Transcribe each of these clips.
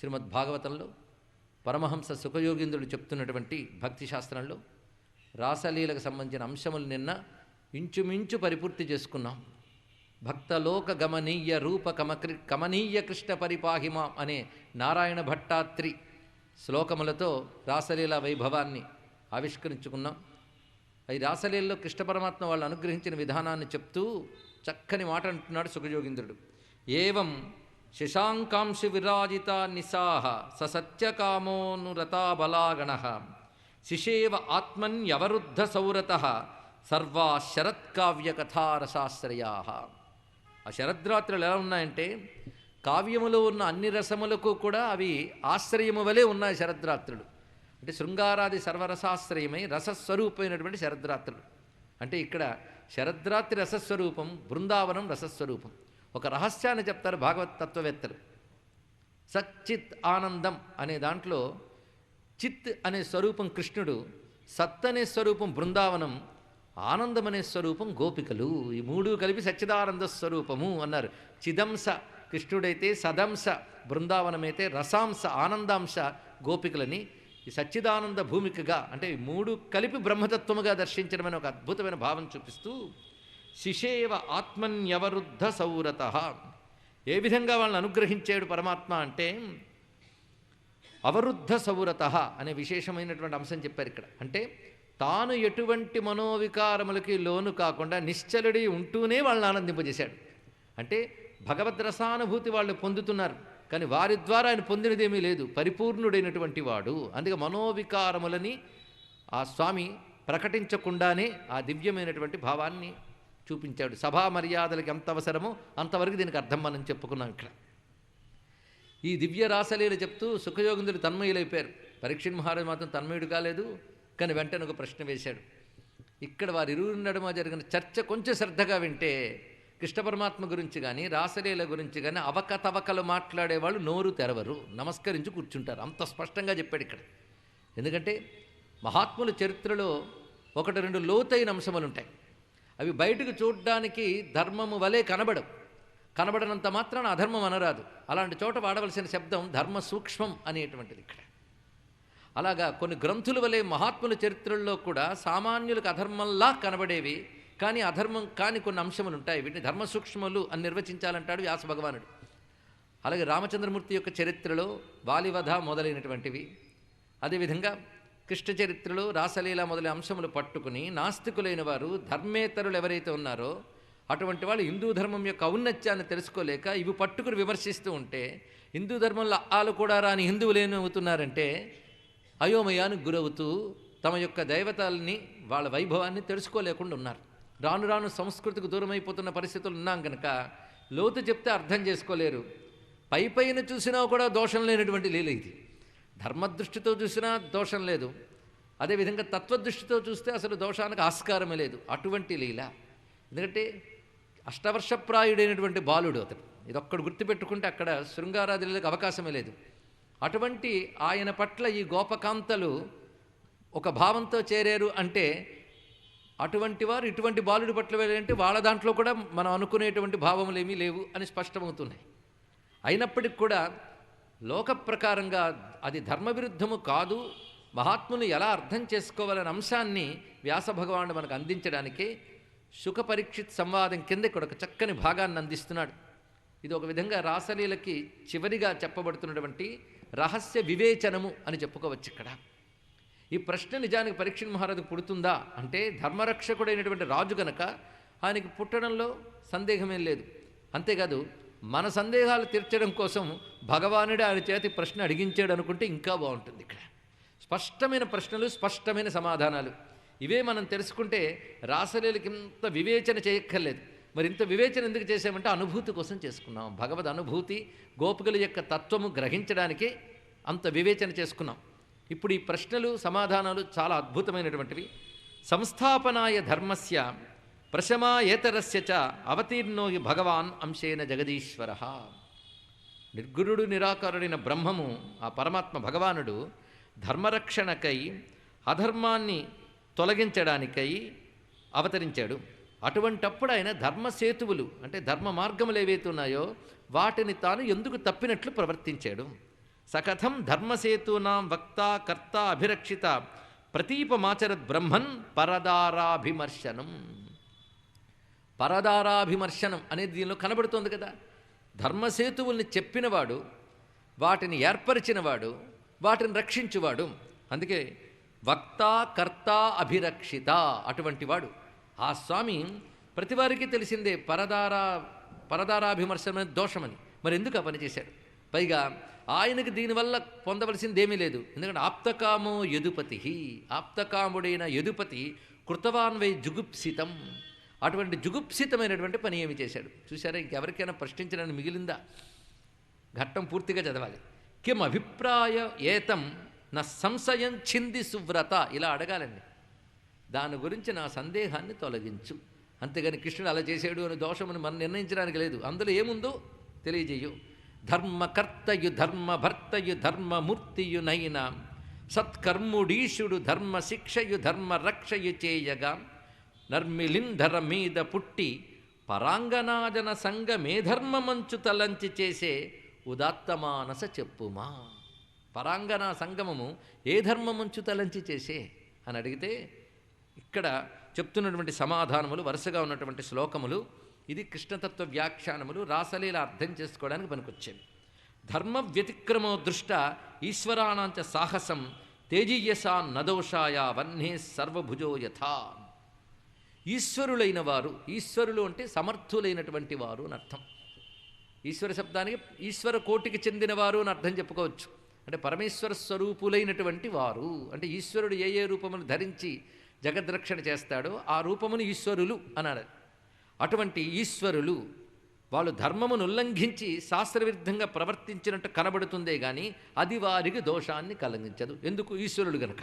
శ్రీమద్ భాగవతంలో పరమహంస సుఖయోగీంద్రుడు చెప్తున్నటువంటి భక్తి శాస్త్రంలో రాసలీలకు సంబంధించిన అంశములు నిన్న ఇంచుమించు పరిపూర్తి చేసుకున్నాం. భక్తలోక గమనీయ రూప కమనీయ కృష్ణ పరిపాహిమా అనే నారాయణ భట్టాత్రి శ్లోకములతో రాసలీల వైభవాన్ని ఆవిష్కరించుకున్నాం. ఈ రాసలీలలో కృష్ణ పరమాత్మ వాళ్ళు అనుగ్రహించిన విధానాన్ని చెప్తూ చక్కని మాట అంటున్నాడు సుఖయోగీంద్రుడు. ఏవం శశాంకాంశు విరాజిత నిసాహ సత్యకామోనురతా బలాగణ శిశేవ ఆత్మన్యవరుద్ధ సౌరత సర్వా శరత్కావ్య కథారసాశ్రయా. ఆ శరద్రాత్రులు ఎలా ఉన్నాయంటే కావ్యములో ఉన్న అన్ని రసములకు కూడా అవి ఆశ్రయము వలె ఉన్నాయి శరద్రాత్రులు. అంటే శృంగారాది సర్వరసాశ్రయమై రసస్వరూపమైనటువంటి శరద్రాత్రులు. అంటే ఇక్కడ శరద్రాత్రి రసస్వరూపం, బృందావనం రసస్వరూపం. ఒక రహస్యాన్ని చెప్తారు భాగవత్ తత్వవేత్తలు. సచ్చిత్ ఆనందం అనే దాంట్లో చిత్ అనే స్వరూపం కృష్ణుడు, సత్ అనే స్వరూపం బృందావనం, ఆనందం అనే స్వరూపం గోపికలు. ఈ మూడు కలిపి సచ్చిదానంద స్వరూపము అన్నారు. చిదంశ కృష్ణుడైతే, సదంశ బృందావనమైతే, రసాంశ ఆనందాంశ గోపికలని ఈ సచ్చిదానంద భూమికగా అంటే ఈ మూడు కలిపి బ్రహ్మతత్వముగా దర్శించడమని ఒక అద్భుతమైన భావం చూపిస్తూ శిశేవ ఆత్మన్యవరుద్ధ సౌరత. ఏ విధంగా వాళ్ళని అనుగ్రహించాడు పరమాత్మ అంటే అవరుద్ధ సౌరత అనే విశేషమైనటువంటి అంశం చెప్పారు ఇక్కడ. అంటే తాను ఎటువంటి మనోవికారములకి లోను కాకుండా నిశ్చలుడి ఉంటూనే వాళ్ళని ఆనందింపజేశాడు. అంటే భగవద్రసానుభూతి వాళ్ళు పొందుతున్నారు, కానీ వారి ద్వారా ఆయన పొందినదేమీ లేదు, పరిపూర్ణుడైనటువంటి వాడు. అందుకే మనోవికారములని ఆ స్వామి ప్రకటించకుండానే ఆ దివ్యమైనటువంటి భావాన్ని చూపించాడు. సభా మర్యాదలకి ఎంత అవసరమో అంతవరకు దీనికి అర్థం మనం చెప్పుకున్నాం. ఇక్కడ ఈ దివ్య రాసలీల చెప్తూ సుఖయోగీంద్రుడు తన్మయులైపోయారు. పరీక్షణ్ మహారాజు మాత్రం తన్మయుడు కాలేదు, కానీ వెంటనే ఒక ప్రశ్న వేశాడు. ఇక్కడ వారి ఇరువురి నడుమ జరిగిన చర్చ కొంచెం శ్రద్ధగా వింటే కృష్ణ పరమాత్మ గురించి కానీ రాసలీల గురించి కానీ అవకతవకలు మాట్లాడేవాళ్ళు నోరు తెరవరు, నమస్కరించి కూర్చుంటారు. అంత స్పష్టంగా చెప్పాడు ఇక్కడ. ఎందుకంటే మహాత్ముల చరిత్రలో ఒకటి రెండు లోతైన అంశములు ఉంటాయి. అవి బయటకు చూడడానికి ధర్మము వలె కనబడనంత మాత్రాన అధర్మం అనరాదు. అలాంటి చోట వాడవలసిన శబ్దం ధర్మ సూక్ష్మం అనేటువంటిది ఇక్కడ. అలాగా కొన్ని గ్రంథుల వలె మహాత్ముల చరిత్రల్లో కూడా సామాన్యులకు అధర్మంలా కనబడేవి, కానీ అధర్మం కాని కొన్ని అంశములు ఉంటాయి. వీటిని ధర్మ సూక్ష్మములు అని నిర్వచించాలంటాడు వ్యాస భగవానుడు. అలాగే రామచంద్రమూర్తి యొక్క చరిత్రలో వాలివధ మొదలైనటువంటివి, అదేవిధంగా కృష్ణ చరిత్రలో రాసలీల మొదలైన అంశములు పట్టుకుని నాస్తికులైన వారు, ధర్మేతరులు ఎవరైతే ఉన్నారో అటువంటి వాళ్ళు హిందూ ధర్మం యొక్క ఔన్నత్యాన్ని తెలుసుకోలేక ఇవి పట్టుకుని విమర్శిస్తూ ఉంటే హిందూ ధర్మంలో ఆలు కూడా రాని హిందువులు ఏమవుతున్నారంటే అయోమయానికి గురవుతూ తమ యొక్క దైవతాలని వాళ్ళ వైభవాన్ని తెలుసుకోలేకుండా ఉన్నారు. రాను రాను సంస్కృతికి దూరమైపోతున్న పరిస్థితులు ఉన్నాం కనుక లోతు చెప్తే అర్థం చేసుకోలేరు. పైన చూసినా కూడా దోషం లేనటువంటి లీల ఇది. ధర్మదృష్టితో చూసినా దోషం లేదు, అదేవిధంగా తత్వదృష్టితో చూస్తే అసలు దోషానికి ఆస్కారమే లేదు. అటువంటి లీల. ఎందుకంటే అష్టవర్షప్రాయుడైనటువంటి బాలుడు అతడు. ఇదొక్కడు గుర్తుపెట్టుకుంటే అక్కడ శృంగారాదులకు అవకాశమే లేదు. అటువంటి ఆయన పట్ల ఈ గోపకాంతలు ఒక భావంతో చేరారు అంటే అటువంటి వారు ఇటువంటి బాలుడి పట్ల వెళ్ళాలంటే వాళ్ళ దాంట్లో కూడా మనం అనుకునేటువంటి భావములు ఏమీ లేవు అని స్పష్టమవుతున్నాయి. అయినప్పటికి కూడా లోక ప్రకారంగా అది ధర్మవిరుద్ధము కాదు, మహాత్ములు ఎలా అర్థం చేసుకోవాలనే అంశాన్ని వ్యాస భగవానుడు మనకు అందించడానికే శుక పరీక్షిత్ సంవాదం కింద ఇక్కడ ఒక చక్కని భాగాన్ని అందిస్తున్నాడు. ఇది ఒక విధంగా రాసలీలకి చివరిగా చెప్పబడుతున్నటువంటి రహస్య వివేచనము అని చెప్పుకోవచ్చు. ఇక్కడ ఈ ప్రశ్న నిజానికి పరీక్షణ్ మహారాజుకు పుడుతుందా అంటే ధర్మరక్షకుడైనటువంటి రాజు గనక ఆయనకి పుట్టడంలో సందేహమేం లేదు. అంతేకాదు మన సందేహాలు తీర్చడం కోసం భగవానుడే ఆయన చేతి ప్రశ్న అడిగించాడు అనుకుంటే ఇంకా బాగుంటుంది. ఇక్కడ స్పష్టమైన ప్రశ్నలు, స్పష్టమైన సమాధానాలు. ఇవే మనం తెలుసుకుంటే రాసలీలకి ఇంత వివేచన చేయక్కర్లేదు. మరి ఇంత వివేచన ఎందుకు చేసామంటే అనుభూతి కోసం చేసుకున్నాం. భగవద్ అనుభూతి, గోపికల యొక్క తత్వము గ్రహించడానికే అంత వివేచన చేసుకున్నాం. ఇప్పుడు ఈ ప్రశ్నలు సమాధానాలు చాలా అద్భుతమైనటువంటివి. సంస్థాపనాయ ధర్మస్య ప్రశమాయేతరస్య చ అవతీర్ణో భగవాన్ అంశేన జగదీశ్వర. నిర్గుణుడు నిరాకారుడైన బ్రహ్మము ఆ పరమాత్మ భగవానుడు ధర్మరక్షణకై అధర్మాన్ని తొలగించడానికై అవతరించాడు. అటువంటప్పుడు ఆయన ధర్మసేతువులు అంటే ధర్మ మార్గములు ఏవైతే ఉన్నాయో వాటిని తాను ఎందుకు తప్పినట్లు ప్రవర్తించాడు. సకథం ధర్మసేతూనాం వక్త కర్త అభిరక్షిత ప్రతీపమాచరత్ బ్రహ్మన్ పరదారాభిమర్శనం. పరదారాభిమర్శనం అనేది దీనిలో కనబడుతోంది కదా. ధర్మసేతువుల్ని చెప్పినవాడు, వాటిని ఏర్పరిచినవాడు, వాటిని రక్షించువాడు. అందుకే వక్త కర్త అభిరక్షిత అటువంటి వాడు ఆ స్వామి. ప్రతివారికి తెలిసిందే పరదారాభిమర్శనమైన దోషమని. మరి ఎందుకు ఆ పని చేశాడు? పైగా ఆయనకు దీనివల్ల పొందవలసిందేమీ లేదు. ఎందుకంటే ఆప్తకామో యదుపతి, ఆప్తకాముడైన యదుపతి కృతవాన్వై జుగుప్సితం, అటువంటి జుగుప్సితమైనటువంటి పని ఏమి చేశాడు చూసారా? ఇంకెవరికైనా ప్రశ్నించడానికి మిగిలిందా? ఘట్టం పూర్తిగా చదవాలి. కిం అభిప్రాయ ఏతం నా సంశయం చింది సువ్రత, ఇలా అడగాలండి. దాని గురించి నా సందేహాన్ని తొలగించు. అంతేగాని కృష్ణుడు అలా చేశాడు అని దోషమని మనం నిర్ణయించడానికి లేదు. అందులో ఏముందో తెలియజేయు. ధర్మకర్తయు ధర్మభర్తయు ధర్మమూర్తియునైన సత్కర్ముడీశుడు ధర్మ శిక్షయు ధర్మ రక్షయు చేయగా నర్మిలింధర మీద పుట్టి పరాంగనాజన సంగమే ధర్మమంచు తలంచి చేసే ఉదాత్తమానస చెప్పుమా. పరాంగనా సంగమము ఏ ధర్మమంచు తలంచి చేసే అని అడిగితే ఇక్కడ చెప్తున్నటువంటి సమాధానములు వరుసగా ఉన్నటువంటి శ్లోకములు. ఇది కృష్ణతత్వ వ్యాఖ్యానములు, రాసలీల అర్థం చేసుకోవడానికి పనికొచ్చేవి. ధర్మ వ్యతిక్రమో దృష్ట ఈశ్వరాణాంచ సాహసం తేజీయసా నదోషాయ వన్నే సర్వభుజో యథా. ఈశ్వరులైన వారు, ఈశ్వరులు అంటే సమర్థులైనటువంటి వారు అని అర్థం. ఈశ్వర శబ్దానికి ఈశ్వర కోటికి చెందినవారు అని అర్థం చెప్పుకోవచ్చు. అంటే పరమేశ్వర స్వరూపులైనటువంటి వారు అంటే ఈశ్వరుడు ఏ ఏ రూపమును ధరించి జగద్రక్షణ చేస్తాడో ఆ రూపమును ఈశ్వరులు అన్నాడు. అటువంటి ఈశ్వరులు వాళ్ళు ధర్మమును ఉల్లంఘించి శాస్త్రవిరుద్ధంగా ప్రవర్తించినట్టు కనబడుతుందే కానీ అది వారికి దోషాన్ని కలిగించదు. ఎందుకు? ఈశ్వరుడు గనక.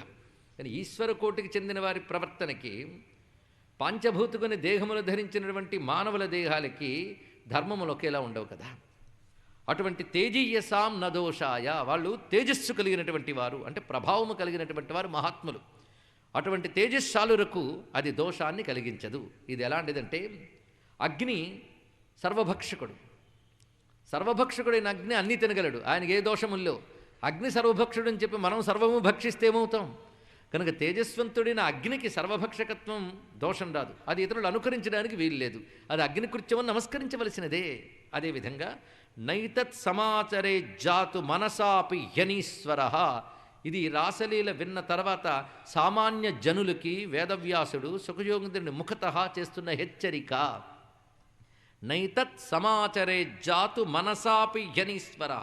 కానీ ఈశ్వర కోటికి చెందిన వారి ప్రవర్తనకి, పాంచభౌతికని దేహములు ధరించినటువంటి మానవుల దేహాలకి ధర్మములు ఒకేలా ఉండవు కదా. అటువంటి తేజీయసాం నదోషాయ, వాళ్ళు తేజస్సు కలిగినటువంటి వారు అంటే ప్రభావము కలిగినటువంటి వారు మహాత్ములు. అటువంటి తేజస్శాలురకు అది దోషాన్ని కలిగించదు. ఇది ఎలాంటిదంటే అగ్ని సర్వభక్షకుడు. సర్వభక్షకుడైన అగ్ని అన్నీ తినగలడు, ఆయనకి ఏ దోషముల్లో. అగ్ని సర్వభక్షుడు అని చెప్పి మనం సర్వము భక్షిస్తే ఏమవుతాం? కనుక తేజస్వంతుడైన అగ్నికి సర్వభక్షకత్వం దోషం రాదు. అది ఇతరులు అనుకరించడానికి వీల్లేదు. అది అగ్నికృత్యమని నమస్కరించవలసినదే. అదేవిధంగా నైతత్ సమాచరే జాతు మనసాపి యనీశ్వర. ఇది రాసలీల విన్న తర్వాత సామాన్య జనులకి వేదవ్యాసుడు సుఖయోగేంద్రుని ముఖతః చేస్తున్న హెచ్చరిక. నైతత్ సమాచరే జాతు మనసాపి యనీశ్వర.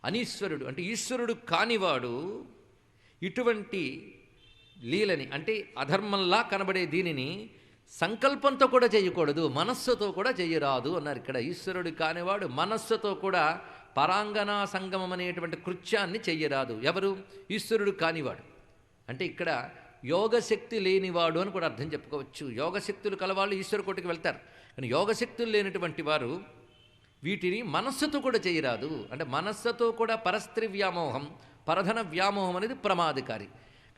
అనీశ్వరుడు అంటే ఈశ్వరుడు కానివాడు ఇటువంటి లీలని అంటే అధర్మంలా కనబడే దీనిని సంకల్పంతో కూడా చేయకూడదు, మనస్సుతో కూడా చేయరాదు అన్నారు. ఇక్కడ ఈశ్వరుడు కానివాడు మనస్సుతో కూడా పరాంగనా సంగమం అనేటువంటి కృత్యాన్ని చెయ్యరాదు. ఎవరు? ఈశ్వరుడు కానివాడు. అంటే ఇక్కడ యోగశక్తి లేనివాడు అని కూడా అర్థం చెప్పుకోవచ్చు. యోగశక్తులు కలవాళ్ళు ఈశ్వర కోటికి వెళ్తారు. కానీ యోగశక్తులు లేనటువంటి వారు వీటిని మనస్సుతో కూడా చేయరాదు. అంటే మనస్సుతో కూడా పరస్త్రీ వ్యామోహం, పరధన వ్యామోహం అనేది ప్రమాదకారి.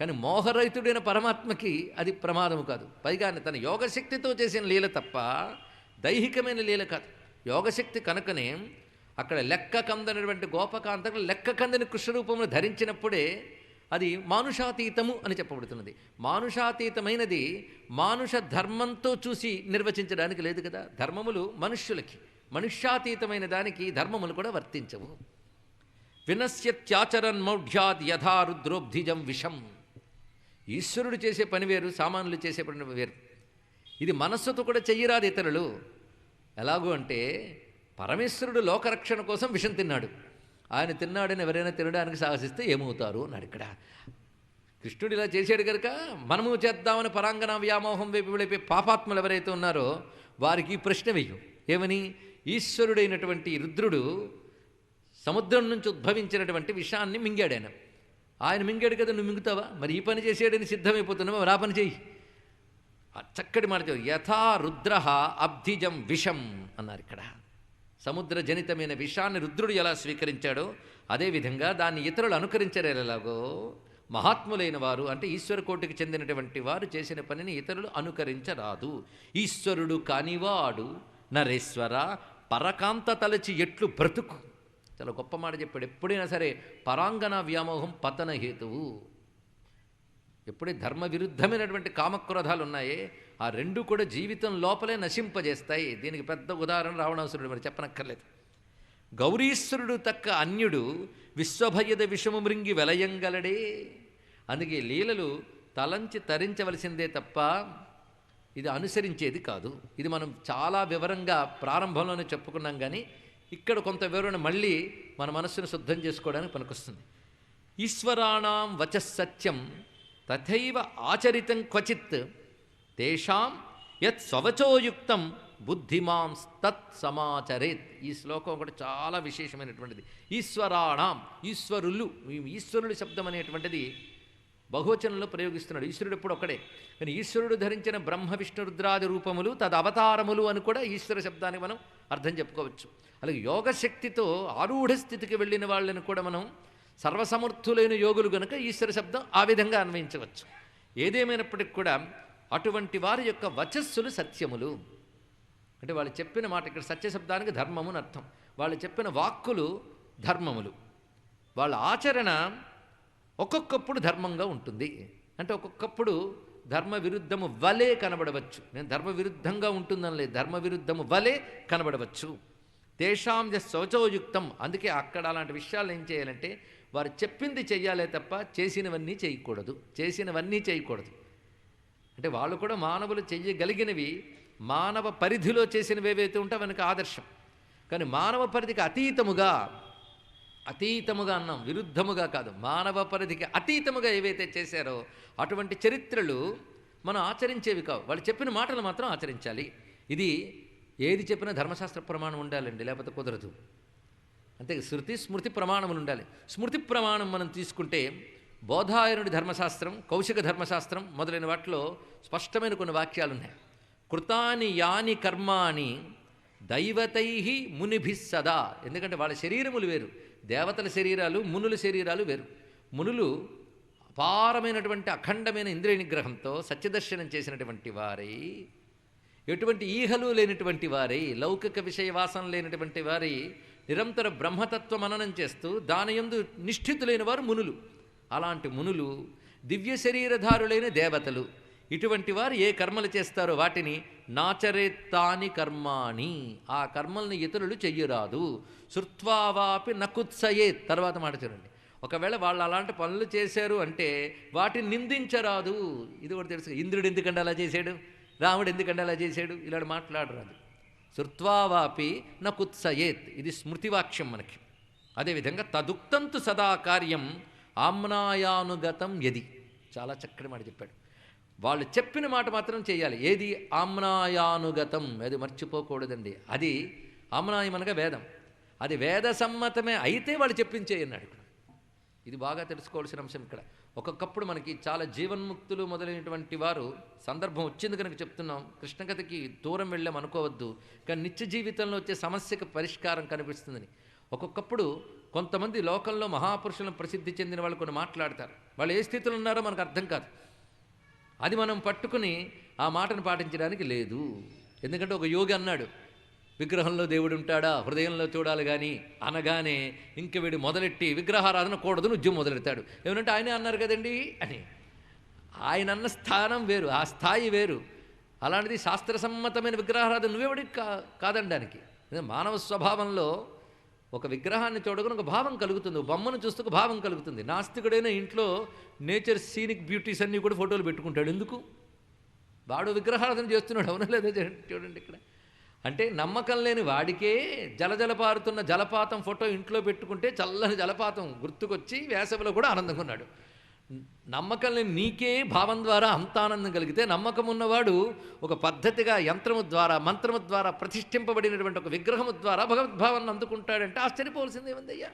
కానీ మోహరహితుడైన పరమాత్మకి అది ప్రమాదము కాదు. పైగా తన యోగశక్తితో చేసిన లీల తప్ప దైహికమైన లీల కాదు. యోగశక్తి కనుకనే అక్కడ లెక్క కందనటువంటి గోపకాంతకు లెక్క కందని కృష్ణరూపమును ధరించినప్పుడే అది మానుషాతీతము అని చెప్పబడుతున్నది. మానుషాతీతమైనది మానుష ధర్మంతో చూసి నిర్వచించడానికి లేదు కదా. ధర్మములు మనుష్యులకి, మనుష్యాతీతమైన దానికి ధర్మములు కూడా వర్తించవు. వినశ్యత్యాచరన్ మౌఢ్యాద్ యథా రుద్రోబ్ధిజం విషం. ఈశ్వరుడు చేసే పని వేరు, సామాన్యులు చేసే పని వేరు. ఇది మనస్సుతో కూడా చెయ్యరాదు ఇతరులు. ఎలాగూ అంటే పరమేశ్వరుడు లోకరక్షణ కోసం విషం తిన్నాడు. ఆయన తిన్నాడని ఎవరైనా తినడానికి సాహసిస్తే ఏమవుతారు అన్నాడు. ఇక్కడ కృష్ణుడు ఇలా చేశాడు కనుక మనము చేద్దామని పరాంగణ వ్యామోహం వైపు వెళ్ళిపోయి పాపాత్ములు ఎవరైతే ఉన్నారో వారికి ఈ ప్రశ్న వెయ్యు. ఏమని? ఈశ్వరుడైనటువంటి రుద్రుడు సముద్రం నుంచి ఉద్భవించినటువంటి విషాన్ని మింగాడు. ఆయన మింగాడు కదా, నువ్వు మింగుతావా? మరి ఈ పని చేసేయడని సిద్ధమైపోతున్నావా? మరి ఆ పని చెయ్యి. చక్కటి మాట చెప్పు. యథా రుద్ర అబ్ధిజం విషం అన్నారు. ఇక్కడ సముద్ర జనితమైన విషాన్ని రుద్రుడు ఎలా స్వీకరించాడో అదేవిధంగా దాన్ని ఇతరులు అనుకరించారు. ఎలాగో మహాత్ములైన వారు అంటే ఈశ్వర కోటికి చెందినటువంటి వారు చేసిన పనిని ఇతరులు అనుకరించరాదు. ఈశ్వరుడు కానివాడు నరేశ్వర పరకాంత తలచి ఎట్లు బ్రతుకు. చాలా గొప్ప మాట చెప్పాడు. ఎప్పుడైనా సరే పరాంగణ వ్యామోహం పతన హేతువు. ఎప్పుడైతే ధర్మ విరుద్ధమైనటువంటి కామక్రోధాలు ఉన్నాయే ఆ రెండు కూడా జీవితం లోపలే నశింపజేస్తాయి. దీనికి పెద్ద ఉదాహరణ రావణాసురుడు, మరి చెప్పనక్కర్లేదు. గౌరీశ్వరుడు తక్క అన్యుడు విశ్వభయద విషము మృంగి వెలయంగలడే. అందుకే లీలలు తలంచి తరించవలసిందే తప్ప ఇది అనుసరించేది కాదు. ఇది మనం చాలా వివరంగా ప్రారంభంలోనే చెప్పుకున్నాం, కానీ ఇక్కడ కొంత వివరణ మళ్ళీ మన మనస్సును శుద్ధం చేసుకోవడానికి పనికొస్తుంది. ఈశ్వరాణం వచస్సత్యం తథైవ ఆచరితం క్వచిత్ తేషాం యత్ స్వవచోయుక్తం బుద్ధిమాం తత్ సమాచరేత్. ఈ శ్లోకం ఒకటి చాలా విశేషమైనటువంటిది. ఈశ్వరాణం, ఈశ్వరులు, ఈశ్వరుడు శబ్దం అనేటువంటిది బహువచనంలో ప్రయోగిస్తున్నాడు. ఈశ్వరుడు ఎప్పుడు ఒక్కడే, కానీ ఈశ్వరుడు ధరించిన బ్రహ్మ విష్ణు రుద్రాది రూపములు తదవతారములు అని కూడా ఈశ్వర శబ్దాన్ని మనం అర్థం చెప్పుకోవచ్చు. అలాగే యోగశక్తితో ఆరూఢ స్థితికి వెళ్ళిన వాళ్ళని కూడా మనం సర్వసమర్థులైన యోగులు గనుక ఈశ్వర శబ్దం ఆ విధంగా అన్వయించవచ్చు. ఏదేమైనప్పటికి కూడా అటువంటి వారి యొక్క వచస్సులు సత్యములు. అంటే వాళ్ళు చెప్పిన మాట, ఇక్కడ సత్య శబ్దానికి ధర్మము అని అర్థం. వాళ్ళు చెప్పిన వాక్కులు ధర్మములు. వాళ్ళ ఆచరణ ఒక్కొక్కప్పుడు ధర్మంగా ఉంటుంది. అంటే ఒక్కొక్కప్పుడు ధర్మ విరుద్ధము వలే కనబడవచ్చు. నేను ధర్మ విరుద్ధంగా ఉంటుందని లేదు, ధర్మ విరుద్ధము వలే కనబడవచ్చు. తేషాం శౌచోయుక్తం. అందుకే అక్కడ అలాంటి విషయాలు ఏం చేయాలంటే వారు చెప్పింది చెయ్యాలే తప్ప చేసినవన్నీ చేయకూడదు. అంటే వాళ్ళు కూడా మానవులు చెయ్యగలిగినవి మానవ పరిధిలో చేసినవి ఏవైతే ఉంటే మనకు ఆదర్శం. కానీ మానవ పరిధికి అతీతముగా అన్నాం, విరుద్ధముగా కాదు, మానవ పరిధికి అతీతముగా ఏవైతే చేశారో అటువంటి చరిత్రలు మనం ఆచరించేవి కావు. వాళ్ళు చెప్పిన మాటలు మాత్రం ఆచరించాలి. ఇది ఏది చెప్పినా ధర్మశాస్త్ర ప్రమాణం ఉండాలండి, లేకపోతే కుదరదు. అంతే శృతి స్మృతి ప్రమాణములు ఉండాలి. స్మృతి ప్రమాణం మనం తీసుకుంటే బోధాయనుడి ధర్మశాస్త్రం, కౌశిక ధర్మశాస్త్రం మొదలైన వాటిలో స్పష్టమైన కొన్ని వాక్యాలు ఉన్నాయి. కృతాని యాని కర్మాణి దైవతై మునిభిస్ సదా. ఎందుకంటే వాళ్ళ శరీరములు వేరు, దేవతల శరీరాలు మునుల శరీరాలు వేరు. మునులు అపారమైనటువంటి అఖండమైన ఇంద్రియ నిగ్రహంతో సత్యదర్శనం చేసినటువంటి వారై, ఎటువంటి ఈహలు లేనటువంటి వారై, లౌకిక విషయవాసం లేనటువంటి వారై నిరంతర బ్రహ్మతత్వ మననం చేస్తూ దానియందు నిష్ఠితులైన వారు మునులు. అలాంటి మునులు దివ్య శరీరధారులైన దేవతలు. ఇటువంటి వారు ఏ కర్మలు చేస్తారో వాటిని నాచరేత్తాని కర్మాణి, ఆ కర్మల్ని ఇతరులు చెయ్యరాదు. శృత్వావాపి నకుత్సయే. తర్వాత మాట చూడండి, ఒకవేళ వాళ్ళు అలాంటి పనులు చేశారు అంటే వాటిని నిందించరాదు. ఇది కూడా తెలుసు, ఇంద్రుడు ఎందుకంటే అలా చేశాడు, రాముడు ఎందుకంటే అలా చేశాడు, ఇలాంటి మాట్లాడరాదు. శృత్వావాపి నకుత్సయేత్, ఇది స్మృతివాక్యం మనకి. అదేవిధంగా తదుక్తంతు సదా కార్యం ఆమ్నాయానుగతం యది, చాలా చక్కటి మాట చెప్పాడు. వాళ్ళు చెప్పిన మాట మాత్రం చేయాలి. ఏది ఆమ్నాయానుగతం, అది మర్చిపోకూడదండి. అది ఆమ్నాయం అనగా వేదం, అది వేద సమ్మతమే అయితే వాళ్ళు చెప్పించేయన్నాడు ఇక్కడ. ఇది బాగా తెలుసుకోవాల్సిన అంశం ఇక్కడ. ఒక్కొక్కప్పుడు మనకి చాలా జీవన్ముక్తులు మొదలైనటువంటి వారు సందర్భం వచ్చింది కనుక చెప్తున్నాం. కృష్ణకథకి దూరం వెళ్ళాం అనుకోవద్దు, కానీ నిత్య జీవితంలో వచ్చే సమస్యకు పరిష్కారం కనిపిస్తుందని. ఒక్కొక్కప్పుడు కొంతమంది లోకంలో మహాపురుషులను ప్రసిద్ధి చెందిన వాళ్ళు కొన్ని మాట్లాడతారు. వాళ్ళు ఏ స్థితిలో ఉన్నారో మనకు అర్థం కాదు. అది మనం పట్టుకుని ఆ మాటను పాటించడానికి లేదు. ఎందుకంటే ఒక యోగి అన్నాడు, విగ్రహంలో దేవుడు ఉంటాడా, హృదయంలో చూడాలి కానీ అనగానే ఇంక వీడు మొదలెట్టి విగ్రహారాధన కూడదని ఉద్యమం మొదలెడతాడు. ఏమంటే ఆయనే అన్నారు కదండి అని. ఆయన అన్న స్థానం వేరు, ఆ స్థాయి వేరు. అలాంటిది శాస్త్రసమ్మతమైన విగ్రహారాధన నువ్వెవడికి కాదనడానికి. మానవ స్వభావంలో ఒక విగ్రహాన్ని చూడగానే ఒక భావం కలుగుతుంది, బొమ్మను చూస్తూ ఒక భావం కలుగుతుంది. నాస్తికుడైన ఇంట్లో నేచర్ సీనిక్ బ్యూటీస్ అన్నీ కూడా ఫోటోలు పెట్టుకుంటాడు. ఎందుకు? వాడు విగ్రహారాధన చేస్తున్నాడు, అవునా లేదా చూడండి ఇక్కడ. అంటే నమ్మకం లేని వాడికే జలపారుతున్న జలపాతం ఫోటో ఇంట్లో పెట్టుకుంటే చల్లని జలపాతం గుర్తుకొచ్చి వేసవిలో కూడా ఆనందంగా ఉన్నాడు. నమ్మకం లేని నీకే భావం ద్వారా అంత ఆనందం కలిగితే, నమ్మకం ఉన్నవాడు ఒక పద్ధతిగా యంత్రము ద్వారా మంత్రము ద్వారా ప్రతిష్ఠింపబడినటువంటి ఒక విగ్రహము ద్వారా భగవద్భావాన్ని అందుకుంటాడంటే ఆశ్చర్యపోవలసిందేముందయ్యా.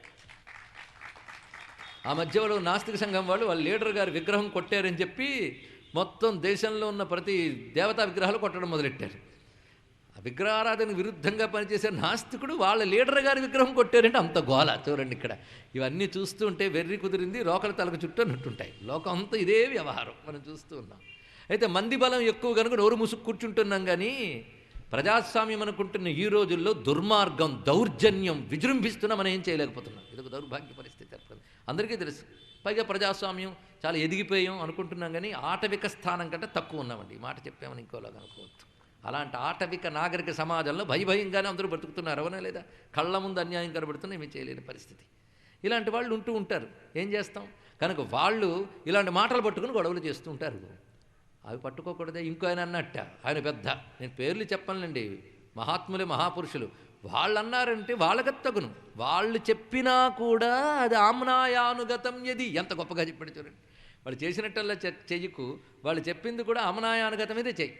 ఆ మధ్యలో నాస్తిక సంఘం వాళ్ళు వాళ్ళ లీడర్ గారి విగ్రహం కొట్టారని చెప్పి మొత్తం దేశంలో ఉన్న ప్రతి దేవతా విగ్రహాలు కొట్టడం మొదలెట్టారు. ఆ విగ్రహారాధనకు విరుద్ధంగా పనిచేసే నాస్తికుడు వాళ్ళ లీడర్ గారి విగ్రహం కొట్టారంటే అంత గోల. చూడండి ఇక్కడ ఇవన్నీ చూస్తూ ఉంటే వెర్రి కుదిరింది రోకల తలకు చుట్టూ అన్నట్టుంటాయి. లోకం అంతా ఇదే వ్యవహారం మనం చూస్తూ ఉన్నాం. అయితే మంది బలం ఎక్కువ కనుక నోరు ముసుగు కూర్చుంటున్నాం, కానీ ప్రజాస్వామ్యం అనుకుంటున్న ఈ రోజుల్లో దుర్మార్గం, దౌర్జన్యం విజృంభిస్తున్నా మనం ఏం చేయలేకపోతున్నాం. ఇదొక దౌర్భాగ్య పరిస్థితి. అందరికీ తెలుసు. పైగా ప్రజాస్వామ్యం చాలా ఎదిగిపోయాం అనుకుంటున్నాం, కానీ ఆటవిక స్థానం కంటే తక్కువ ఉన్నామండి. ఈ మాట చెప్పామని ఇంకోలాగా అనుకోవద్దు. అలాంటి ఆటవిక నాగరిక సమాజంలో భయంగానే అందరూ బ్రతుకుతున్నారు. అవునా లేదా? కళ్ళ ముందు అన్యాయం కనబడుతున్నా ఏమీ చేయలేని పరిస్థితి. ఇలాంటి వాళ్ళు ఉంటూ ఉంటారు. ఏం చేస్తాం? కనుక వాళ్ళు ఇలాంటి మాటలు పట్టుకుని గొడవలు చేస్తూ ఉంటారు. అవి పట్టుకోకూడదే. ఇంకో ఆయన అన్నట్ట, ఆయన పెద్ద, నేను పేర్లు చెప్పనులేండి, మహాత్ములే, మహాపురుషులు. వాళ్ళు అన్నారంటే వాళ్ళకి తగును. వాళ్ళు చెప్పినా కూడా అది ఆమ్నాయానుగతం యది. ఎంత గొప్పగా చెప్పాడు చూడండి. వాళ్ళు చేసినట్టల్లా చెయ్యకు, వాళ్ళు చెప్పింది కూడా ఆమ్నాయానుగతం ఇదే చెయ్యి.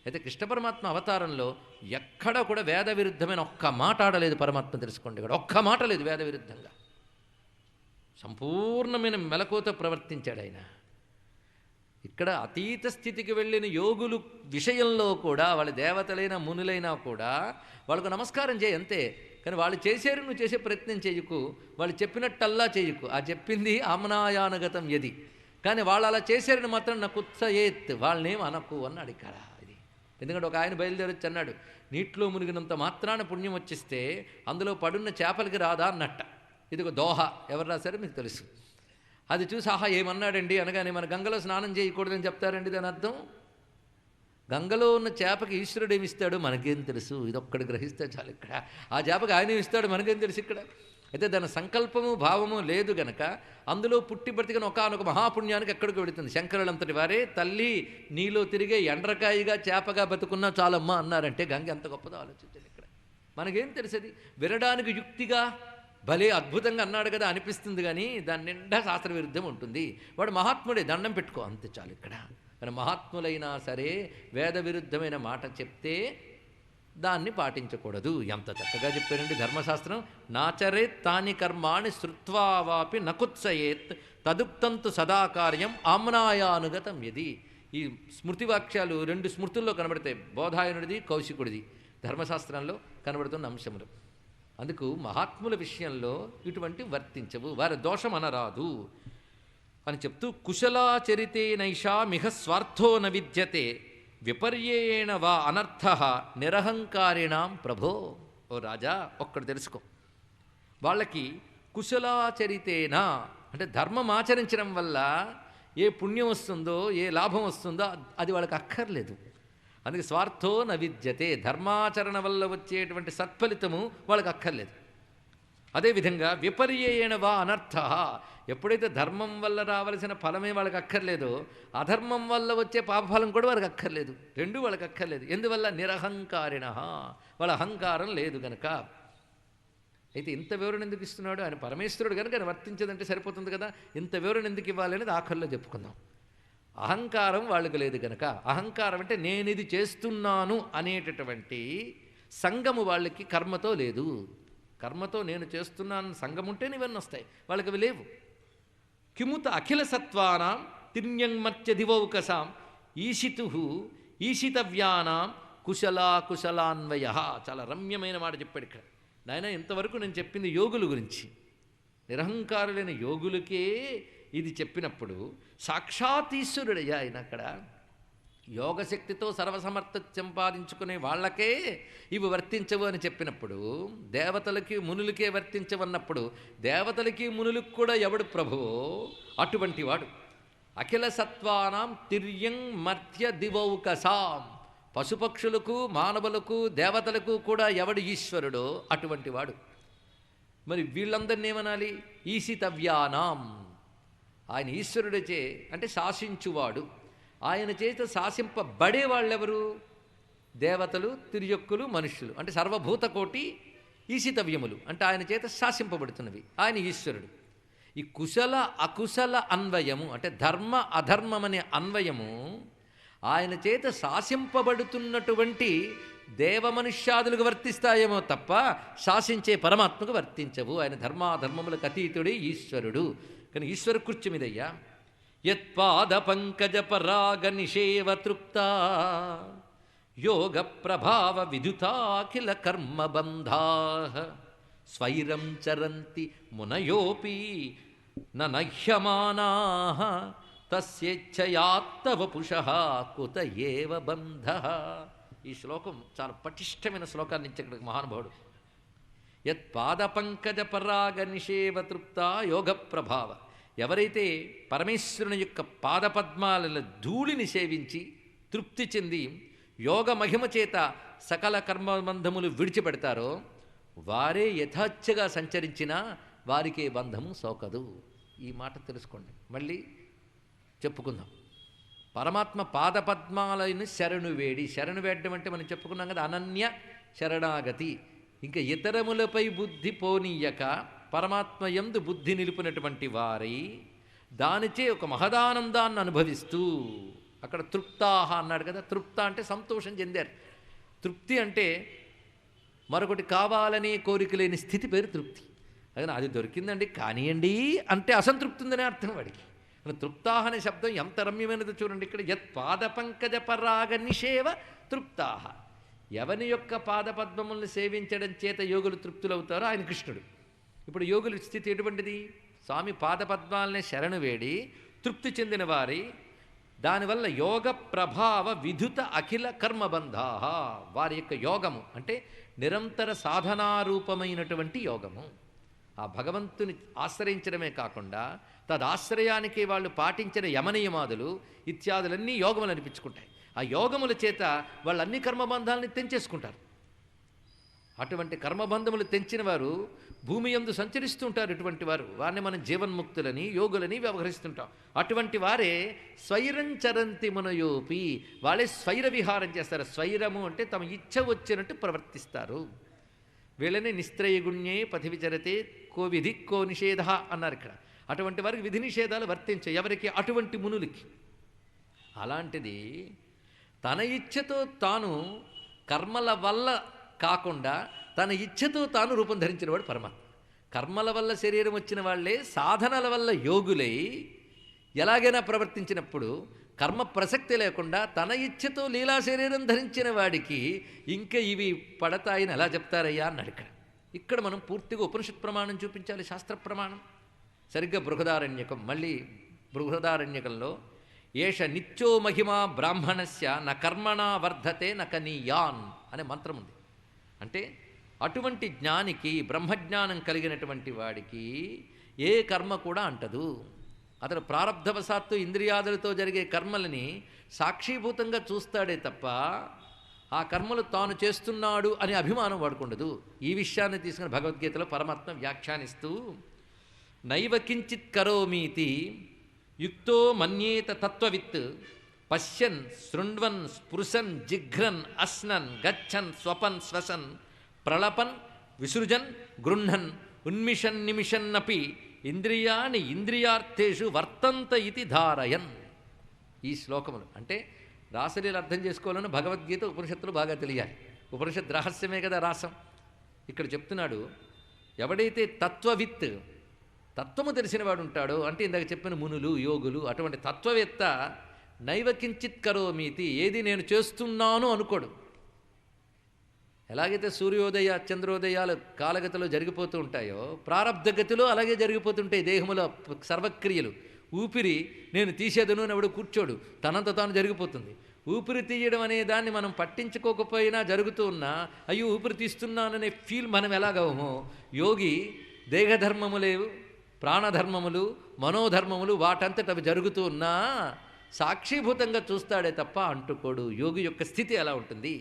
అయితే కృష్ణ పరమాత్మ అవతారంలో ఎక్కడ కూడా వేద విరుద్ధమైన ఒక్క మాట ఆడలేదు. పరమాత్మ తెలుసుకోండి, ఇక్కడ ఒక్క మాట లేదు వేద విరుద్ధంగా. సంపూర్ణమైన మెలకువతో ప్రవర్తించాడు ఆయన. ఇక్కడ అతీత స్థితికి వెళ్ళిన యోగులు విషయంలో కూడా, వాళ్ళ దేవతలైన మునులైనా కూడా వాళ్ళకు నమస్కారం చేయి అంతే. కానీ వాళ్ళు చేశారు, నువ్వు చేసే ప్రయత్నం చేయకు. వాళ్ళు చెప్పినట్టల్లా చేయకు. ఆ చెప్పింది ఆమ్నాయానుగతం యది. కానీ వాళ్ళు అలా చేశారని మాత్రం నాకు ఉత్సయేత్, వాళ్ళనేం అనకు అన్నాడు ఇక్కడ. ఇది ఎందుకంటే ఒక ఆయన బయలుదేరొచ్చి అన్నాడు, నీటిలో మునిగినంత మాత్రాన పుణ్యం వచ్చిస్తే అందులో పడున్న చేపలకి రాదా అన్నట్ట. ఇది ఒక దోహ. ఎవరు రాశారో మీకు తెలుసు. అది చూసి ఆహా ఏమన్నాడండి అనగానే, మన గంగలో స్నానం చేయకూడదని చెప్తారండి. దాని అర్థం, గంగలో ఉన్న చేపకి ఈశ్వరుడు ఏమి ఇస్తాడు మనకేం తెలుసు. ఇదొక్కడు గ్రహిస్తే చాలు. ఇక్కడ ఆ చేపకి ఆయన ఇస్తాడు, మనకేం తెలుసు ఇక్కడ. అయితే దాని సంకల్పము భావము లేదు గనక అందులో పుట్టి బ్రతికిన ఒకనొక మహాపుణ్యానికి ఎక్కడికి వెళుతుంది. శంకరులంతటి వారే తల్లి నీలో తిరిగే ఎండ్రకాయగా చేపగా బతుకున్నా చాలమ్మా అన్నారంటే గంగ ఎంత గొప్పదో ఆలోచించండి. ఇక్కడ మనకేం తెలుసది. వినడానికి యుక్తిగా భలే అద్భుతంగా అన్నాడు కదా అనిపిస్తుంది, కానీ దాని నిండా శాస్త్ర విరుద్ధం ఉంటుంది. వాడు మహాత్ముడే, దండం పెట్టుకో అంతే చాలు. ఇక్కడ కానీ మహాత్ములైనా సరే వేద విరుద్ధమైన మాట చెప్తే దాన్ని పాటించకూడదు. ఎంత చక్కగా చెప్పారండి ధర్మశాస్త్రం. నాచరేత్ తాని కర్మాణి శృత్వావాపి నకుత్సయేత్ తదుక్తంతు సదాకార్యం ఆమ్నాయానుగతం యది. ఈ స్మృతి వాక్యాలు రెండు స్మృతుల్లో కనబడతాయి, బోధాయనుడిది, కౌశికుడిది. ధర్మశాస్త్రంలో కనబడుతున్న అంశములు. అందుకు మహాత్ముల విషయంలో ఇటువంటి వర్తించవు, వారి దోషం అనరాదు అని చెప్తూ, కుశలాచరితే నైషా మిహ స్వార్థో న విద్యతే విపర్యేణ వా అనర్థ నిరహంకారిణాం ప్రభో. ఓ రాజా, ఒక్కడు తెలుసుకో, వాళ్ళకి కుశలాచరితేనా అంటే ధర్మం ఆచరించడం వల్ల ఏ పుణ్యం వస్తుందో, ఏ లాభం వస్తుందో అది వాళ్ళకి అక్కర్లేదు. అందుకే స్వార్థో న విద్యతే, ధర్మాచరణ వల్ల వచ్చేటువంటి సత్ఫలితము వాళ్ళకి అక్కర్లేదు. అదేవిధంగా విపర్యేణ వా అనర్థ, ఎప్పుడైతే ధర్మం వల్ల రావలసిన ఫలమే వాళ్ళకి అక్కర్లేదో, అధర్మం వల్ల వచ్చే పాపఫలం కూడా వాళ్ళకి అక్కర్లేదు. రెండూ వాళ్ళకి అక్కర్లేదు. ఎందువల్ల? నిరహంకారిణ, వాళ్ళ అహంకారం లేదు గనక. అయితే ఇంత వివరణ ఎందుకు ఇస్తున్నాడు? ఆయన పరమేశ్వరుడు కనుక ఆయన వర్తించదంటే సరిపోతుంది కదా. ఇంత వివరణ ఎందుకు ఇవ్వాలి అనేది ఆఖరిలో చెప్పుకుందాం. అహంకారం వాళ్ళకి లేదు కనుక. అహంకారం అంటే నేను ఇది చేస్తున్నాను అనేటటువంటి సంగము వాళ్ళకి కర్మతో లేదు. కర్మతో నేను చేస్తున్నాను సంగం ఉంటేనే ఇవన్నీ వస్తాయి, వాళ్ళకి అవి లేవు. కిముత అఖిల సత్వానాం తిర్యంమర్త్య దివౌకసాం ఈశితు ఈశితవ్యానాం కుశలాన్వయ. చాలా రమ్యమైన మాట చెప్పాడు ఇక్కడ. నాయన ఇంతవరకు నేను చెప్పింది యోగుల గురించి, నిరహంకారులైన యోగులకే ఇది చెప్పినప్పుడు సాక్షాత్ ఈశ్వరుడయ్యా ఆయన. అక్కడ యోగశక్తితో సర్వసమర్థత సంపాదించుకునే వాళ్ళకే ఇవి వర్తించవు అని చెప్పినప్పుడు, దేవతలకి మునులకే వర్తించవన్నప్పుడు దేవతలకి మునులకు కూడా ఎవడు ప్రభువో అటువంటి వాడు. అఖిల సత్వానాం తిర్యం మర్త్య దివౌకసాం, పశుపక్షులకు మానవులకు దేవతలకు కూడా ఎవడు ఈశ్వరుడో అటువంటి వాడు. మరి వీళ్ళందరినీ ఏమనాలి? ఈశితవ్యానాం, ఆయన ఈశ్వరుడిచే అంటే శాసించువాడు. ఆయన చేత శాసింపబడే వాళ్ళెవరు? దేవతలు, తిర్యక్కులు, మనుష్యులు. అంటే సర్వభూతకోటి ఈశితవ్యములు అంటే ఆయన చేత శాసింపబడుతున్నవి. ఆయన ఈశ్వరుడు. ఈ కుశల అకుశల అన్వయము అంటే ధర్మ అధర్మం అనే అన్వయము ఆయన చేత శాసింపబడుతున్నటువంటి దేవమనుష్యాదులకు వర్తిస్తాయేమో తప్ప శాసించే పరమాత్మకు వర్తించవు. ఆయన ధర్మాధర్మములకు అతీతుడే ఈశ్వరుడు. కానీ ఈశ్వర కృత్యమిదయ్యా. యత్పాద పంకజ పరాగ నిషేవ తృప్తా యోగ ప్రభావ విదుతాఖిల కర్మబంధా స్వైరం చరంతి మునయోపి నహ్యమానా తస్యేచ్ఛయాత్తవ పుషః కుత ఏవ బంధః. ఈ శ్లోకం చాలా పటిష్టమైన శ్లోకాన్ని ఇచ్చాడు మహానుభావుడు. యత్ పాదపంకజ పరాగ నిషేవ తృప్త యోగ ప్రభావ. ఎవరైతే పరమేశ్వరుని యొక్క పాదపద్మాల ధూళిని సేవించి తృప్తి చెంది యోగ మహిమ చేత సకల కర్మబంధములు విడిచిపెడతారో వారే యథాచ్ఛగా సంచరించినా వారికే బంధము సోకదు. ఈ మాట తెలుసుకోండి. మళ్ళీ చెప్పుకుందాం. పరమాత్మ పాదపద్మాలను శరణు వేడి, శరణు వేడడం అంటే మనం చెప్పుకున్నాం కదా, అనన్య శరణాగతి. ఇంకా ఇతరములపై బుద్ధి పోనీయక పరమాత్మ యందు బుద్ధి నిలుపునటువంటి వారై దానిచే ఒక మహదానందాన్ని అనుభవిస్తూ, అక్కడ తృప్తాహ అన్నాడు కదా, తృప్త అంటే సంతోషం చెందారు. తృప్తి అంటే మరొకటి కావాలనే కోరిక లేని స్థితి పేరు తృప్తి. అది దొరికిందండి కానియండి అంటే అసంతృప్తి ఉందనే అర్థం వాడికి. తృప్తాహ అనే శబ్దం ఎంత రమ్యమైనదో చూడండి. ఇక్కడ యత్ పాదపంకజ పరాగ నిషేవ తృప్తాహ. ఎవని యొక్క పాదపద్మములను సేవించడం చేత యోగులు తృప్తులవుతారో ఆయన కృష్ణుడు. ఇప్పుడు యోగుల స్థితి ఎటువంటిది? స్వామి పాదపద్మాలనే శరణు వేడి తృప్తి చెందిన వారి దానివల్ల యోగ ప్రభావ విధుత అఖిల కర్మబంధా. వారి యొక్క యోగము అంటే నిరంతర సాధనారూపమైనటువంటి యోగము. ఆ భగవంతుని ఆశ్రయించడమే కాకుండా తదాశ్రయానికి వాళ్ళు పాటించిన యమనియమాదులు ఇత్యాదులన్నీ యోగములు అనిపించుకుంటాయి. ఆ యోగముల చేత వాళ్ళు అన్ని కర్మబంధాలని తెంచేసుకుంటారు. అటువంటి కర్మబంధములు తెంచిన వారు భూమి యందు సంచరిస్తూ ఉంటారు. ఇటువంటి వారు వారిని మనం జీవన్ముక్తులని యోగులని వ్యవహరిస్తుంటాం. అటువంటి వారే స్వైరంచరంతి మనయోపి, వాళ్ళే స్వైర విహారం చేస్తారు. స్వైరము అంటే తమ ఇచ్ఛ వచ్చినట్టు ప్రవర్తిస్తారు. వీళ్ళని నిస్త్రయగుణ్యే పథి విచరతే కో విధి కో నిషేధ అన్నారు ఇక్కడ. అటువంటి వారికి విధి నిషేధాలు వర్తించాయి. ఎవరికి? అటువంటి మునులకి. అలాంటిది తన ఇచ్ఛతో తాను కర్మల వల్ల కాకుండా తన ఇచ్ఛతో తాను రూపం ధరించినవాడు పరమాత్మ. కర్మల వల్ల శరీరం వచ్చిన వాళ్ళే సాధనల వల్ల యోగులై ఎలాగైనా ప్రవర్తించినప్పుడు కర్మ ప్రసక్తి లేకుండా తన ఇచ్ఛతో లీలా శరీరం ధరించిన వాడికి ఇంకా ఇవి పడతాయని ఎలా చెప్తారయ్యా అన్నాడు ఇక్కడ. ఇక్కడ మనం పూర్తిగా ఉపనిషత్ ప్రమాణం చూపించాలి, శాస్త్ర ప్రమాణం. సరిగ్గా బృహదారణ్యకం, మళ్ళీ బృహదారణ్యకంలో ఏష నిత్యో మహిమా బ్రాహ్మణస్య న కర్మణా వర్ధతే న కనీయాన్ అనే మంత్రం ఉంది. అంటే అటువంటి జ్ఞానికి, బ్రహ్మజ్ఞానం కలిగినటువంటి వాడికి ఏ కర్మ కూడా అంటదు. అతను ప్రారబ్ధవశాత్తు ఇంద్రియాదులతో జరిగే కర్మలని సాక్షీభూతంగా చూస్తాడే తప్ప ఆ కర్మలు తాను చేస్తున్నాడు అనే అభిమానం వాడుకుండదు. ఈ విషయాన్ని తీసుకుని భగవద్గీతలో పరమాత్మ వ్యాఖ్యానిస్తూ నైవ కించిత్ కరోమీతి యుక్తో మన్యేత తత్వవిత్ పశ్యన్ శృణ్వన్ స్పృశన్ జిఘ్రన్ అస్నన్ గచ్చన్ స్వపన్ శ్వసన్ ప్రళపన్ విసృజన్ గృహ్ణన్ ఉన్మిషన్ నిమిషన్నపి ఇంద్రియాణి ఇంద్రియార్థేషు వర్తంత ఇతి ధారయన్. ఈ శ్లోకములు అంటే రాసలీలు అర్థం చేసుకోవాలని భగవద్గీత ఉపనిషత్తులు బాగా తెలియాలి. ఉపనిషత్ రహస్యమే కదా రాసం. ఇక్కడ చెప్తున్నాడు, ఎవడైతే తత్వవిత్, తత్వము తెలిసినవాడు ఉంటాడో, అంటే ఇందాక చెప్పిన మునులు యోగులు, అటువంటి తత్వవేత్త నైవ కించిత్ కరోమీతి, ఏది నేను చేస్తున్నాను అనుకోడు. ఎలాగైతే సూర్యోదయ చంద్రోదయాలు కాలగతిలో జరిగిపోతూ ఉంటాయో ప్రారబ్ధగతిలో అలాగే జరిగిపోతుంటాయి దేహములో సర్వక్రియలు. ఊపిరి నేను తీసేదను అని ఎవడు కూర్చోడు, తనంత తాను జరిగిపోతుంది. ఊపిరి తీయడం అనే దాన్ని మనం పట్టించుకోకపోయినా జరుగుతూ ఉన్నా అయ్యో ఊపిరి తీస్తున్నాననే ఫీల్ మనం ఎలాగవమో, యోగి దేహధర్మములే ప్రాణధర్మములు మనోధర్మములు వాటంతట అవి జరుగుతూ ఉన్నా సాక్షీభూతంగా చూస్తాడే తప్ప అంటుకోడు. యోగి యొక్క స్థితి ఎలా ఉంటుంది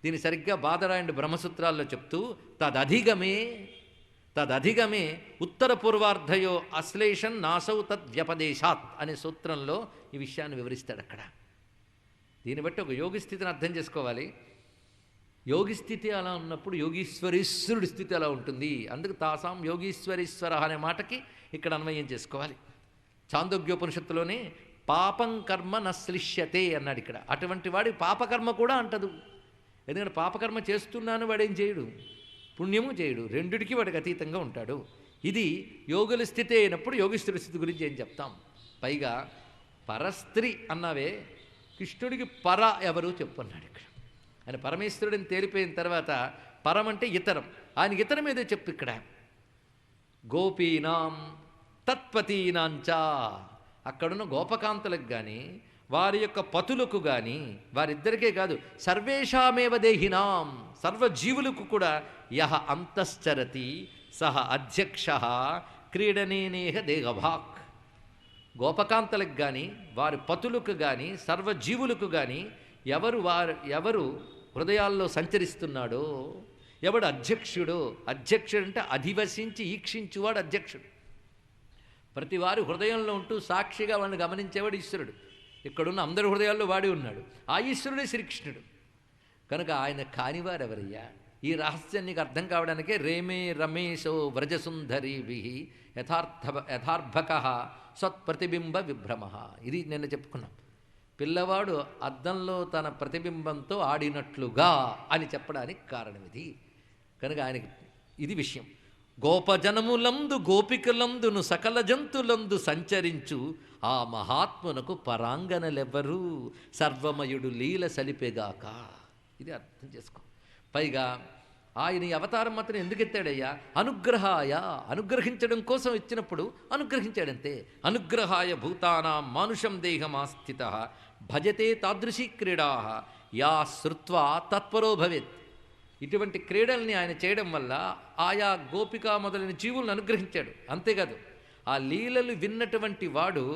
దీన్ని సరిగ్గా బాదరాయణుడు బ్రహ్మసూత్రాల్లో చెప్తూ తదధిగమే ఉత్తర పూర్వార్ధయో అశ్లేషం నాసౌ తద్వ్యపదేశాత్ అనే సూత్రంలో ఈ విషయాన్ని వివరిస్తాడు అక్కడ. దీన్ని బట్టి ఒక యోగి స్థితిని అర్థం చేసుకోవాలి. యోగి స్థితి అలా ఉన్నప్పుడు యోగీశ్వరీశ్వరుడి స్థితి అలా ఉంటుంది. అందుకు తాసాం యోగీశ్వరీశ్వర అనే మాటకి ఇక్కడ అన్వయం చేసుకోవాలి. చాందోగ్యోపనిషత్తులోనే పాపం కర్మ నశ్లిష్యతే అన్నాడు ఇక్కడ. అటువంటి వాడి పాపకర్మ కూడా అంటదు. ఎందుకంటే పాపకర్మ చేస్తున్నాను వాడేం చేయడు, పుణ్యము చేయడు, రెండిటికి వాడికి అతీతంగా ఉంటాడు. ఇది యోగుల స్థితి అయినప్పుడు యోగీశ్వరుడి స్థితి గురించి ఏం చెప్తాం. పైగా పరస్త్రీ అన్నావే, కృష్ణుడికి పర ఎవరు చెప్పన్నాడు ఇక్కడ. ఆయన పరమేశ్వరుడిని తేలిపోయిన తర్వాత పరం అంటే ఇతరం, ఆయన ఇతరం ఏదో చెప్పు ఇక్కడ. గోపీనాం తత్పతీనాంచ, అక్కడున్న గోపకాంతలకు కానీ వారి యొక్క పతులకు కానీ వారిద్దరికే కాదు సర్వేషామేవ దేహినాం సర్వజీవులకు కూడా యహ అంతశ్చరతి సహ అధ్యక్ష క్రీడనేనేహ దేహభాక్. గోపకాంతలకు కానీ వారి పతులకు కానీ సర్వజీవులకు కానీ ఎవరు హృదయాల్లో సంచరిస్తున్నాడో, ఎవడు అధ్యక్షుడో, అధ్యక్షుడు అంటే అధివసించి ఈక్షించువాడు అధ్యక్షుడు. ప్రతి వారి హృదయంలో ఉంటూ సాక్షిగా వాడిని గమనించేవాడు ఈశ్వరుడు. ఇక్కడున్న అందరి హృదయాల్లో వాడి ఉన్నాడు. ఆ ఈశ్వరుడే శ్రీకృష్ణుడు. కనుక ఆయన కానివారెవరయ్యా? ఈ రహస్యం నీకు అర్థం కావడానికే రేమే రమేశో వ్రజసుందరీభి యథార్భక సత్ప్రతిబింబ విభ్రమ. ఇది నిన్న చెప్పుకున్నాం. పిల్లవాడు అద్దంలో తన ప్రతిబింబంతో ఆడినట్లుగా అని చెప్పడానికి కారణం ఇది. కనుక ఆయనకి ఇది విషయం. గోపజనములందు గోపికలందును సకల జంతులందు సంచరించు ఆ మహాత్మునకు పరాంగనలెవ్వరు సర్వమయుడు లీల సలిపెగాక. ఇది అర్థం చేసుకో. పైగా ఆయన ఈ అవతారం మాత్రం ఎందుకు ఎత్తాడయ్యా? అనుగ్రహాయ, అనుగ్రహించడం కోసం ఇచ్చినప్పుడు అనుగ్రహించాడంతే. అనుగ్రహాయ భూతానాం మానుషం దేహమాస్థిత భజతే తాదృశీ క్రీడా యా శ్రుత్వా తత్పరో భవేత్. ఇటువంటి క్రీడల్ని ఆయన చేయడం వల్ల ఆయా గోపిక మొదలైన జీవులను అనుగ్రహించాడు. అంతేకాదు ఆ లీలలు విన్నటువంటి వాడు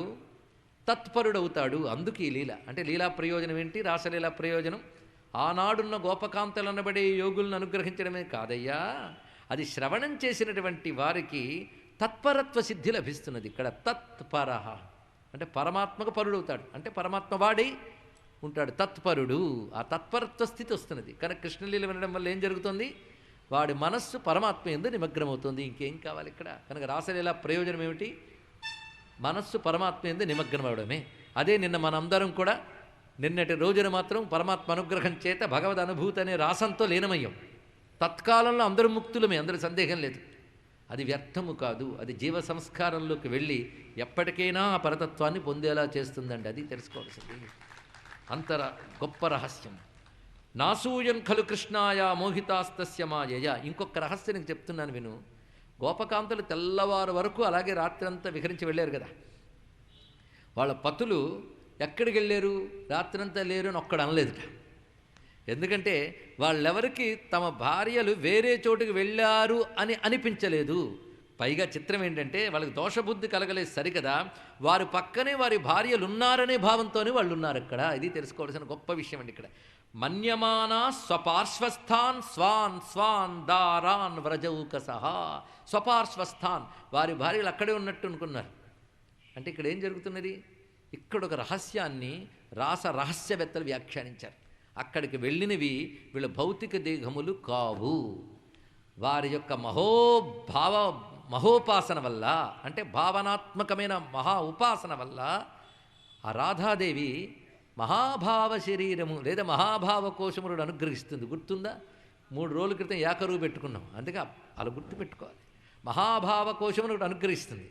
తత్పరుడవుతాడు. అందుకు ఈ లీల అంటే లీలా ప్రయోజనం ఏంటి? రాసలీలా ప్రయోజనం ఆనాడున్న గోపకాంతలు అనబడే యోగులను అనుగ్రహించడమే కాదయ్యా, అది శ్రవణం చేసినటువంటి వారికి తత్పరత్వ సిద్ధి లభిస్తున్నది. ఇక్కడ తత్పర అంటే పరమాత్మకు పరుడవుతాడు, అంటే పరమాత్మ వాడై ఉంటాడు, తత్పరుడు. ఆ తత్పరత్వ స్థితి వస్తున్నది. కనుక కృష్ణలీల వినడం వల్ల ఏం జరుగుతుంది? వాడి మనస్సు పరమాత్మ యందు నిమగ్నమవుతుంది. ఇంకేం కావాలి ఇక్కడ? కనుక రాసలీల ప్రయోజనం ఏమిటి? మనస్సు పరమాత్మ యందు నిమగ్నం అవడమే. అదే నిన్న మనందరం కూడా నిన్నటి రోజున మాత్రం పరమాత్మ అనుగ్రహం చేత భగవద్ అనుభూతి అనే రాసంతో లీనమయ్యాం. తత్కాలంలో అందరూ ముక్తులమే, అందరూ సందేహం లేదు. అది వ్యర్థము కాదు, అది జీవ సంస్కారంలోకి వెళ్ళి ఎప్పటికైనా ఆ పరతత్వాన్ని పొందేలా చేస్తుందండి. అది తెలుసుకోవాల్సింది. అంతర గొప్ప రహస్యం. నాసూయన్ ఖలు కృష్ణాయ మోహితాస్తస్య మాయయ. ఇంకొక రహస్యం నీకు చెప్తున్నాను విను. గోపకాంతలు తెల్లవారు వరకు అలాగే రాత్రంతా విహరించి వెళ్ళారు కదా. వాళ్ళ పతులు ఎక్కడికి వెళ్ళారు? రాత్రంతా లేరు అని ఒక్కడు అనలేదుట. ఎందుకంటే వాళ్ళెవరికి తమ భార్యలు వేరే చోటుకి వెళ్ళారు అని అనిపించలేదు. పైగా చిత్రం ఏంటంటే వాళ్ళకి దోషబుద్ధి కలగలేదు సరికదా, వారి పక్కనే వారి భార్యలు ఉన్నారనే భావంతోనే వాళ్ళు ఉన్నారు అక్కడ. ఇది తెలుసుకోవాల్సిన గొప్ప విషయం అండి. ఇక్కడ మన్యమానా స్వపార్శ్వస్థాన్ స్వాన్ స్వాన్ దారాన్ వ్రజౌక సహా. స్వపార్శ్వస్థాన్ వారి భార్యలు అక్కడే ఉన్నట్టు అనుకున్నారు. అంటే ఇక్కడ ఏం జరుగుతున్నది? ఇక్కడ ఒక రహస్యాన్ని రహస్యవేత్తలు వ్యాఖ్యానించారు. అక్కడికి వెళ్ళినవి వీళ్ళ భౌతిక దేహములు కావు. వారి యొక్క మహోపాసన వల్ల, అంటే భావనాత్మకమైన మహా ఉపాసన వల్ల ఆ రాధాదేవి మహాభావ శరీరము లేదా మహాభావ కోశముడు అనుగ్రహిస్తుంది. గుర్తుందా? 3 రోజుల క్రితం ఏకరువు పెట్టుకున్నాం. అందుకే అలా గుర్తు పెట్టుకోవాలి. మహాభావ కోశముడు అనుగ్రహిస్తుంది.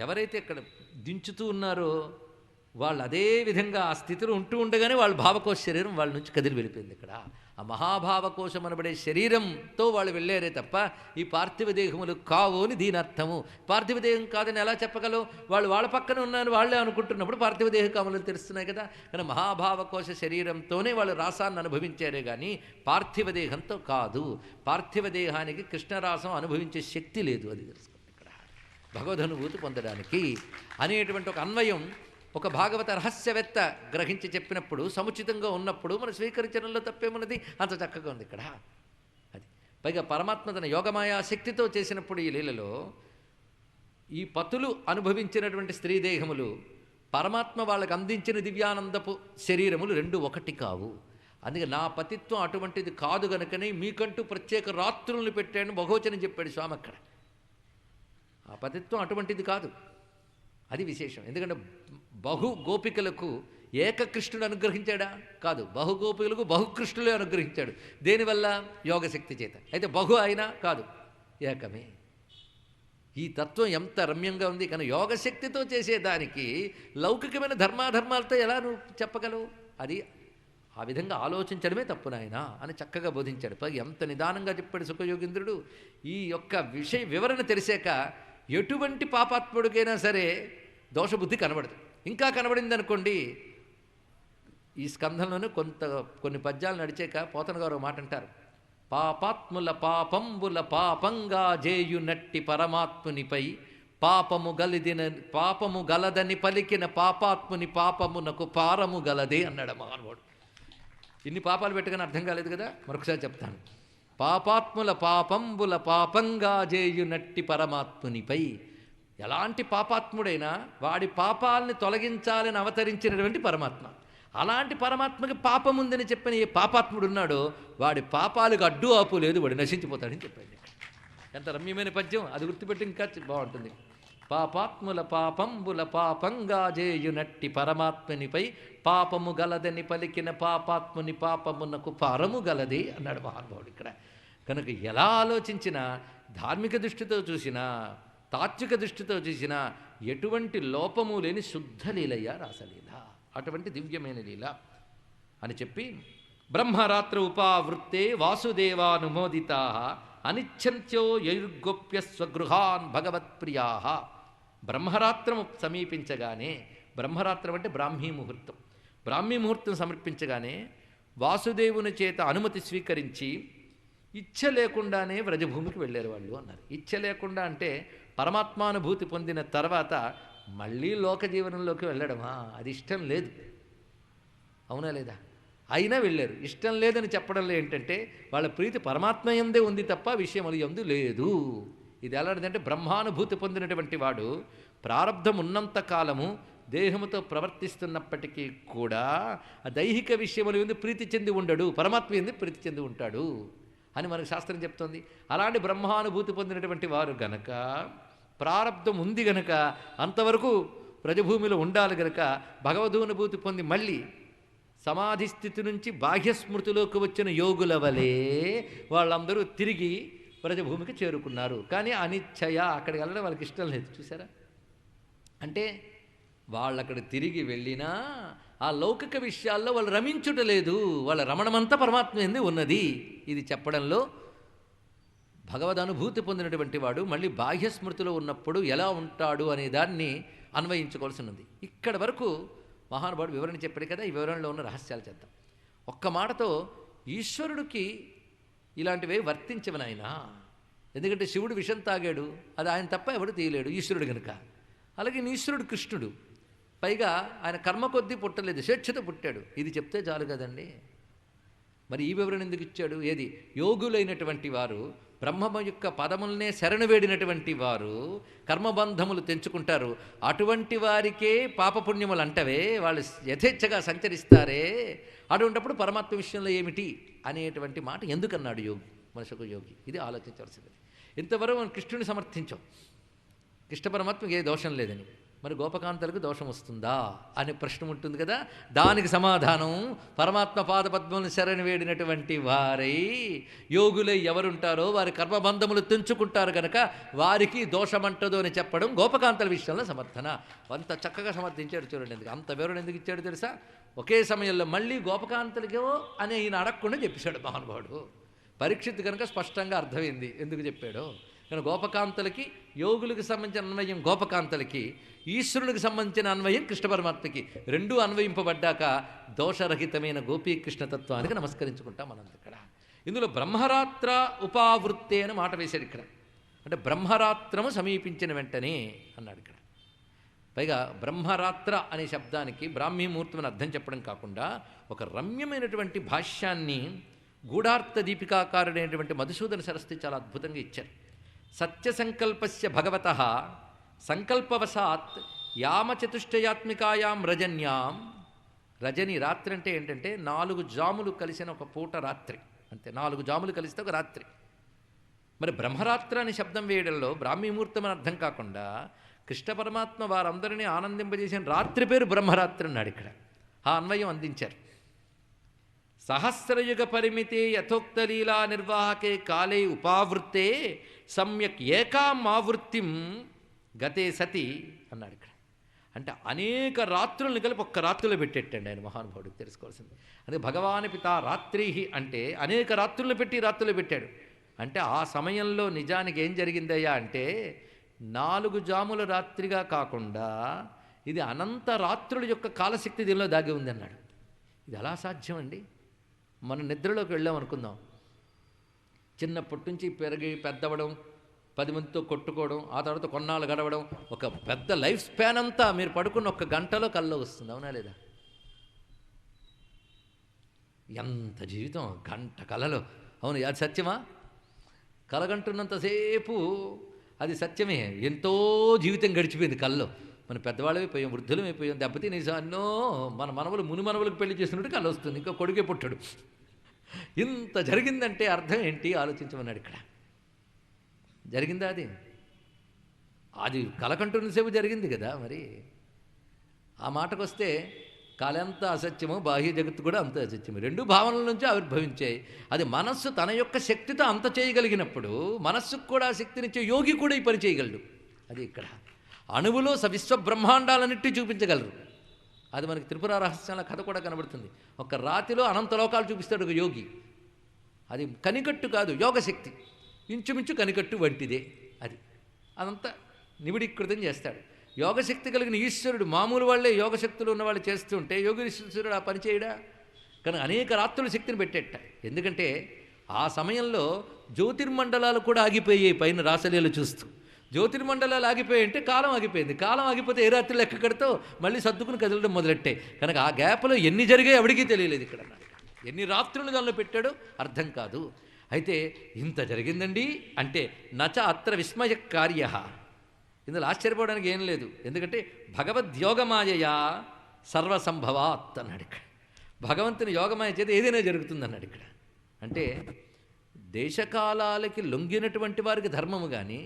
ఎవరైతే ఇక్కడ దించుతూ ఉన్నారో వాళ్ళు అదే విధంగా ఆ స్థితిలో ఉంటూ ఉండగానే వాళ్ళ భావకోశ శరీరం వాళ్ళ నుంచి కదిలి వెళ్ళిపోయింది. ఇక్కడ ఆ మహాభావకోశం అనబడే శరీరంతో వాళ్ళు వెళ్ళారే తప్ప ఈ పార్థివ దేహములు కావు అని దీని అర్థము. పార్థివ దేహం కాదని ఎలా చెప్పగలవు? వాళ్ళు వాళ్ళ పక్కన ఉన్నారని వాళ్ళే అనుకుంటున్నప్పుడు పార్థివ దేహ కాములు తెలుస్తున్నాయి కదా. కానీ మహాభావకోశ శరీరంతోనే వాళ్ళు రాసాన్ని అనుభవించారే కానీ పార్థివ దేహంతో కాదు. పార్థివ దేహానికి కృష్ణరాసం అనుభవించే శక్తి లేదు. అది తెలుసుకోండి. ఇక్కడ భగవదనుభూతి పొందడానికి అనేటువంటి ఒక అన్వయం ఒక భాగవత రహస్యవేత్త గ్రహించి చెప్పినప్పుడు, సముచితంగా ఉన్నప్పుడు మనం స్వీకరించడంలో తప్పేమున్నది? అంత చక్కగా ఉంది ఇక్కడ. అది పైగా పరమాత్మ తన యోగమాయా శక్తితో చేసినప్పుడు ఈ లీలలో ఈ పతులు అనుభవించినటువంటి స్త్రీదేహములు పరమాత్మ వాళ్ళకు అందించిన దివ్యానందపు శరీరములు 2 ఒకటి కావు. అందుకే నా పతిత్వం అటువంటిది కాదు గనుకనే మీకంటూ ప్రత్యేక రాత్రులను పెట్టాను బహువచనం చెప్పాడు స్వామి అక్కడ. ఆ పతిత్వం అటువంటిది కాదు. అది విశేషం. ఎందుకంటే బహు గోపికలకు ఏకకృష్ణుడు అనుగ్రహించాడా? కాదు. బహుగోపికలకు బహుకృష్ణులే అనుగ్రహించాడు. దేనివల్ల? యోగశక్తి చేత. అయితే బహు అయినా కాదు, ఏకమే. ఈ తత్వం ఎంత రమ్యంగా ఉంది. కానీ యోగశక్తితో చేసేదానికి లౌకికమైన ధర్మాధర్మాలతో ఎలా నువ్వు చెప్పగలవు? అది ఆ విధంగా ఆలోచించడమే తప్పు నాయనా అని చక్కగా బోధించాడు. పైగా ఎంత నిదానంగా చెప్పాడు సుఖయోగీంద్రుడు. ఈ యొక్క విషయ వివరణ తెలిసాక ఎటువంటి పాపాత్ముడికైనా సరే దోషబుద్ధి కనబడదు. ఇంకా కనబడింది అనుకోండి, ఈ స్కంధంలోనే కొన్ని పద్యాలు నడిచాక పోతన గారు మాట అంటారు, పాపాత్ముల పాపంబుల పాపంగా జేయునట్టి పరమాత్మునిపై పాపము గలదని పలికిన పాపాత్ముని పాపమునకు పారము గలదే అన్నాడు మహానుభావుడు. ఇన్ని పాపాలు పెట్టుకుని అర్థం కాలేదు కదా, మరొకసారి చెప్తాను. పాపాత్ముల పాపంబుల పాపంగా జేయునట్టి పరమాత్మునిపై, ఎలాంటి పాపాత్ముడైనా వాడి పాపాలని తొలగించాలని అవతరించినటువంటి పరమాత్మ, అలాంటి పరమాత్మకి పాపం ఉందని చెప్పిన ఏ పాపాత్ముడు ఉన్నాడో వాడి పాపాలకు అడ్డు ఆపు లేదు, వాడు నశించిపోతాడని చెప్పాడు. ఎంత రమ్యమైన పద్యం, అది గుర్తుపెట్టి ఇంకా బాగుంటుంది. పాపాత్ముల పాపంబుల పాపంగా జేయునట్టి పరమాత్మనిపై పాపము గలదని పలికిన పాపాత్ముని పాపమునకు పారము గలది అన్నాడు మహానుభావుడు ఇక్కడ. కనుక ఎలా ఆలోచించినా, ధార్మిక దృష్టితో చూసినా, తాత్విక దృష్టితో చూసినా ఎటువంటి లోపము లేని శుద్ధ లీలయ్య రాసలీల, అటువంటి దివ్యమైన లీల అని చెప్పి, బ్రహ్మరాత్ర ఉపావృత్తే వాసుదేవానుమోదితా అనిచ్ఛంత్యో యయుర్గోప్య స్వగృహాన్ భగవత్ప్రియా. బ్రహ్మరాత్రము సమీపించగానే, బ్రహ్మరాత్రం అంటే బ్రాహ్మీ ముహూర్తం, బ్రాహ్మీ ముహూర్తం సమర్పించగానే వాసుదేవుని చేత అనుమతి స్వీకరించి ఇచ్ఛ లేకుండానే వ్రజభూమికి వెళ్ళారు వాళ్ళు అన్నారు. ఇచ్ఛ లేకుండా అంటే పరమాత్మానుభూతి పొందిన తర్వాత మళ్ళీ లోక జీవనంలోకి వెళ్ళడమా, అది ఇష్టం లేదు, అవునా లేదా? అయినా వెళ్ళారు. ఇష్టం లేదని చెప్పడంలో ఏంటంటే వాళ్ళ ప్రీతి పరమాత్మ యందే ఉంది తప్ప విషయములు యందు లేదు. ఇది ఎలాంటిదంటే బ్రహ్మానుభూతి పొందినటువంటి వాడు ప్రారబ్ధం ఉన్నంత కాలము దేహముతో ప్రవర్తిస్తున్నప్పటికీ కూడా ఆ దైహిక విషయములు ఎందు ప్రీతి చెంది ఉండడు, పరమాత్మ ఎందు ప్రీతి చెంది ఉంటాడు అని మనకు శాస్త్రం చెప్తోంది. అలాంటి బ్రహ్మానుభూతి పొందినటువంటి వారు గనక, ప్రారబ్ధం ఉంది గనక అంతవరకు ప్రజభూమిలో ఉండాలి గనక భగవదనుభూతి పొంది మళ్ళీ సమాధి స్థితి నుంచి బాహ్యస్మృతిలోకి వచ్చిన యోగుల వలె వాళ్ళందరూ తిరిగి వ్రజభూమికి చేరుకున్నారు. కానీ అనిచ్ఛయ, అక్కడికి వెళ్ళడం వాళ్ళకి ఇష్టం లేదు. చూసారా? అంటే వాళ్ళు అక్కడ తిరిగి వెళ్ళినా ఆ లౌకిక విషయాల్లో వాళ్ళు రమించుటలేదు, వాళ్ళ రమణమంతా పరమాత్మ ఎందు ఉన్నది. ఇది చెప్పడంలో భగవద్ అనుభూతి పొందినటువంటి వాడు మళ్ళీ బాహ్యస్మృతిలో ఉన్నప్పుడు ఎలా ఉంటాడు అనే దాన్ని అన్వయించుకోవాల్సి ఉన్నది. ఇక్కడ వరకు మహానుభావుడు వివరణ చెప్పాడు కదా, ఈ వివరణలో ఉన్న రహస్యాలు చేద్దాం. ఒక్క మాటతో ఈశ్వరుడికి ఇలాంటివే వర్తించవని ఆయన, ఎందుకంటే శివుడు విషం తాగాడు, అది ఆయన తప్ప ఎవడు తీయలేడు, ఈశ్వరుడు కనుక. అలాగే ఈశ్వరుడు కృష్ణుడు, పైగా ఆయన కర్మ కొద్దీ పుట్టలేదు, స్వేచ్ఛతో పుట్టాడు. ఇది చెప్తే చాలు కదండి. మరి ఈ వివరణ ఎందుకు ఇచ్చాడు? ఏది? యోగులైనటువంటి వారు బ్రహ్మ యొక్క పదములనే శరణు వేడినటువంటి వారు కర్మబంధములు తెంచుకుంటారు. అటువంటి వారికే పాపపుణ్యములు అంటవే, వాళ్ళు యథేచ్ఛగా సంచరిస్తారే, అటువంటిప్పుడు పరమాత్మ విషయంలో ఏమిటి అనేటువంటి మాట ఎందుకన్నాడు యోగి, మనుషుకు యోగి? ఇది ఆలోచించాల్సింది. ఇంతవరకు మనం కృష్ణుని సమర్థించాం, కృష్ణ పరమాత్మకి ఏ దోషం లేదని. మరి గోపకాంతలకు దోషం వస్తుందా అనే ప్రశ్న ఉంటుంది కదా, దానికి సమాధానం పరమాత్మ పాదపద్మలను శరణి వేడినటువంటి వారై యోగులై ఎవరుంటారో వారి కర్మబంధములు తెంచుకుంటారు కనుక వారికి దోషమంటదు అని చెప్పడం గోపకాంతల విషయంలో సమర్థన. అంత చక్కగా సమర్థించాడు చూడండి. ఎందుకు అంత వివరణ ఎందుకు ఇచ్చాడు తెలుసా? ఒకే సమయంలో మళ్ళీ గోపకాంతలకో అని ఈయన అడగకుండా చెప్పేశాడు మహానుభావుడు. పరీక్షిత్ కనుక స్పష్టంగా అర్థమైంది ఎందుకు చెప్పాడో. కానీ గోపకాంతలకి, యోగులకు సంబంధించిన అన్వయం గోపకాంతలకి, ఈశ్వరునికి సంబంధించిన అన్వయం కృష్ణ పరమాత్మకి, రెండూ అన్వయింపబడ్డాక దోషరహితమైన గోపీకృష్ణతత్వానికి నమస్కరించుకుంటాం మనం ఇక్కడ. ఇందులో బ్రహ్మరాత్ర ఉపావృత్తే అని మాట వేశాడు ఇక్కడ. అంటే బ్రహ్మరాత్రము సమీపించిన వెంటనే అన్నాడు ఇక్కడ. పైగా బ్రహ్మరాత్ర అనే శబ్దానికి బ్రాహ్మీముహూర్తం అని అర్థం చెప్పడం కాకుండా ఒక రమ్యమైనటువంటి భాష్యాన్ని గూఢార్థ దీపికాకారుడైనటువంటి మధుసూదన సరస్వతి చాలా అద్భుతంగా ఇచ్చారు. సత్యసంకల్పస్య భగవతః సంకల్పవశాత్ యామచతుష్టయాత్మికాయాం రజన్యాం. రజని రాత్రి అంటే ఏంటంటే 4 జాములు కలిసిన ఒక పూట రాత్రి, అంతే. 4 జాములు కలిస్తే ఒక రాత్రి. మరి బ్రహ్మరాత్ర అని శబ్దం వేయడంలో బ్రాహ్మీముహూర్తం అని అర్థం కాకుండా కృష్ణ పరమాత్మ వారందరినీ ఆనందింపజేసిన రాత్రి పేరు బ్రహ్మరాత్రి అన్నాడు ఇక్కడ. ఆ అన్వయం అందించారు. సహస్రయుగ పరిమితే యథోక్తలీలా నిర్వాహకే కాలే ఉపావృత్తే సమ్యక్ ఏకాం ఆవృత్తిం గతే సతి అన్నాడు ఇక్కడ. అంటే అనేక రాత్రులను కలిపి ఒక్క రాత్రిలో పెట్టేటండి ఆయన మహానుభావుడికి తెలుసుకోవాల్సింది. అదే భగవాన్ పిత రాత్రి అంటే అనేక రాత్రులను పెట్టి రాత్రులు పెట్టాడు. అంటే ఆ సమయంలో నిజానికి ఏం జరిగిందయ్యా అంటే 4 జాముల రాత్రిగా కాకుండా ఇది అనంత రాత్రుల యొక్క కాలశక్తి దీనిలో దాగి ఉంది అన్నాడు. ఇది ఎలా సాధ్యం అండి? మనం నిద్రలోకి వెళ్ళాం అనుకుందాం, చిన్నప్పటి నుంచి పెరిగి పెద్దవడం, 10 మందితో కొట్టుకోవడం, ఆ తర్వాత కొన్నాళ్ళు గడవడం, ఒక పెద్ద లైఫ్ స్పాన్ అంతా మీరు పడుకున్న 1 గంటలో కల్లో వస్తుంది, అవునా లేదా? ఎంత జీవితం, గంట కలలో. అవును, అది సత్యమా? కలగంటున్నంతసేపు అది సత్యమే. ఎంతో జీవితం గడిచిపోయింది కల్లో. మన పెద్దవాళ్ళమైపోయాం, వృద్ధులమైపోయాం, దెబ్బతిని ఎన్నో మన మనవలు ముని మనవలకు పెళ్లి చేసినట్టు కళ్ళు వస్తుంది, ఇంకా కొడుకే పుట్టాడు. ఇంత జరిగిందంటే అర్థం ఏంటి ఆలోచించమన్నాడు ఇక్కడ. జరిగిందా అది? అది కలకంటున్నసేపు జరిగింది కదా. మరి ఆ మాటకు వస్తే కళ ఎంత అసత్యమో బాహ్య జగత్తు కూడా అంత అసత్యము. 2 భావనల నుంచి ఆవిర్భవించాయి. అది మనస్సు తన యొక్క శక్తితో అంత చేయగలిగినప్పుడు మనస్సుకు కూడా శక్తినిచ్చే యోగి కూడా ఈ పని చేయగలడు. అది ఇక్కడ అణువులో విశ్వ బ్రహ్మాండాలన్నిటి చూపించగలరు. అది మనకి త్రిపుర రహస్యాల కథ కూడా కనబడుతుంది. ఒక రాతిలో అనంత లోకాలు చూపిస్తాడు ఒక యోగి. అది కనికట్టు కాదు, యోగశక్తి, ఇంచుమించు కనికట్టు వంటిదే. అదంతా నివిడీకృతం చేస్తాడు. యోగశక్తి కలిగిన ఈశ్వరుడు మామూలు వాళ్ళే యోగశక్తులు ఉన్నవాళ్ళు చేస్తుంటే యోగీశ్వరుడు ఆ పని చేయడా? కానీ అనేక రాత్రుల శక్తిని పెట్టేట. ఎందుకంటే ఆ సమయంలో జ్యోతిర్మండలాలు కూడా ఆగిపోయాయి. పైన రాసలీలు చూస్తూ జ్యోతిర్మండలాలు ఆగిపోయాయి అంటే కాలం ఆగిపోయింది. కాలం ఆగిపోతే ఏ రాత్రి లెక్క కడితో మళ్ళీ సర్దుకుని కదలడం మొదలెట్టాయి. కనుక ఆ గ్యాప్లో ఎన్ని జరిగాయి ఎవడికి తెలియలేదు. ఇక్కడ ఎన్ని రాత్రులు దానిలో పెట్టాడో అర్థం కాదు. అయితే ఇంత జరిగిందండి అంటే నచ అత్ర విస్మయ కార్య. ఇందులో ఆశ్చర్యపోవడానికి ఏం లేదు. ఎందుకంటే భగవద్యోగమాయయా సర్వసంభవాత్ అన్నాడు ఇక్కడ. భగవంతుని యోగమాయ చేత ఏదైనా జరుగుతుందన్నాడు ఇక్కడ. అంటే దేశకాలాలకి లొంగినటువంటి వారికి ధర్మము కానీ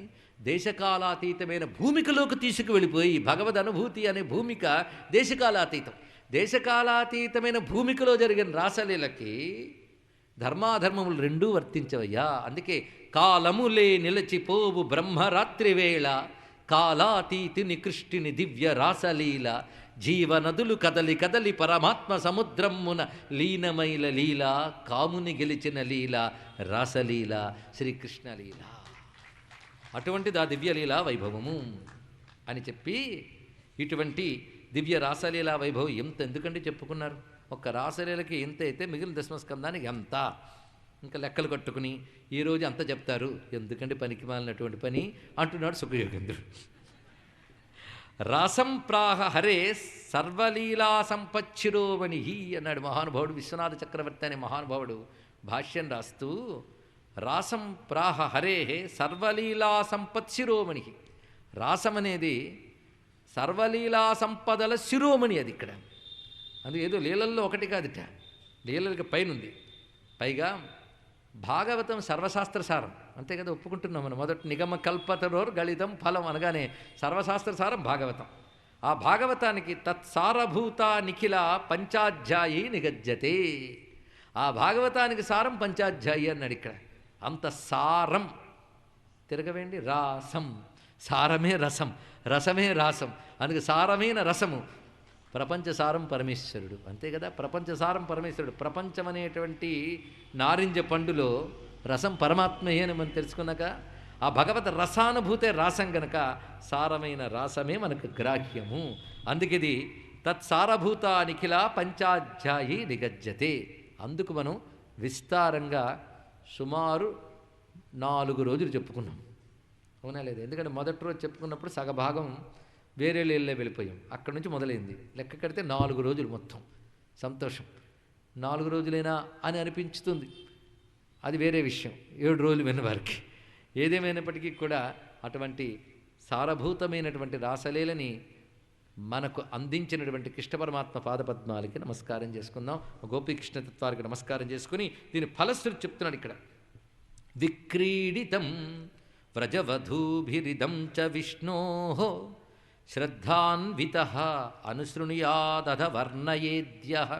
దేశకాలాతీతమైన భూమికలోకి తీసుకువెళ్ళిపోయి భగవద్ అనుభూతి అనే భూమిక దేశకాలాతీతం. దేశకాలాతీతమైన భూమికలో జరిగిన రాసలీలకి ధర్మాధర్మములు 2 వర్తించవయ్యా. అందుకే కాలములే నిలచిపోవు బ్రహ్మరాత్రి వేళ కాలాతీతిని కృష్టిని దివ్య రాసలీల జీవనదులు కదలి కదలి పరమాత్మ సముద్రమున లీనమైల లీల కాముని గెలిచిన లీల రాసలీల శ్రీకృష్ణ లీల. అటువంటిది ఆ దివ్యలీలా వైభవము అని చెప్పి ఇటువంటి దివ్య రాసలీలా వైభవం ఎందుకంటే చెప్పుకున్నారు. ఒక్క రాసలీలకి ఎంత అయితే మిగిలిన దశమస్కందానికి ఎంత, ఇంకా లెక్కలు కట్టుకుని ఈరోజు అంత చెప్తారు. ఎందుకంటే పనికి మాలినటువంటి పని అంటున్నాడు సుఖయోగేంద్రుడు. రాసం ప్రాహ హరే సర్వలీలా సంపచ్చిరోమణి అన్నాడు మహానుభావుడు. విశ్వనాథ చక్రవర్తి అనే మహానుభావుడు భాష్యం రాస్తూ రాసం ప్రాహ హరే సర్వలీలా సంపత్శిరోమణి. రాసం అనేది సర్వలీలా సంపదల శిరోమణి. అది ఇక్కడ అందుకే ఏదో లీలల్లో ఒకటి కాదుట, లీలలకి పైనుంది. పైగా భాగవతం సర్వశాస్త్ర సారం, అంతే కదా, ఒప్పుకుంటున్నాం మనం. మొదటి నిగమ కల్పతరోర్ గళితం ఫలం అనగానే సర్వశాస్త్ర సారం భాగవతం. ఆ భాగవతానికి తత్సారభూత నిఖిల పంచాధ్యాయి నిగజ్జతే. ఆ భాగవతానికి సారం పంచాధ్యాయి అన్నాడు ఇక్కడ. అంత సారం తిరగవేండి. రాసం, సారమే రసం, రసమే రాసం. అందుకే సారమైన రసము. ప్రపంచసారం పరమేశ్వరుడు, అంతే కదా. ప్రపంచసారం పరమేశ్వరుడు. ప్రపంచం అనేటువంటి నారింజ పండులో రసం పరమాత్మయే అని మనం తెలుసుకున్నాక ఆ భగవత్ రసానుభూతే రాసం గనక సారమైన రాసమే మనకు గ్రాహ్యము. అందుకిది తత్సారభూత నిఖిల పంచాధ్యాయి నిగజ్జతే. అందుకు మనం విస్తారంగా సుమారు 4 రోజులు చెప్పుకున్నాం, అవునా లేదా? ఎందుకంటే మొదటి రోజు చెప్పుకున్నప్పుడు సగభాగం వేరే లేళ్ళే వెళ్ళిపోయాం. అక్కడి నుంచి మొదలైంది. లెక్క కడితే 4 రోజులు మొత్తం. సంతోషం, 4 రోజులైనా అని అనిపించుతుంది, అది వేరే విషయం. 7 రోజులు విన్నవారికి. ఏదేమైనప్పటికీ కూడా అటువంటి సారభూతమైనటువంటి రాసలీలని మనకు అందించినటువంటి కృష్ణ పరమాత్మ పాదపద్మాలకి నమస్కారం చేసుకుందాం. గోపీకృష్ణతత్వానికి నమస్కారం చేసుకుని దీని ఫలశ్రుతి చెప్తున్నాడు ఇక్కడ. విక్రీడితం వ్రజవధూభిరిదం చ విష్ణోః శ్రద్ధాన్వితః అనుశృణుయాదధ వర్ణయేద్యః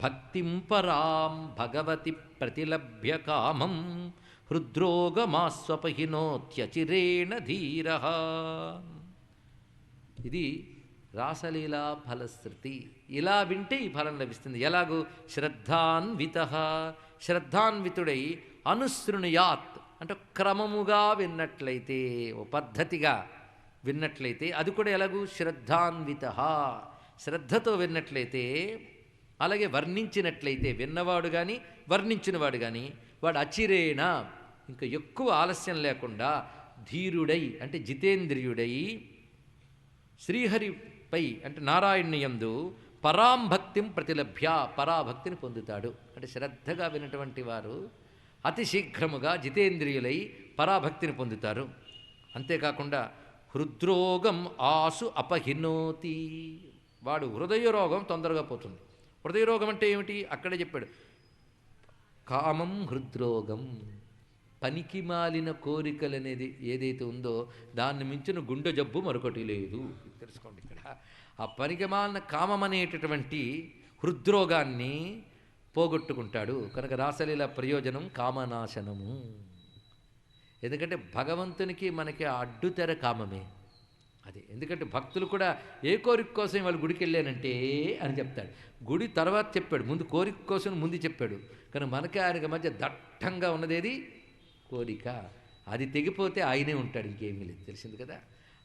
భక్తిం పరాం భగవతి ప్రతిలభ్య కామం హృద్రోగమాస్వపహినోత్యచిరేణ ధీరః. ఇది రాసలీలా ఫలశ్రుతి. ఇలా వింటే ఈ ఫలం లభిస్తుంది. ఎలాగూ శ్రద్ధాన్వితః, శ్రద్ధాన్వితుడై అనుశృణుయాత్ అంటే క్రమముగా విన్నట్లయితే, ఓ పద్ధతిగా విన్నట్లయితే అది కూడా ఎలాగూ శ్రద్ధాన్విత, శ్రద్ధతో విన్నట్లయితే, అలాగే వర్ణించినట్లయితే, విన్నవాడు కానీ వర్ణించినవాడు కానీ వాడు అచిరేణ ఇంకా ఎక్కువ ఆలస్యం లేకుండా ధీరుడై అంటే జితేంద్రియుడై శ్రీహరిపై అంటే నారాయణ్యందు పరాంభక్తిం ప్రతిలభ్య, పరాభక్తిని పొందుతాడు. అంటే శ్రద్ధగా వినటువంటి వారు అతి శీఘ్రముగా జితేంద్రియులై పరాభక్తిని పొందుతారు. అంతేకాకుండా హృద్రోగం ఆసు అపహినోతి, వాడు హృదయ రోగం తొందరగా పోతుంది. హృదయ రోగం అంటే ఏమిటి? అక్కడే చెప్పాడు, కామం హృద్రోగం, పనికి మాలిన కోరికలు అనేది ఏదైతే ఉందో దాన్ని మించిన గుండె జబ్బు మరొకటి లేదు. తెలుసుకోండి, ఇక్కడ ఆ పనికి మాలిన కామం అనేటటువంటి హృద్రోగాన్ని పోగొట్టుకుంటాడు. కనుక రాసలీల ప్రయోజనం కామనాశనము. ఎందుకంటే భగవంతునికి మనకి అడ్డుతెర కామమే అది. ఎందుకంటే భక్తులు కూడా ఏ కోరిక కోసం వాళ్ళు గుడికి వెళ్ళానంటే అని చెప్తాడు. గుడి తర్వాత చెప్పాడు, ముందు కోరిక కోసం ముందు చెప్పాడు. కానీ మనకి ఆయనకి మధ్య దట్టంగా ఉన్నదేది కోరిక. అది తెగిపోతే ఆయనే ఉంటాడు, ఇంకేమీ లేదు. తెలిసింది కదా.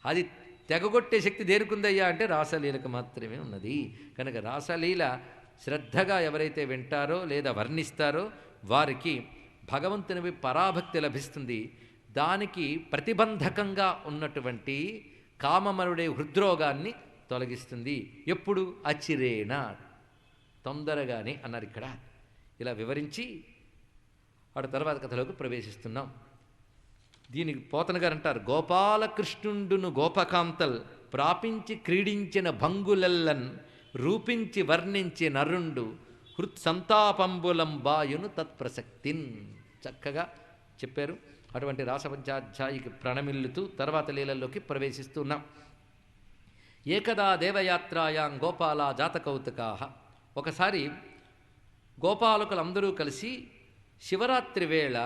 అది తెగగొట్టే శక్తి దేనికుందయ్యా అంటే రాసలీలకు మాత్రమే ఉన్నది. కనుక రాసలీల శ్రద్ధగా ఎవరైతే వింటారో లేదా వర్ణిస్తారో వారికి భగవంతునివి పరాభక్తి లభిస్తుంది. దానికి ప్రతిబంధకంగా ఉన్నటువంటి కామమరుడే హృద్రోగాన్ని తొలగిస్తుంది. ఎప్పుడు? అచిరేణ, తొందరగానే అన్నారు ఇక్కడ. ఇలా వివరించి అటు తర్వాత కథలోకి ప్రవేశిస్తున్నాం. దీనికి పోతన గారు అంటారు, గోపాలకృష్ణుండును గోపకాంతల్ ప్రాపించి క్రీడించిన భంగులెల్లన్ రూపించి వర్ణించి నరుండు హృత్సంతాపంబులం బాయును తత్ప్రసక్తిన్. చక్కగా చెప్పారు. అటువంటి రాసపంచాధ్యాయికి ప్రణమిల్లుతూ తర్వాత లీలల్లోకి ప్రవేశిస్తున్నాం. ఏకదా దేవయాత్రాయాం గోపాల జాతకౌతుకా. ఒకసారి గోపాలకులందరూ కలిసి శివరాత్రి వేళ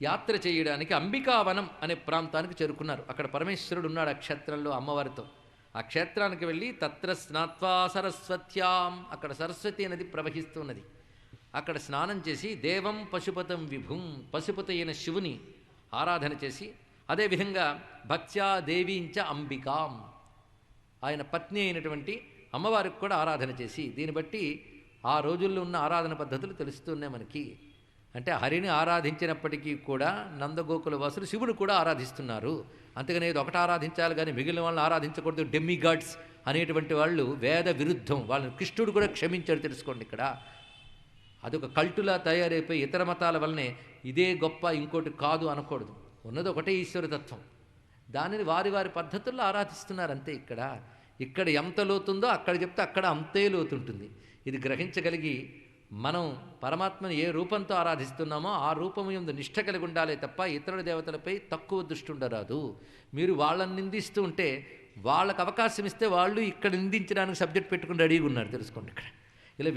యాత్ర చేయడానికి అంబికావనం అనే ప్రాంతానికి చేరుకున్నారు. అక్కడ పరమేశ్వరుడు ఉన్నాడు ఆ క్షేత్రంలో అమ్మవారితో. ఆ క్షేత్రానికి వెళ్ళి తత్ర స్నాత్వా సరస్వత్యాం, అక్కడ సరస్వతి నది ప్రవహిస్తున్నది. అక్కడ స్నానం చేసి దేవం పశుపతం విభుం, పశుపతి అయిన శివుని ఆరాధన చేసి, అదేవిధంగా భక్త్యా దేవీంచ అంబికాం, ఆయన పత్ని అయినటువంటి అమ్మవారికి కూడా ఆరాధన చేసి, దీన్ని బట్టి ఆ రోజుల్లో ఉన్న ఆరాధన పద్ధతులు తెలుస్తున్నాయి మనకి. అంటే హరిని ఆరాధించినప్పటికీ కూడా నందగోకుల వాసులు శివుడు కూడా ఆరాధిస్తున్నారు. అంతేగాని ఏదో ఒకటి ఆరాధించాలి కానీ మిగిలిన వాళ్ళని ఆరాధించకూడదు. డెమిగాడ్స్ అనేటువంటి వాళ్ళు వేద విరుద్ధం. వాళ్ళని కృష్ణుడు కూడా క్షమించాడు. తెలుసుకోండి, ఇక్కడ అదొక కల్టులా తయారైపోయి ఇతర మతాల వల్లనే ఇదే గొప్ప ఇంకోటి కాదు అనకూడదు. ఉన్నది ఒకటే ఈశ్వరతత్వం. దానిని వారి వారి పద్ధతుల్లో ఆరాధిస్తున్నారు అంతే. ఇక్కడ ఎంత లోతుందో అక్కడ చెప్తే అక్కడ అంతే లోతుంటుంది. ఇది గ్రహించగలిగి మనం పరమాత్మని ఏ రూపంతో ఆరాధిస్తున్నామో ఆ రూపము యందు నిష్ఠ కలిగి ఉండాలే తప్ప ఇతరుల దేవతలపై తక్కువ దృష్టి ఉండరాదు. మీరు వాళ్ళని నిందిస్తూ ఉంటే వాళ్ళకు అవకాశం ఇస్తే వాళ్ళు ఇక్కడ నిందించడానికి సబ్జెక్ట్ పెట్టుకుని రెడీగా ఉన్నారు. తెలుసుకోండి, ఇక్కడ ఇలా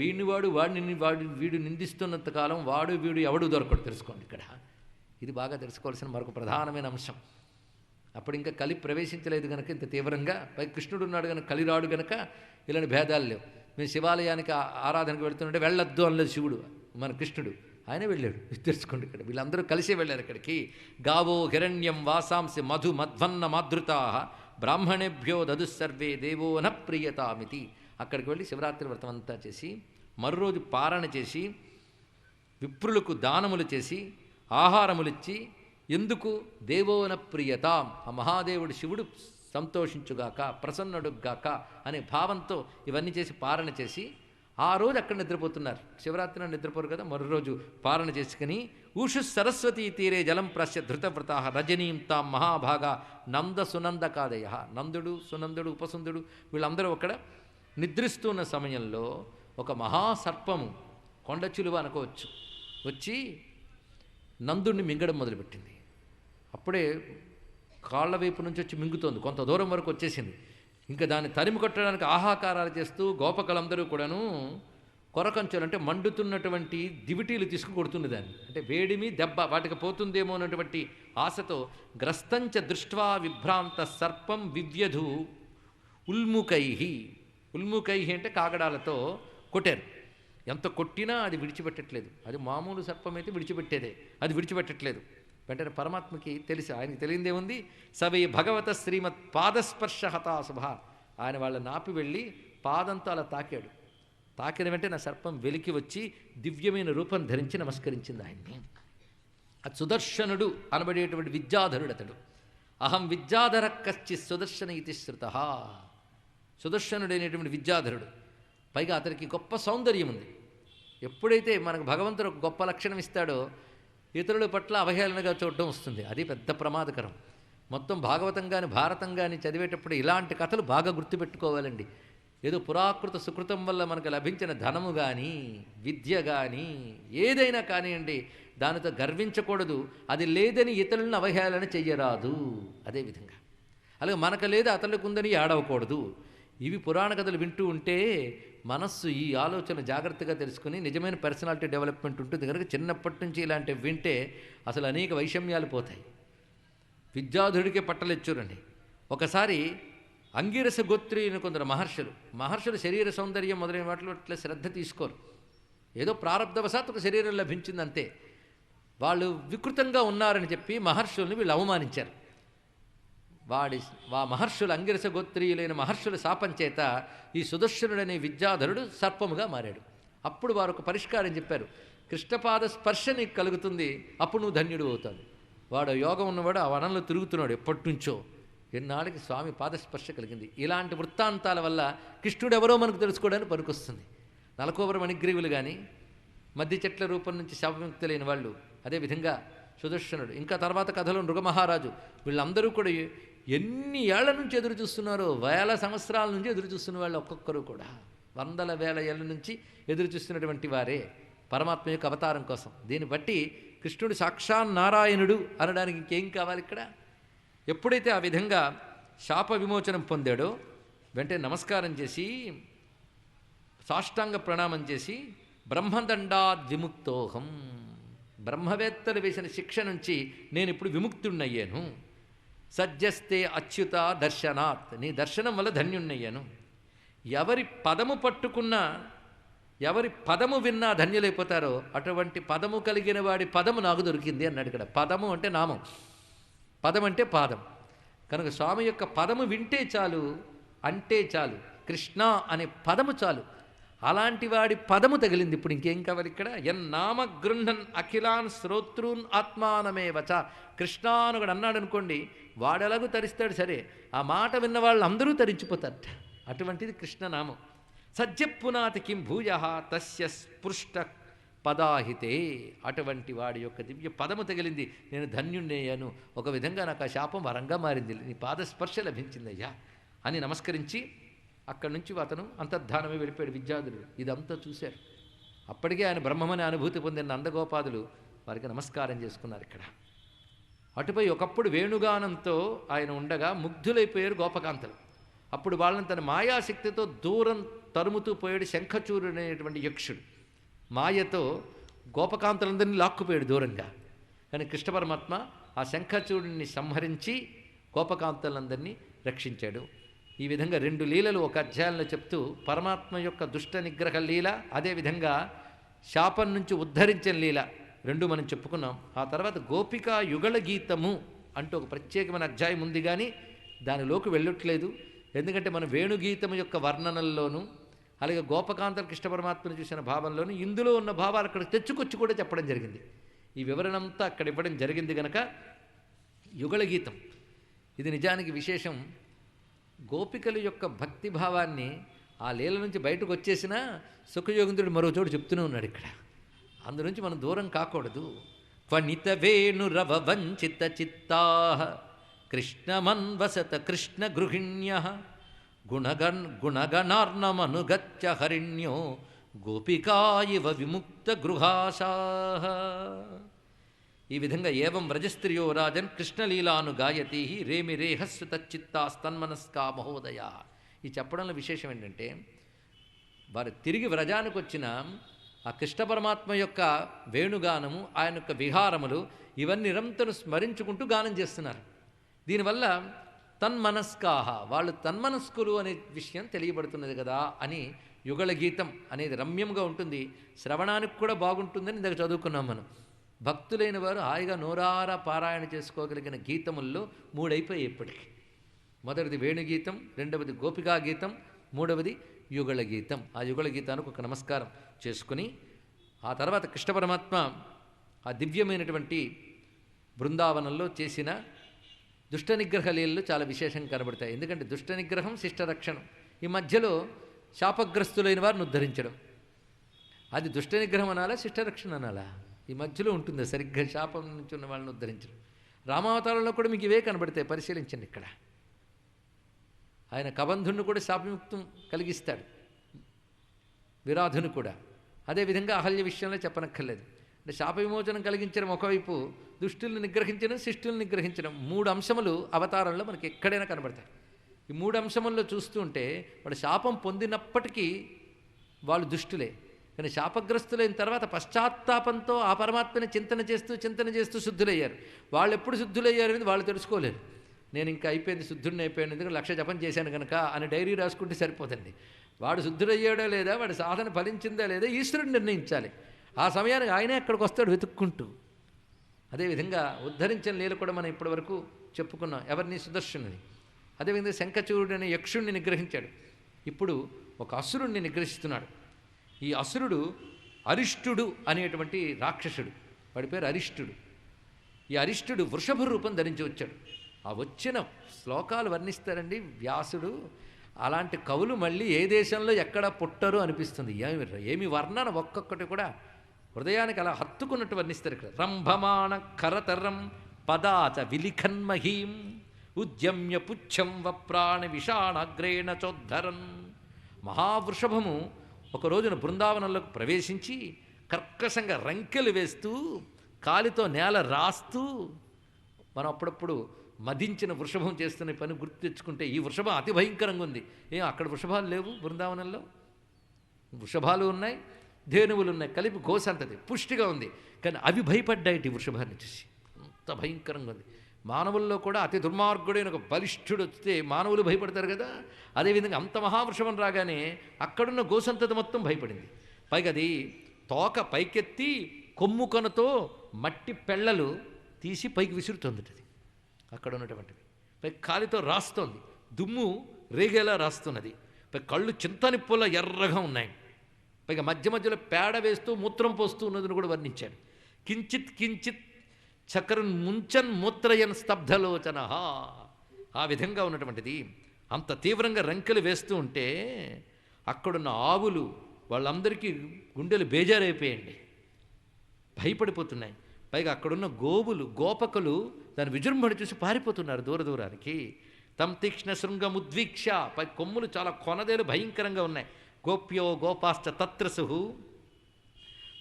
వీడు నిందిస్తున్నంత కాలం వాడు వీడు ఎవడు దొరకడు. తెలుసుకోండి, ఇక్కడ ఇది బాగా తెలుసుకోవాల్సిన మరొక ప్రధానమైన అంశం. అప్పుడు ఇంకా కలి ప్రవేశించలేదు కనుక ఇంత తీవ్రంగా, పై కృష్ణుడు ఉన్నాడు కనుక కలిరాడు కనుక ఇలాంటి భేదాలు లేవు. మేము శివాలయానికి ఆరాధనకు వెళుతుంటే వెళ్ళొద్దు అనలేదు శివుడు, మన కృష్ణుడు ఆయన వెళ్ళాడు. తెలుసుకోండి, ఇక్కడ వీళ్ళందరూ కలిసే వెళ్ళారు అక్కడికి. గావో హిరణ్యం వాసాంసి మధు మధ్వన్న మాధృతా బ్రాహ్మణేభ్యో దదుసర్వే దేవో న ప్రియతామితి. అక్కడికి వెళ్ళి శివరాత్రి వ్రతం అంతా చేసి మరురోజు పారణ చేసి విప్రులకు దానములు చేసి ఆహారములిచ్చి, ఎందుకు? దేవోన ప్రియతాం, ఆ మహాదేవుడు శివుడు సంతోషించుగాక ప్రసన్నుడుగాక అనే భావంతో ఇవన్నీ చేసి పారణ చేసి ఆ రోజు అక్కడ నిద్రపోతున్నారు. శివరాత్రిని నిద్రపోరు కదా, మరో రోజు పారణ చేసుకుని ఊషు సరస్వతీ తీరే జలం ప్రశ్య ధృతవ్రత రజనీం తాం మహాభాగా నంద సునందకాదయ. నందుడు సునందుడు ఉపసుందుడు వీళ్ళందరూ అక్కడ నిద్రిస్తున్న సమయంలో ఒక మహాసర్పము, కొండ చిలువ అనుకోవచ్చు, వచ్చి నందుడిని మింగడం మొదలుపెట్టింది. అప్పుడే కాళ్ళ వైపు నుంచి వచ్చి మింగుతోంది. కొంత దూరం వరకు వచ్చేసింది. ఇంకా దాన్ని తరిమి కొట్టడానికి ఆహాకారాలు చేస్తూ గోపకలందరూ కూడాను కొరకంచెలు అంటే మండుతున్నటువంటి దివిటీలు తీసుకు కొడుతుంది దాన్ని. అంటే వేడిమి దెబ్బ వాటికి పోతుందేమో అన్నటువంటి ఆశతో గ్రస్తంచ దృష్ట్వా విభ్రాంత సర్పం వివ్యధు ఉల్ముకైహి. ఉల్ముకైహి అంటే కాగడాలతో కొట్టారు. ఎంత కొట్టినా అది విడిచిపెట్టట్లేదు. అది మామూలు సర్పం అయితే విడిచిపెట్టేదే, అది విడిచిపెట్టట్లేదు. వెంటనే పరమాత్మకి తెలిసి, ఆయనకి తెలియదేముంది, సవై భగవత శ్రీమత్ పాదస్పర్శ హతాశుభ. ఆయన వాళ్ళని ఆపి వెళ్ళి పాదంతో అలా తాకాడు. తాకిన వెంటనే నా సర్పం వెలికి వచ్చి దివ్యమైన రూపం ధరించి నమస్కరించింది ఆయన్ని. ఆ సుదర్శనుడు అనబడేటువంటి విద్యాధరుడు అతడు. అహం విద్యాధర కశ్చి సుదర్శన ఇతి శృత. సుదర్శనుడైనటువంటి విద్యాధరుడు. పైగా అతనికి గొప్ప సౌందర్యం ఉంది. ఎప్పుడైతే మనకు భగవంతుడు ఒక గొప్ప లక్షణం ఇస్తాడో ఇతరుల పట్ల అవహేళనగా చూడడం వస్తుంది. అది పెద్ద ప్రమాదకరం. మొత్తం భాగవతం కానీ భారతం కానీ చదివేటప్పుడు ఇలాంటి కథలు బాగా గుర్తుపెట్టుకోవాలండి. ఏదో పురాకృత సుకృతం వల్ల మనకు లభించిన ధనము కానీ విద్య కానీ ఏదైనా కానివ్వండి, దానితో గర్వించకూడదు. అది లేదని ఇతరులను అవహేళన చెయ్యరాదు. అదేవిధంగా అలాగే మనకు లేదు అతనికి ఉందని ఏడవకూడదు. ఇవి పురాణ కథలు వింటూ ఉంటే మనస్సు ఈ ఆలోచన జాగ్రత్తగా తెలుసుకుని నిజమైన పర్సనాలిటీ డెవలప్మెంట్ ఉంటుంది కనుక చిన్నప్పటి నుంచి ఇలాంటివి వింటే అసలు అనేక వైషమ్యాలు పోతాయి. విద్యాధుడికే పట్టలెచ్చురండి. ఒకసారి అంగిరస గోత్రీయుని కొందరు మహర్షులు శరీర సౌందర్యం మొదలైన వాటిలో ఇట్లా శ్రద్ధ తీసుకోరు. ఏదో ప్రారంధవశాత్తు ఒక శరీరం లభించింది అంతే. వాళ్ళు వికృతంగా ఉన్నారని చెప్పి మహర్షుల్ని వీళ్ళు అవమానించారు. మహర్షులు అంగిరస గోత్రీయులైన మహర్షుల శాపం చేత ఈ సుదర్శనుడనే విద్యాధరుడు సర్పముగా మారాడు. అప్పుడు వారు ఒక పరిష్కారం చెప్పారు. కృష్ణపాద స్పర్శ నీకు కలుగుతుంది, అప్పుడు నువ్వు ధన్యుడు అవుతావు. వాడు యోగం ఉన్నవాడు ఆ వనంలో తిరుగుతున్నాడు ఎప్పటి నుంచో. ఎన్నాళ్ళకి స్వామి పాదస్పర్శ కలిగింది. ఇలాంటి వృత్తాంతాల వల్ల కృష్ణుడు ఎవరో మనకు తెలుసుకోవడానికి పనికొస్తుంది. నలకోబర మణిగ్రీవులు కానీ మధ్య చెట్ల రూపం నుంచి శాపముక్తులైన వాళ్ళు, అదేవిధంగా సుదర్శనుడు, ఇంకా తర్వాత కథలో నృగమహారాజు, వీళ్ళందరూ కూడా ఎన్ని ఏళ్ల నుంచి ఎదురు చూస్తున్నారో, వేల సంవత్సరాల నుంచి ఎదురు చూస్తున్న వాళ్ళు ఒక్కొక్కరు కూడా వందల వేల ఏళ్ళ నుంచి ఎదురు చూస్తున్నటువంటి వారే పరమాత్మ యొక్క అవతారం కోసం. దీన్ని బట్టి కృష్ణుడు సాక్షాన్ నారాయణుడు అనడానికి ఇంకేం కావాలి ఇక్కడ? ఎప్పుడైతే ఆ విధంగా శాప విమోచనం పొందాడో వెంటనే నమస్కారం చేసి సాష్టాంగ ప్రణామం చేసి బ్రహ్మదండాద్ విముక్తోహం, బ్రహ్మవేత్తలు వేసిన శిక్ష నుంచి నేను ఇప్పుడు విముక్తుణ్ణయ్యాను. సజ్జస్తే అచ్యుత దర్శనాత్, నీ దర్శనం వల్ల ధన్యుణ్ణయ్యాను. ఎవరి పదము పట్టుకున్నా, ఎవరి పదము విన్నా ధన్యులైపోతారో అటువంటి పదము కలిగిన వాడి పదము నాకు దొరికింది అన్నాడు. ఇక్కడ పదము అంటే నామం, పదం అంటే పాదం. కనుక స్వామి యొక్క పదము వింటే చాలు, అంటే చాలు, కృష్ణ అనే పదము చాలు. అలాంటి వాడి పదము తగిలింది. ఇప్పుడు ఇంకేం కావాలి ఇక్కడ? ఎన్నామ గృహన్ అఖిలాన్ శ్రోతృన్ ఆత్మానమేవచ. కృష్ణానుగడు అన్నాడు అనుకోండి, వాడెలాగూ తరిస్తాడు సరే, ఆ మాట విన్న వాళ్ళు అందరూ తరించిపోతారట. అటువంటిది కృష్ణనామం. సజ్జపునాతి కిం భూయ తస్య స్పృష్ట పదాహితే. అటువంటి వాడి యొక్క దివ్య పదము తగిలింది, నేను ధన్యుణ్ణయ్యాను. ఒక విధంగా నాకు ఆ శాపం వరంగా మారింది, నీ పాదస్పర్శ లభించిందయ్యా అని నమస్కరించి అక్కడి నుంచి అతను అంతర్ధానమే వెళ్ళిపోయాడు విద్యాధరుడు. ఇదంతా చూశారు. అప్పటికే ఆయన బ్రహ్మమని అనుభూతి పొందిన నందగోపాదులు వారికి నమస్కారం చేసుకున్నారు ఇక్కడ. అటుపై ఒకప్పుడు వేణుగానంతో ఆయన ఉండగా ముగ్ధులైపోయారు గోపకాంతలు. అప్పుడు వాళ్ళని తన మాయాశక్తితో దూరం తరుముతూ పోయాడు శంఖచూరుడు అనేటువంటి యక్షుడు. మాయతో గోపకాంతలందరినీ లాక్కుపోయాడు దూరంగా. కానీ కృష్ణ పరమాత్మ ఆ శంఖచూరుడిని సంహరించి గోపకాంతలందరినీ రక్షించాడు. ఈ విధంగా రెండు లీలలు ఒక అధ్యాయంలో చెప్తూ పరమాత్మ యొక్క దుష్ట నిగ్రహ లీల, అదేవిధంగా శాపం నుంచి ఉద్ధరించిన లీల రెండు మనం చెప్పుకున్నాం. ఆ తర్వాత గోపికా యుగళ గీతము అంటూ ఒక ప్రత్యేకమైన అధ్యాయం ఉంది, కానీ దానిలోకి వెళ్ళట్లేదు. ఎందుకంటే మన వేణుగీతము యొక్క వర్ణనల్లోనూ అలాగే గోపకాంతలు కృష్ణ పరమాత్మను చూసిన భావంలోనూ ఇందులో ఉన్న భావాలు అక్కడ తెచ్చుకొచ్చి కూడా చెప్పడం జరిగింది. ఈ వివరణంతా అక్కడ ఇవ్వడం జరిగింది కనుక యుగళ గీతం ఇది నిజానికి విశేషం. గోపికల యొక్క భక్తిభావాన్ని ఆ లీల నుంచి బయటకు వచ్చేసినా సుఖయోగింద్రుడు మరో చోటు చెప్తూనే ఉన్నాడు ఇక్కడ. అందు నుంచి మనం దూరం కాకూడదు. క్వణిత వేణురవ వంచిత చిత్తా కృష్ణమన్వసత కృష్ణ గృహిణ్య గుణగణార్ణమనుగత్య హరిణ్యో గోపికా ఇవ విముక్త గృహాశా. ఈ విధంగా ఏవం వ్రజస్త్రియో రాజన్ కృష్ణలీలాను గాయతి రేమిరేహస్సు తచ్చిత్తాస్తన్మనస్కా మహోదయ. ఈ చెప్పడంలో విశేషం ఏంటంటే వారు తిరిగి వ్రజానికి వచ్చిన ఆ కృష్ణ పరమాత్మ యొక్క వేణుగానము, ఆయన యొక్క విహారములు ఇవన్నీ నిరంతరం స్మరించుకుంటూ గానం చేస్తున్నారు. దీనివల్ల తన్మనస్కాహ, వాళ్ళు తన్మనస్కులు అనే విషయం తెలియబడుతున్నది కదా అని యుగళ గీతం అనేది రమ్యంగా ఉంటుంది, శ్రవణానికి కూడా బాగుంటుందని ఇందాక చదువుకున్నాం మనం. భక్తులైన వారు హాయిగా నోరారా పారాయణ చేసుకోగలిగిన గీతముల్లో 3 అయిపోయాయి ఇప్పటికి. మొదటిది వేణుగీతం, రెండవది గోపికా గీతం, మూడవది యుగళ గీతం. ఆ యుగళ గీతానికి ఒక నమస్కారం చేసుకుని ఆ తర్వాత కృష్ణ పరమాత్మ ఆ దివ్యమైనటువంటి బృందావనంలో చేసిన దుష్ట నిగ్రహ లీలలు చాలా విశేషంగా కనబడతాయి. ఎందుకంటే దుష్ట నిగ్రహం, శిష్ట రక్షణం. ఈ మధ్యలో శాపగ్రస్తులైన వారిని ఉద్ధరించడం, అది దుష్ట నిగ్రహం అనాలా, శిష్ట రక్షణ అనాలా? ఈ మధ్యలో ఉంటుంది సరిగ్గా శాపం నుంచి ఉన్న వాళ్ళని ఉద్ధరించడం. రామావతారంలో కూడా మీకు ఇవే కనబడతాయి, పరిశీలించండి. ఇక్కడ ఆయన కబంధుణ్ణి కూడా శాపముక్తం కలిగిస్తాడు, విరాధుని కూడా. అదేవిధంగా అహల్య విషయంలో చెప్పనక్కర్లేదు. అంటే శాప విమోచనం కలిగించడం ఒకవైపు, దుష్టుల్ని నిగ్రహించడం, శిష్టుల్ని నిగ్రహించడం, 3 అంశములు అవతారంలో మనకి ఎక్కడైనా కనబడతాయి. ఈ 3 అంశముల్లో చూస్తూ ఉంటే వాడు శాపం పొందినప్పటికీ వాళ్ళు దుష్టులే. కానీ శాపగ్రస్తులైన తర్వాత పశ్చాత్తాపంతో ఆ పరమాత్మని చింతన చేస్తూ శుద్ధులయ్యారు. వాళ్ళు ఎప్పుడు శుద్ధులయ్యారు అనేది వాళ్ళు తెలుసుకోలేరు. నేను ఇంకా అయిపోయింది, శుద్ధుడిని అయిపోయాను, ఎందుకంటే 1,00,000 జపం చేశాను కనుక అని డైరీ రాసుకుంటే సరిపోతుంది. వాడు శుద్ధుడయ్యాడో లేదా, వాడి సాధన ఫలించిందా లేదా ఈశ్వరుడు నిర్ణయించాలి. ఆ సమయానికి ఆయనే అక్కడికి వస్తాడు వెతుక్కుంటూ. అదేవిధంగా ఉద్ధరించిన లీల కూడా మనం ఇప్పటివరకు చెప్పుకున్నాం. ఎవరిని? సుదర్శనుని. అదేవిధంగా శంఖచూరుడు అనే యక్షుణ్ణి నిగ్రహించాడు. ఇప్పుడు ఒక అసురుణ్ణి నిగ్రహిస్తున్నాడు. ఈ అసురుడు అరిష్టుడు అనేటువంటి రాక్షసుడు. వాడి పేరు అరిష్టుడు. ఈ అరిష్టుడు వృషభ రూపం ధరించి వచ్చాడు. ఆ వచ్చిన శ్లోకాలు వర్ణిస్తారండి వ్యాసుడు. అలాంటి కవులు మళ్ళీ ఏ దేశంలో ఎక్కడ పుట్టరు అనిపిస్తుంది. ఏమి వర్ణన ఒక్కొక్కటి కూడా హృదయానికి అలా హత్తుకున్నట్టు వర్ణిస్తారు ఇక్కడ. రంభమాణ కరతరం పదాచ విలిఖన్మహీం ఉద్యమ్య పుచ్చం వప్రాణ విషాణగ్రేణ చోద్ధరన్. మహావృషభము ఒక రోజున బృందావనంలోకి ప్రవేశించి కర్కశంగా రంకెలు వేస్తూ కాలితో నేల రాస్తూ, మనం అప్పుడప్పుడు మదించిన వృషభం చేస్తున్న పని గుర్తు తెచ్చుకుంటే ఈ వృషభం అతి భయంకరంగా ఉంది. అక్కడ వృషభాలు లేవు బృందావనంలో? వృషభాలు ఉన్నాయి, ధేనువులు ఉన్నాయి, కలిపి గోసంతది పుష్టిగా ఉంది. కానీ అవి భయపడ్డాయి ఈ వృషభాన్ని చూసి. అంత భయంకరంగా ఉంది. మానవుల్లో కూడా అతి దుర్మార్గుడైన ఒక బలిష్ఠుడు వస్తే మానవులు భయపడతారు కదా. అదేవిధంగా అంత మహావృషభం రాగానే అక్కడున్న గోసంతతి మొత్తం భయపడింది. పైగా అది తోక పైకెత్తి కొమ్ము కొనతో మట్టి పెళ్ళలు తీసి పైకి విసురుతుంది. అది అక్కడ ఉన్నటువంటివి పై కాలితో రాస్తోంది, దుమ్ము రేగేలా రాస్తున్నది. పై కళ్ళు చింతనిప్పుల ఎర్రగా ఉన్నాయి. పైగా మధ్య మధ్యలో పేడ వేస్తూ మూత్రం పోస్తూ ఉన్నదని కూడా వర్ణించాడు. కించిత్ కించిత్ చక్రన్ ముంచన్ మూత్రయన్ స్తబ్ధలోచన. ఆ విధంగా ఉన్నటువంటిది. అంత తీవ్రంగా రంకెలు వేస్తూ ఉంటే అక్కడున్న ఆవులు వాళ్ళందరికీ గుండెలు బేజారైపోయండి, భయపడిపోతున్నాయి. పైగా అక్కడున్న గోవులు, గోపకులు దాని విజృంభణ చూసి పారిపోతున్నారు దూరానికి. తం తీక్ష్ణ శృంగముద్వీక్ష. పై కొమ్ములు చాలా కొనదేలు భయంకరంగా ఉన్నాయి. గోప్యో గోపాశ్చ తత్రసు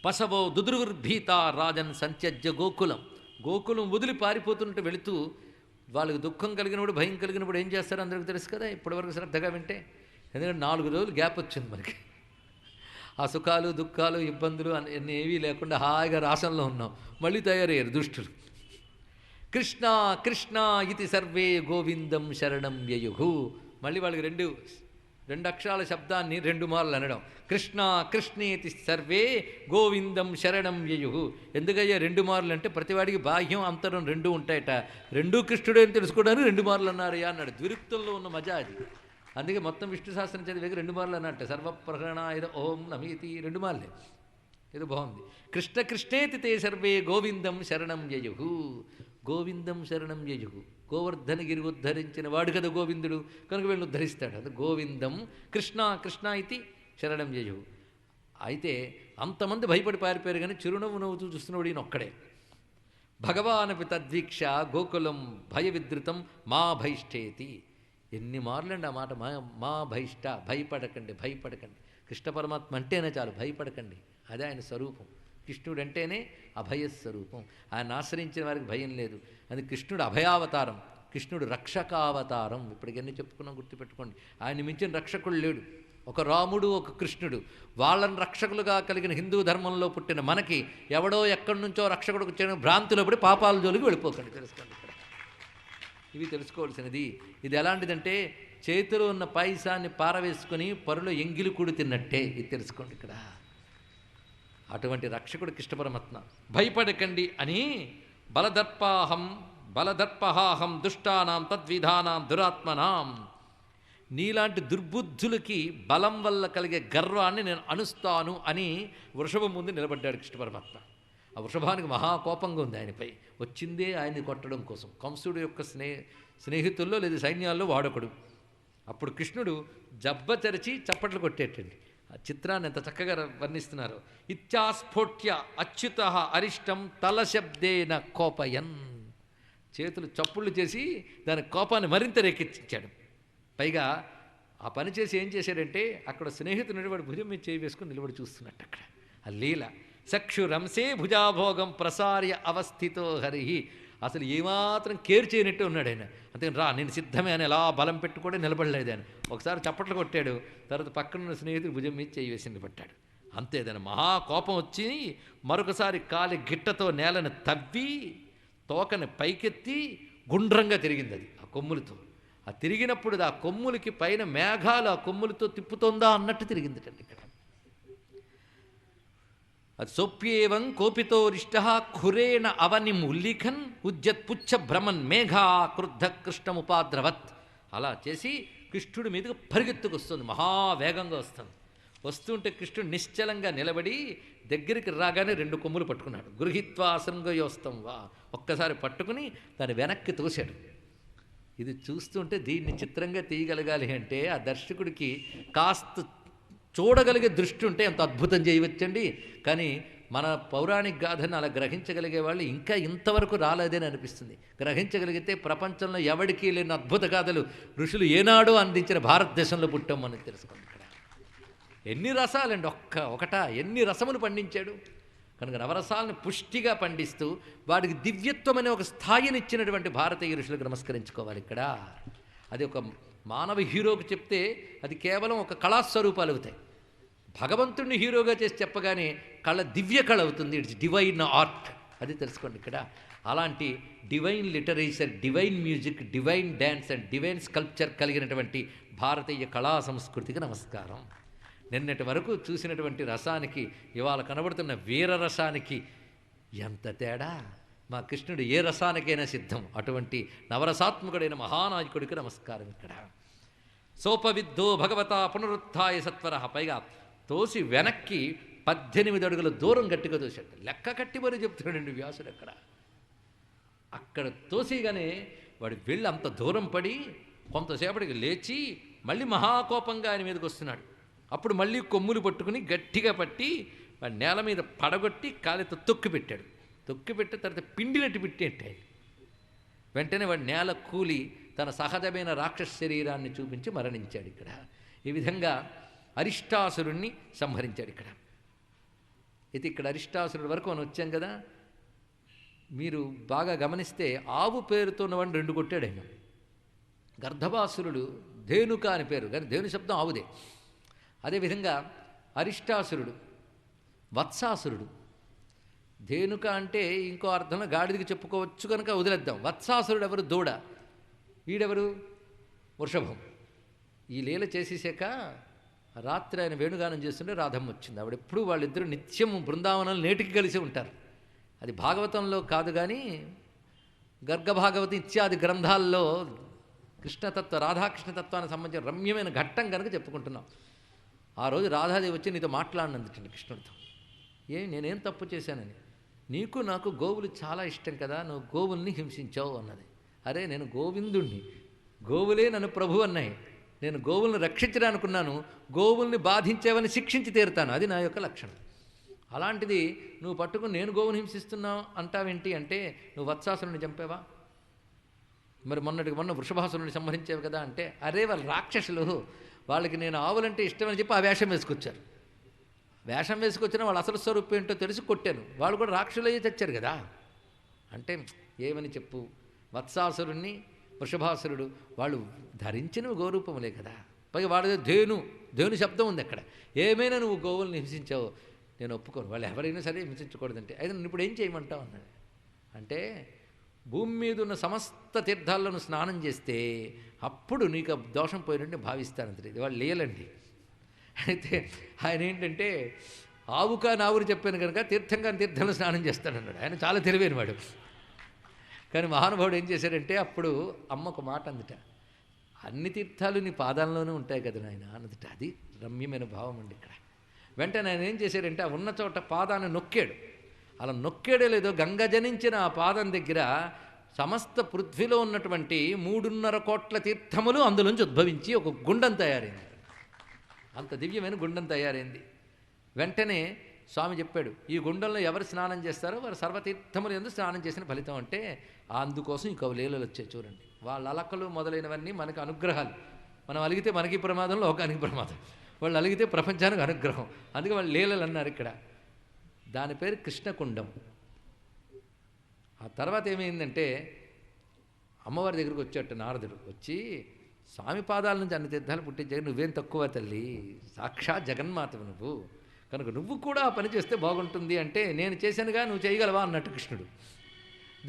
పశవో దుదుర్భీత రాజన్ సంత్యజ్య గోకులం. గోకులం వదిలి పారిపోతున్నట్టు వెళుతూ వాళ్ళకి దుఃఖం కలిగినప్పుడు, భయం కలిగినప్పుడు ఏం చేస్తారో అందరికీ తెలుసు కదా ఇప్పటివరకు శ్రద్ధగా వింటే. ఎందుకంటే 4 రోజులు గ్యాప్ వచ్చింది మనకి. ఆ సుఖాలు దుఃఖాలు ఇబ్బందులు అన్నీ ఏవీ లేకుండా హాయిగా రాసంలో ఉన్నాం. మళ్ళీ తయారయ్యారు దుష్టులు. కృష్ణ కృష్ణ ఇది సర్వే గోవిందం శరణం యయుహు. మళ్ళీ వాళ్ళకి రెండు అక్షరాల శబ్దాన్ని 2 మార్లు అనడం. కృష్ణ కృష్ణేతి సర్వే గోవిందం శరణం యయుహు. ఎందుకయ్యా 2 మార్లు అంటే ప్రతివాడికి బాహ్యం అంతరం 2 ఉంటాయట. 2 కృష్ణుడే అని తెలుసుకోవడానికి 2 మార్లు అన్నారయ్యా అన్నాడు. ద్విరుక్తంలో ఉన్న మజా అది. అందుకే మొత్తం విష్ణు శాస్త్రం చదివేకి 2 మార్లు అన్నట్టు. సర్వప్రహరణాయ ఓం నమీతి 2 మార్లే. ఇది బాగుంది. కృష్ణ కృష్ణేతి తే సర్వే గోవిందం శరణం యయుహు. గోవిందం శరణం యయుహు. గోవర్ధనగిరి ఉద్ధరించిన వాడు కదా గోవిందుడు, కనుక వీళ్ళని ఉద్ధరిస్తాడు. అది గోవిందం కృష్ణ కృష్ణ ఇది శరణం యయుహు. అయితే అంతమంది భయపడి పారిపోయారు, కానీ చిరునవ్వు నవ్వుతూ చూస్తున్నవాడు ఈయన ఒక్కడే. భగవానపి తద్వీక్ష గోకులం భయ విద్రుతం మా భైష్ఠేతి. ఎన్ని మార్లండి ఆ మాట, మా భైష్ట. భయపడకండి, భయపడకండి. కృష్ణ పరమాత్మ అంటేనే చాలు, భయపడకండి. అదే ఆయన స్వరూపం. కృష్ణుడు అంటేనే అభయస్వరూపం. ఆయన ఆశ్రయించిన వారికి భయం లేదు. అది కృష్ణుడు అభయావతారం, కృష్ణుడు రక్షకావతారం. ఇప్పటికన్నీ చెప్పుకున్నాం, గుర్తుపెట్టుకోండి. ఆయన మించిన రక్షకుడు లేడు. ఒక రాముడు, ఒక కృష్ణుడు. వాళ్ళని రక్షకులుగా కలిగిన హిందూ ధర్మంలో పుట్టిన మనకి ఎవడో ఎక్కడి నుంచో రక్షకుడికి వచ్చిన భ్రాంతిలో పడి పాపాల జోలికి వెళ్ళిపోకండి. తెలుసుకోండి ఇక్కడ ఇవి తెలుసుకోవాల్సినది. ఇది ఎలాంటిదంటే చేతిలో ఉన్న పాయసాన్ని పారవేసుకొని పరులో ఎంగిలి కూడి తిన్నట్టే. ఇది తెలుసుకోండి ఇక్కడ. అటువంటి రక్షకుడు కృష్ణ పరమాత్మ. భయపడకండి అని బలదర్పహాహం దుష్టానాం తద్విధానాం దురాత్మనాం, నీలాంటి దుర్బుద్ధులకి బలం వల్ల కలిగే గర్వాన్ని నేను అణుస్తాను అని వృషభం ముందు నిలబడ్డాడు కృష్ణ పరమాత్మ. ఆ వృషభానికి మహాకోపంగా ఉంది ఆయనపై. వచ్చిందే ఆయన్ని కొట్టడం కోసం. కంసుడు యొక్క స్నేహితుల్లో లేదా సైన్యాల్లో వాడొకడు. అప్పుడు కృష్ణుడు జబ్బ తెరచి చప్పట్లు కొట్టేటండి. ఆ చిత్రాన్ని ఎంత చక్కగా వర్ణిస్తున్నారు. ఇత్యాస్ఫోట్య అచ్యుత అరిష్టం తలశబ్దేన కోపయన్, చేతులు చప్పుళ్ళు చేసి దాని కోపాన్ని మరింత రేకెత్తించాడు. పైగా ఆ పని చేసి ఏం చేశాడంటే అక్కడ స్నేహితుడు నిలబడి భుజం మీద చేయి వేసుకుని నిలబడి చూస్తున్నట్టు. అక్కడ ఆ లీల చక్షు రంసే భుజాభోగం ప్రసార్య అవస్థితో హరి, అసలు ఏమాత్రం కేర్ చేయనట్టు ఉన్నాడు ఆయన. అంతేకాని రా నేను సిద్ధమే అని ఎలా బలం పెట్టుకోవడం నిలబడలేదు ఆయన. ఒకసారి చప్పట్లు కొట్టాడు, తర్వాత పక్కనున్న స్నేహితుడు భుజం మీద చేయి వేసి నిలబడ్డాడు. అంతేదాన్ని మహాకోపం వచ్చి మరొకసారి కాలి గిట్టతో నేలను తవ్వి తోకని పైకెత్తి గుండ్రంగా తిరిగింది అది ఆ కొమ్ములతో. ఆ తిరిగినప్పుడు ఆ కొమ్ములకి పైన మేఘాలు ఆ కొమ్ములతో తిప్పుతోందా అన్నట్టు తిరిగిందిటండి ఇక్కడ. అది సోప్యేవం కోపితోరిష్ట ఖురేణ అవని ఉల్లిఖన్ ఉద్యత్ పుచ్చ భ్రమన్ మేఘా క్రుద్ధ కృష్ణముపాద్రవత్. అలా చేసి కృష్ణుడి మీదకు పరిగెత్తుకొస్తుంది, మహావేగంగా వస్తుంది. వస్తుంటే కృష్ణుడు నిశ్చలంగా నిలబడి దగ్గరికి రాగానే 2 కొమ్ములు పట్టుకున్నాడు. గృహీత్వా అసంగయోస్తం వా, ఒక్కసారి పట్టుకుని దాన్ని వెనక్కి తోశాడు. ఇది చూస్తుంటే దీన్ని చిత్రంగా తీయగలగాలి అంటే ఆ దర్శకుడికి కాస్త చూడగలిగే దృష్టి ఉంటే ఎంత అద్భుతం చేయవచ్చండి. కానీ మన పౌరాణిక గాథను అలా గ్రహించగలిగే వాళ్ళు ఇంకా ఇంతవరకు రాలేదని అనిపిస్తుంది. గ్రహించగలిగితే ప్రపంచంలో ఎవడికి లేని అద్భుత గాథలు ఋషులు ఏనాడో అందించిన భారతదేశంలో పుట్టాం మనకు తెలుసుకోండి. ఇక్కడ ఎన్ని రసాలండి, ఎన్ని రసములు పండించాడు. కనుక నవరసాలను పుష్టిగా పండిస్తూ వాడికి దివ్యత్వం అనే ఒక స్థాయినిచ్చినటువంటి భారతీయ ఋషులకు నమస్కరించుకోవాలి. ఇక్కడ అది ఒక మానవ హీరోకి చెప్తే అది కేవలం ఒక కళాస్వరూపాలు అవుతాయి. భగవంతుడిని హీరోగా చేసి చెప్పగానే దివ్య కళ అవుతుంది. ఇట్స్ డివైన్ ఆర్ట్, అది తెలుసుకోండి ఇక్కడ. అలాంటి divine literature, divine music, divine dance and divine sculpture కలిగినటువంటి భారతీయ కళా సంస్కృతికి నమస్కారం. నిన్నటి వరకు చూసినటువంటి రసానికి ఇవాళ కనబడుతున్న వీర రసానికి ఎంత తేడా. మా కృష్ణుడు ఏ రసానికైనా సిద్ధం. అటువంటి నవరసాత్మకుడైన మహానాయకుడికి నమస్కారం ఇక్కడ. సోపవిద్ధో భగవత పునరుత్థాయ సత్వర, పైగా తోసి వెనక్కి 18 అడుగుల దూరం గట్టిగా తోశాడు. లెక్క కట్టి మరీ చెప్తున్నాడండి వ్యాసుడు. అక్కడ తోసిగానే వాడు వెళ్ళి అంత దూరం పడి కొంతసేపటికి లేచి మళ్ళీ మహాకోపంగా ఆయన మీదకి వస్తున్నాడు. అప్పుడు మళ్ళీ కొమ్ములు పట్టుకుని గట్టిగా పట్టి వాడి నేల మీద పడగొట్టి కాలితో తొక్కిపెట్టాడు. తొక్కిపెట్టి తర్వాత పిండినట్టు పెట్టేంటే వెంటనే వాడి నేల కూలి తన సహజమైన రాక్షస శరీరాన్ని చూపించి మరణించాడు. ఇక్కడ ఈ విధంగా అరిష్టాసురుణ్ణి సంహరించాడు. ఇక్కడ అరిష్టాసురుడి వరకు మనం వచ్చాం కదా. మీరు బాగా గమనిస్తే ఆవు పేరుతో ఉన్నవాడిని 2 కొట్టాడు ఆయన. గర్ధబాసురుడు ధేనుక అని పేరు, కానీ ధేను శబ్దం ఆవుదే. అదేవిధంగా అరిష్టాసురుడు వత్సాసురుడు. ధేనుక అంటే ఇంకో అర్థంలో గాడిదికి చెప్పుకోవచ్చు కనుక వదిలేద్దాం. వత్సాసురుడు ఎవరు? దూడ. వీడెవరు? వృషభం. ఈ లీల చేసేసాక రాత్రి ఆయన వేణుగానం చేస్తుంటే రాధమ్మ వచ్చింది. ఆవిడెప్పుడు వాళ్ళిద్దరూ నిత్యం బృందావనంలో నేటికి కలిసి ఉంటారు. అది భాగవతంలో కాదు కానీ గర్గభాగవతం ఇత్యాది గ్రంథాల్లో కృష్ణతత్వ రాధాకృష్ణతత్వానికి సంబంధించిన రమ్యమైన ఘట్టం కనుక చెప్పుకుంటున్నాం. ఆ రోజు రాధాదేవి వచ్చి నీతో మాట్లాడినందుకండి కృష్ణుడితో. నేనేం తప్పు చేశానని. నీకు నాకు గోవులు చాలా ఇష్టం కదా, నువ్వు గోవుల్ని హింసించావు అన్నది. అరే నేను గోవిందుణ్ణి, గోవులే నన్ను ప్రభు అన్నాయి. నేను గోవుల్ని రక్షించడానుకున్నాను, గోవుల్ని బాధించేవని శిక్షించి తీరుతాను, అది నా యొక్క లక్షణం. అలాంటిది నువ్వు పట్టుకుని నేను గోవుని హింసిస్తున్నావు అంటావేంటి అంటే, నువ్వు వత్సాసురుని చంపావా? మరి మొన్న వృషభాసురుని సంహరించావు కదా అంటే, అరే వాళ్ళు రాక్షసులు, వాళ్ళకి నేను ఆవులంటే ఇష్టమని చెప్పి ఆ వేషం వేసుకొచ్చారు. వేషం వేసుకొచ్చిన వాళ్ళ అసలు స్వరూపం ఏంటో తెలిసి కొట్టాను. వాళ్ళు కూడా రాక్షసులయ్యే తెచ్చారు కదా అంటే ఏమని చెప్పు. వత్సాసురుణ్ణి వృషభాసురుడు వాళ్ళు ధరించిన గోరూపములే కదా. పైగా వాడు ధేను శబ్దం ఉంది అక్కడ. ఏమైనా నువ్వు గోవుల్ని హింసించావు, నేను ఒప్పుకోను. వాళ్ళు ఎవరైనా సరే హింసించకూడదంటే, అయితే నన్ను ఇప్పుడు ఏం చేయమంటావు అన్నాడు. అంటే భూమి మీద ఉన్న సమస్త తీర్థాలను స్నానం చేస్తే అప్పుడు నీకు దోషం పోయినట్టు భావిస్తానంటే. ఇది వాళ్ళు లేలండి. అయితే ఆయన ఏంటంటే ఆవుకా నావురు చెప్పాను కనుక తీర్థంగా తీర్థంలో స్నానం చేస్తాడన్నాడు. ఆయన చాలా తెలివైన వాడు. కానీ మహానుభావుడు ఏం చేశాడంటే అప్పుడు అమ్మ ఒక మాట అందుట, అన్ని తీర్థాలు నీ పాదాల్లోనే ఉంటాయి కదా నాయన అన్నదిట. అది రమ్యమైన భావం అండి ఇక్కడ. వెంటనే ఆయన ఏం చేశాడంటే ఆ ఉన్న చోట పాదాన్ని నొక్కాడు. అలా నొక్కాడో లేదో గంగ జనించిన ఆ పాదం దగ్గర సమస్త పృథ్వీలో ఉన్నటువంటి 3.5 కోట్ల తీర్థములు అందులోంచి ఉద్భవించి ఒక గుండం తయారైంది. అంత దివ్యమైన గుండం తయారైంది. వెంటనే స్వామి చెప్పాడు, ఈ గుండంలో ఎవరు స్నానం చేస్తారో వారు సర్వతీర్థములు ఎందుకు స్నానం చేసిన ఫలితం అంటే అందుకోసం ఇంకో లీలలు వచ్చాయి చూడండి. వాళ్ళ అలకలు మొదలైనవన్నీ మనకు అనుగ్రహాలు. మనం అలిగితే మనకి ప్రమాదం, లోకానికి ప్రమాదం. వాళ్ళు అలిగితే ప్రపంచానికి అనుగ్రహం. అందుకే వాళ్ళు లీలలు అన్నారు ఇక్కడ. దాని పేరు కృష్ణకుండం. ఆ తర్వాత ఏమైందంటే అమ్మవారి దగ్గరికి వచ్చేట నారదుడు వచ్చి, స్వామి పాదాల నుంచి అన్ని తీర్థాలు పుట్టించాక నువ్వేం తక్కువ తల్లి, సాక్షాత్ జగన్మాతవు నువ్వు, కనుక నువ్వు కూడా ఆ పని చేస్తే బాగుంటుంది అంటే నేను చేశానుగా నువ్వు చేయగలవా అన్నట్టు కృష్ణుడు.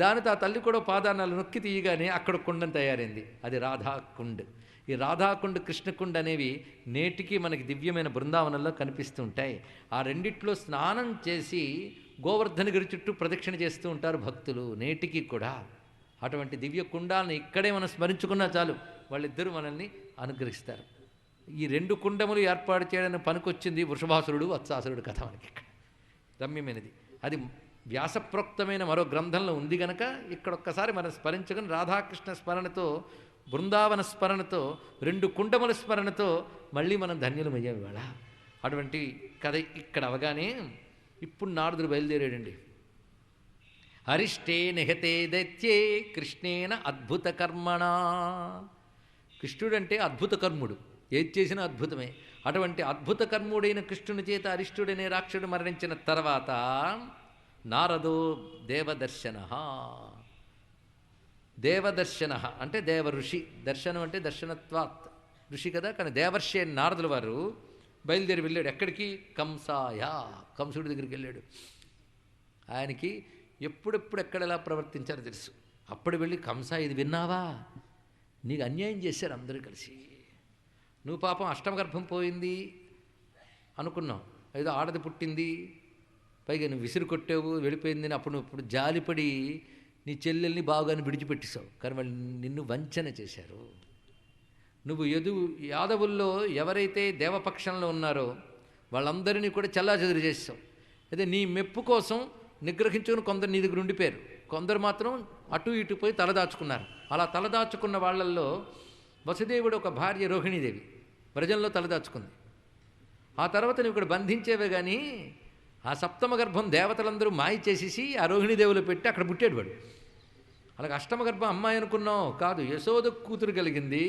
దానితో ఆ తల్లి కూడా పాదానాలు నొక్కి తీయగానే అక్కడ కుండం తయారైంది. అది రాధాకుండ్. ఈ రాధాకుండ్ కృష్ణకుండ్ అనేవి నేటికి మనకి దివ్యమైన బృందావనంలో కనిపిస్తూ ఉంటాయి. ఆ రెండిట్లో స్నానం చేసి గోవర్ధనగిరి చుట్టూ ప్రదక్షిణ చేస్తూ ఉంటారు భక్తులు నేటికి కూడా. అటువంటి దివ్య కుండాలను ఇక్కడే మనం స్మరించుకున్నా చాలు, వాళ్ళిద్దరూ మనల్ని అనుగ్రహిస్తారు. ఈ 2 కుండములు ఏర్పాటు చేయడానికి పనికొచ్చింది వృషభాసురుడు వత్సాసురుడు కథ మనకి ఇక్కడ రమ్యమైనది. అది వ్యాసప్రోక్తమైన మరో గ్రంథంలో ఉంది గనక ఇక్కడ ఒక్కసారి మనం స్మరించుకుని రాధాకృష్ణ స్మరణతో, బృందావన స్మరణతో, 2 కుండముల స్మరణతో మళ్ళీ మనం ధన్యులమయ్యాం ఇవాళ. అటువంటి కథ ఇక్కడ అవగానే ఇప్పుడు నారదుడు బయలుదేరాడండి. హరిష్టే నిహతే దైత్యే కృష్ణేన అద్భుత కర్మణ. కృష్ణుడంటే అద్భుత కర్ముడు, ఏది చేసినా అద్భుతమే. అటువంటి అద్భుత కర్ముడైన కృష్ణుని చేత అరిష్టుడనే రాక్షుడు మరణించిన తర్వాత నారదో దేవదర్శన. దేవదర్శన అంటే దేవ ఋషి, దర్శనం అంటే దర్శనత్వాత్ ఋషి కదా. కానీ దేవర్షి అని నారదుల వారు బయలుదేరి వెళ్ళాడు. ఎక్కడికి? కంసాయ, కంసుడి దగ్గరికి వెళ్ళాడు. ఆయనకి ఎప్పుడెప్పుడు ఎక్కడ ఎలా ప్రవర్తించారో తెలుసు. అప్పుడు వెళ్ళి, కంస ఇది విన్నావా, నీకు అన్యాయం చేశారు అందరూ కలిసి, నువ్వు పాపం అష్టమగర్భం పోయింది అనుకున్నావు, ఏదో ఆడది పుట్టింది, పైగా నువ్వు విసిరు కొట్టావు వెళ్ళిపోయింది, అప్పుడు నువ్వు ఇప్పుడు జాలిపడి నీ చెల్లెల్ని బాగానే విడిచిపెట్టేశావు. కానీ వాళ్ళు నిన్ను వంచన చేశారు. నువ్వు యాదవుల్లో ఎవరైతే దేవపక్షంలో ఉన్నారో వాళ్ళందరినీ కూడా చెల్లాచెదురు చేసావు. అదే నీ మెప్పు కోసం నిగ్రహించుకుని కొందరు నీ దగ్గర ఉండిపోయారు, కొందరు మాత్రం అటు ఇటు పోయి తలదాచుకున్నారు. అలా తలదాచుకున్న వాళ్ళల్లో వసుదేవుడు ఒక భార్య రోహిణీదేవి వ్రజంలో తలదాచుకుంది. ఆ తర్వాత నువ్వు ఇక్కడ బంధించేవే కానీ ఆ సప్తమ గర్భం దేవతలందరూ మాయ చేసేసి ఆ రోహిణీదేవులు పెట్టి అక్కడ పుట్టాడు వాడు. అలాగే అష్టమ గర్భం అమ్మాయి అనుకున్నావు కాదు, యశోద కూతురు కలిగింది,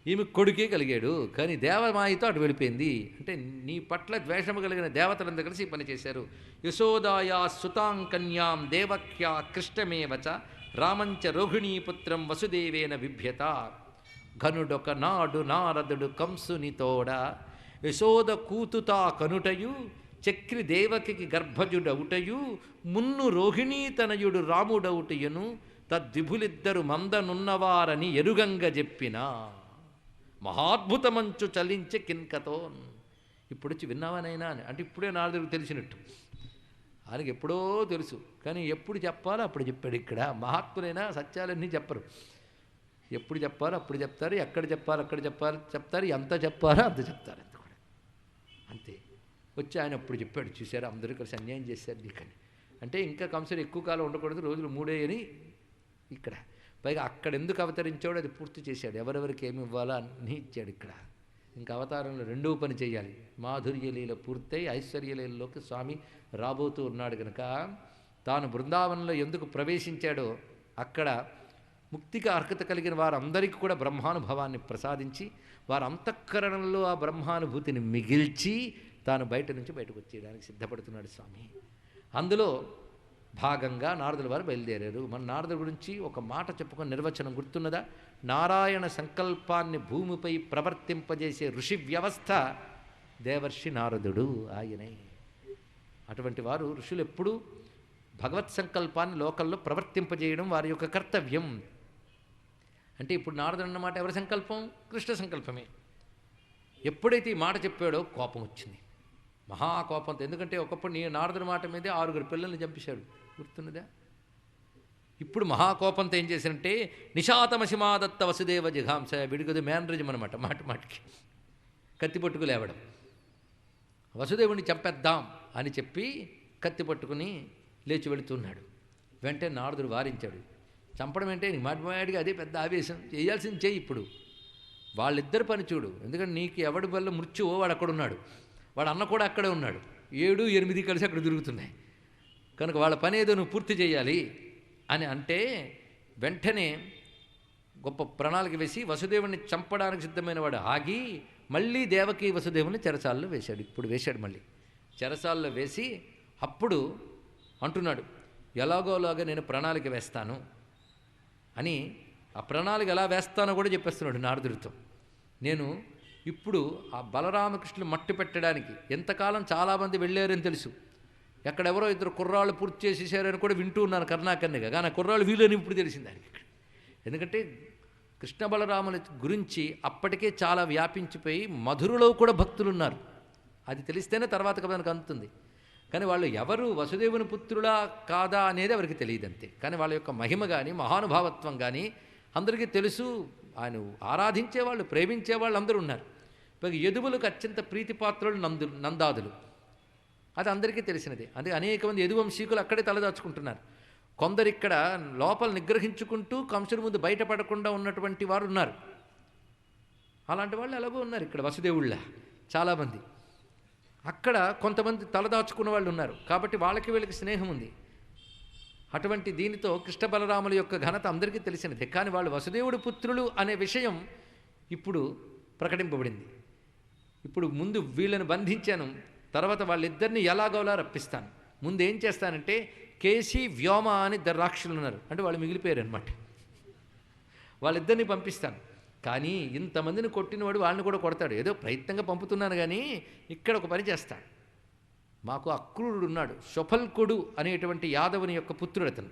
ఈమె కొడుకే కలిగాడు. కానీ దేవమాయతో అటు వెళ్ళిపోయింది. అంటే నీ పట్ల ద్వేషము కలిగిన దేవతలందరూ కలిసి పని చేశారు. యశోదాయా సుతాంకన్యాం దేవక్యా కృష్ణమేవచ రామంచ రోహిణీపుత్రం వసుదేవేన బిభ్యత. ఘనుడొక నాడు నారదుడు కంసునితోడ యశోద కూతుతా కనుటయు చక్రి దేవకి గర్భజుడవుటయు మున్ను రోహిణీతనయుడు రాముడవుటయును తద్విభులిద్దరు మందనున్నవారని ఎరుగంగ చెప్పిన మహాద్భుతమంచు చలించే కిన్కతో. ఇప్పుడు వచ్చి విన్నావనైనా అని అంటే ఇప్పుడే నారదుడికి తెలిసినట్టు. ఆయనకి ఎప్పుడో తెలుసు, కానీ ఎప్పుడు చెప్పాలో అప్పుడు చెప్పాడు. ఇక్కడ మహాత్ములైనా సత్యాలన్నీ చెప్పరు, ఎప్పుడు చెప్పాలో అప్పుడు చెప్తారు, ఎక్కడ చెప్పాలో అక్కడ చెప్తారు, ఎంత చెప్పాలో అంత చెప్తారు, అంత కూడా అంతే. వచ్చి ఆయన అప్పుడు చెప్పాడు, చూశారు అందరూ కలిసి అన్యాయం చేశారు నీకని. అంటే ఇంకా కంసుడు ఎక్కువ కాలం ఉండకూడదు, రోజులు 3 అని ఇక్కడ. పైగా అక్కడ ఎందుకు అవతరించాడో అది పూర్తి చేశాడు, ఎవరెవరికి ఏమి ఇవ్వాలో అన్నీ ఇచ్చాడు. ఇక్కడ ఇంకా అవతారంలో 2వ పని చేయాలి. మాధుర్యలీల పూర్తయి ఐశ్వర్యలీలలోకి స్వామి రాబోతూ ఉన్నాడు కనుక తాను బృందావనంలో ఎందుకు ప్రవేశించాడో అక్కడ ముక్తికి అర్హత కలిగిన వారందరికీ కూడా బ్రహ్మానుభవాన్ని ప్రసాదించి వారి అంతఃకరణంలో ఆ బ్రహ్మానుభూతిని మిగిల్చి తాను బయట నుంచి బయటకు వచ్చేయడానికి సిద్ధపడుతున్నాడు స్వామి. అందులో భాగంగా నారదుల వారు బయలుదేరారు. మన నారదుల గురించి ఒక మాట చెప్పుకొని నిర్వచనం గుర్తున్నదా? నారాయణ సంకల్పాన్ని భూమిపై ప్రవర్తింపజేసే ఋషి వ్యవస్థ దేవర్షి నారదుడు ఆయనే. అటువంటి వారు ఋషులు ఎప్పుడూ భగవత్ సంకల్పాన్ని లోకల్లో ప్రవర్తింపజేయడం వారి యొక్క కర్తవ్యం. అంటే ఇప్పుడు నారదుడు అన్నమాట ఎవరి సంకల్పం? కృష్ణ సంకల్పమే. ఎప్పుడైతే ఈ మాట చెప్పాడో కోపం వచ్చింది. మహాకోపంతో. ఎందుకంటే ఒకప్పుడు నీ నారదుడి మాట మీదే 6 పిల్లల్ని చంపేశాడు, గుర్తున్నదా? ఇప్పుడు మహాకోపంతో ఏం చేశారంటే నిశాతమసిమాదత్త వసుదేవ జిఘాంస, విడిగదు మేనరిజం అనమాట, మాటికి కత్తి పట్టుకు లేవడం. వసుదేవుని చంపేద్దాం అని చెప్పి కత్తి పట్టుకుని లేచి వెళుతున్నాడు. వెంటనే నారదుడు వారించాడు. చంపడం అంటే మాటిమాటిగా అదే పెద్ద ఆవేశం, చేయాల్సింది చేయి. ఇప్పుడు వాళ్ళిద్దరు పని చూడు, ఎందుకంటే నీకు ఎవడి వల్ల మృత్యువో వాడు అక్కడున్నాడు, వాడు అన్న కూడా అక్కడే ఉన్నాడు, 7, 8 కలిసి అక్కడ తిరుగుతున్నాయి, కనుక వాళ్ళ పని ఏదో నువ్వు పూర్తి చేయాలి అని అంటే వెంటనే గొప్ప ప్రణాళిక వేసి వసుదేవుని చంపడానికి సిద్ధమైన వాడు ఆగి మళ్ళీ దేవకి వసుదేవుని చెరసాల్లో వేశాడు. ఇప్పుడు వేశాడు మళ్ళీ చెరసాల్లో వేసి అప్పుడు అంటున్నాడు, ఎలాగోలాగా నేను ప్రణాళిక వేస్తాను అని. ఆ ప్రణాళిక ఎలా వేస్తానో కూడా చెప్పేస్తున్నాడు నారదుడితో. నేను ఇప్పుడు ఆ బలరామకృష్ణులు మట్టు పెట్టడానికి ఎంతకాలం చాలామంది వెళ్ళారని తెలుసు, ఎక్కడెవరో 2 కుర్రాళ్ళు పూర్తి చేసేసారని కూడా వింటూ ఉన్నాను కర్ణాకర్ణిగా, కానీ ఆ కుర్రాళ్ళు వీళ్ళని ఇప్పుడు తెలిసింది దానికి. ఎందుకంటే కృష్ణ బలరాముల గురించి అప్పటికే చాలా వ్యాపించిపోయి మధురలో కూడా భక్తులు ఉన్నారు, అది తెలిస్తేనే తర్వాత కథనికి అందుతుంది. కానీ వాళ్ళు ఎవరు వసుదేవుని పుత్రులా కాదా అనేది ఎవరికి తెలియదు అంతే. కానీ వాళ్ళ యొక్క మహిమ కానీ మహానుభావత్వం కానీ అందరికీ తెలుసు. ఆయన ఆరాధించేవాళ్ళు, ప్రేమించేవాళ్ళు అందరూ ఉన్నారు. యదువులకు అత్యంత ప్రీతిపాత్రులు నందాదులు, అది అందరికీ తెలిసినదే. అందుకే అనేక మంది యదువంశీకులు అక్కడే తలదాచుకుంటున్నారు. కొందరు ఇక్కడ లోపల నిగ్రహించుకుంటూ కంసుడి ముందు బయటపడకుండా ఉన్నటువంటి వారు ఉన్నారు. అలాంటి వాళ్ళు ఎలాగో ఉన్నారు ఇక్కడ వసుదేవుళ్ళ చాలామంది. అక్కడ కొంతమంది తలదాచుకున్న వాళ్ళు ఉన్నారు, కాబట్టి వాళ్ళకి వీళ్ళకి స్నేహం ఉంది. అటువంటి దీనితో కృష్ణ బలరాముల యొక్క ఘనత అందరికీ తెలిసినదే. కానీ వాళ్ళు వసుదేవుడి పుత్రులు అనే విషయం ఇప్పుడు ప్రకటింపబడింది. ఇప్పుడు ముందు వీళ్ళని బంధించాను, తర్వాత వాళ్ళిద్దరిని ఎలాగోలా రప్పిస్తాను. ముందు ఏం చేస్తానంటే కేసి వ్యోమ అని 2 రాక్షసులు ఉన్నారు, అంటే వాళ్ళు మిగిలిపోయారు అనమాట. వాళ్ళిద్దరిని పంపిస్తాను. కానీ ఇంతమందిని కొట్టినవాడు వాళ్ళని కూడా కొడతాడు. ఏదో ప్రయత్నంగా పంపుతున్నాను, కానీ ఇక్కడ ఒక పని చేస్తాను. మాకు అక్రూరుడు ఉన్నాడు, శొఫల్కుడు అనేటువంటి యాదవుని యొక్క పుత్రుడు అతను,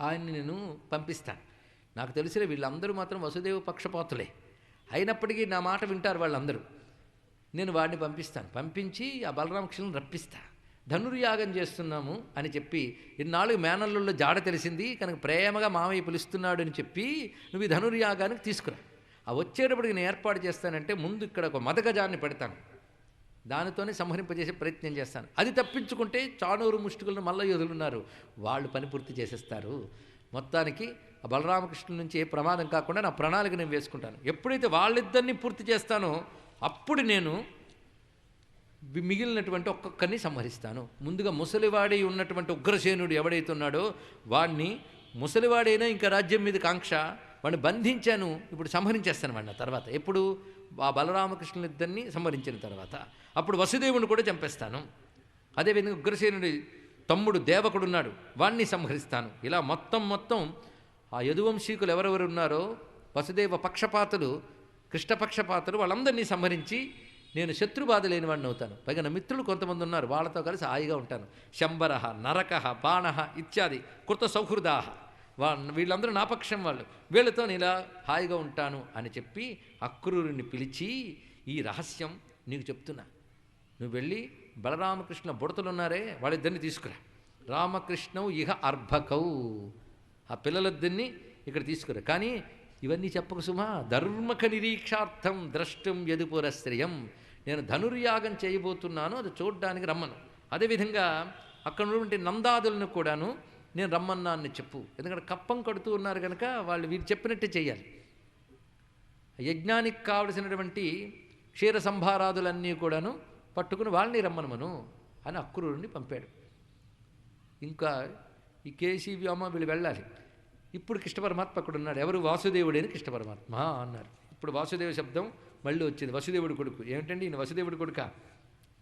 ఆయన్ని నేను పంపిస్తాను. నాకు తెలిసిన వీళ్ళందరూ మాత్రం వసుదేవ పక్షపాతులే, అయినప్పటికీ నా మాట వింటారు వాళ్ళందరూ. నేను వాడిని పంపిస్తాను, పంపించి ఆ బలరామకృష్ణులను రప్పిస్తా. ధనుర్యాగం చేస్తున్నాము అని చెప్పి, ఇన్నాళ్ళు మేనల్లుల్లో జాడ తెలిసింది కనుక ప్రేమగా మామయ్య పిలుస్తున్నాడు అని చెప్పి నువ్వు ఈ ధనుర్యాగానికి తీసుకురా. ఆ వచ్చేటప్పటికి నేను ఏర్పాటు చేస్తానంటే ముందు ఇక్కడ ఒక మదగజాన్ని పెడతాను, దానితోనే సంహరింపజేసే ప్రయత్నం చేస్తాను. అది తప్పించుకుంటే చాణూరు ముష్టికులను మల్ల యోధులు ఉన్నారు, వాళ్ళు పని పూర్తి చేసేస్తారు. మొత్తానికి ఆ బలరామకృష్ణుల నుంచి ఏ ప్రమాదం కాకుండా నా ప్రణాళిక నేను వేసుకుంటాను. ఎప్పుడైతే వాళ్ళిద్దరినీ పూర్తి చేస్తానో అప్పుడు నేను మిగిలినటువంటి ఒక్కొక్కరిని సంహరిస్తాను. ముందుగా ముసలివాడై ఉన్నటువంటి ఉగ్రసేనుడు ఎవడైతే ఉన్నాడో వాడిని, ముసలివాడైనా ఇంకా రాజ్యం మీద కాంక్ష, వాడిని బంధించాను, ఇప్పుడు సంహరించేస్తాను వాడిని. తర్వాత ఎప్పుడు ఆ బలరామకృష్ణులిద్దరినీ సంహరించిన తర్వాత అప్పుడు వసుదేవుని కూడా చంపేస్తాను. అదేవిధంగా ఉగ్రసేనుడి తమ్ముడు దేవకుడున్నాడు, వాణ్ణి సంహరిస్తాను. ఇలా మొత్తం ఆ యదువంశీకులు ఎవరెవరు ఉన్నారో వసుదేవ పక్షపాతులు, కృష్ణపక్షపాతులు, వాళ్ళందరినీ సంహరించి నేను శత్రుబాధ లేని వాడిని అవుతాను. పైగా నా మిత్రులు కొంతమంది ఉన్నారు, వాళ్ళతో కలిసి హాయిగా ఉంటాను. శంబర, నరక, బాణ ఇత్యాది కృత సౌహృదాహ, వీళ్ళందరూ నా పక్షం వాళ్ళు, వీళ్ళతో నేను ఇలా హాయిగా ఉంటాను అని చెప్పి అక్రూరుని పిలిచి ఈ రహస్యం నీకు చెప్తున్నా. నువ్వు వెళ్ళి బలరామకృష్ణ బుడతలు ఉన్నారే వాళ్ళిద్దరిని తీసుకురా. రామకృష్ణౌ ఇహ అర్భకౌ, ఆ పిల్లలిద్దరిని ఇక్కడ తీసుకురా. కానీ ఇవన్నీ చెప్పక సుమా, ధర్మక నిరీక్షార్థం ద్రష్టం యదుపురశ్రయం, నేను ధనుర్యాగం చేయబోతున్నాను, అది చూడ్డానికి రమ్మను. అదేవిధంగా అక్కడ ఉన్నటువంటి నందాదులను కూడాను నేను రమ్మన్నా అని చెప్పు. ఎందుకంటే కప్పం కడుతూ ఉన్నారు కనుక వాళ్ళు వీరు చెప్పినట్టే చేయాలి. యజ్ఞానికి కావలసినటువంటి క్షీర సంభారాదులన్నీ కూడాను పట్టుకుని వాళ్ళని రమ్మనమను అని అక్రూరుని పంపాడు. ఇంకా ఈ కేసీ వ్యోమ వీళ్ళు వెళ్ళాలి. ఇప్పుడు కృష్ణ పరమాత్మ అక్కడ ఉన్నాడు. ఎవరు? వాసుదేవుడైన కృష్ణ పరమాత్మ అన్నారు. ఇప్పుడు వాసుదేవ శబ్దం మళ్ళీ వచ్చింది. వసుదేవుడి కొడుకు. ఏమిటండి ఈయన వసుదేవుడి కొడుక?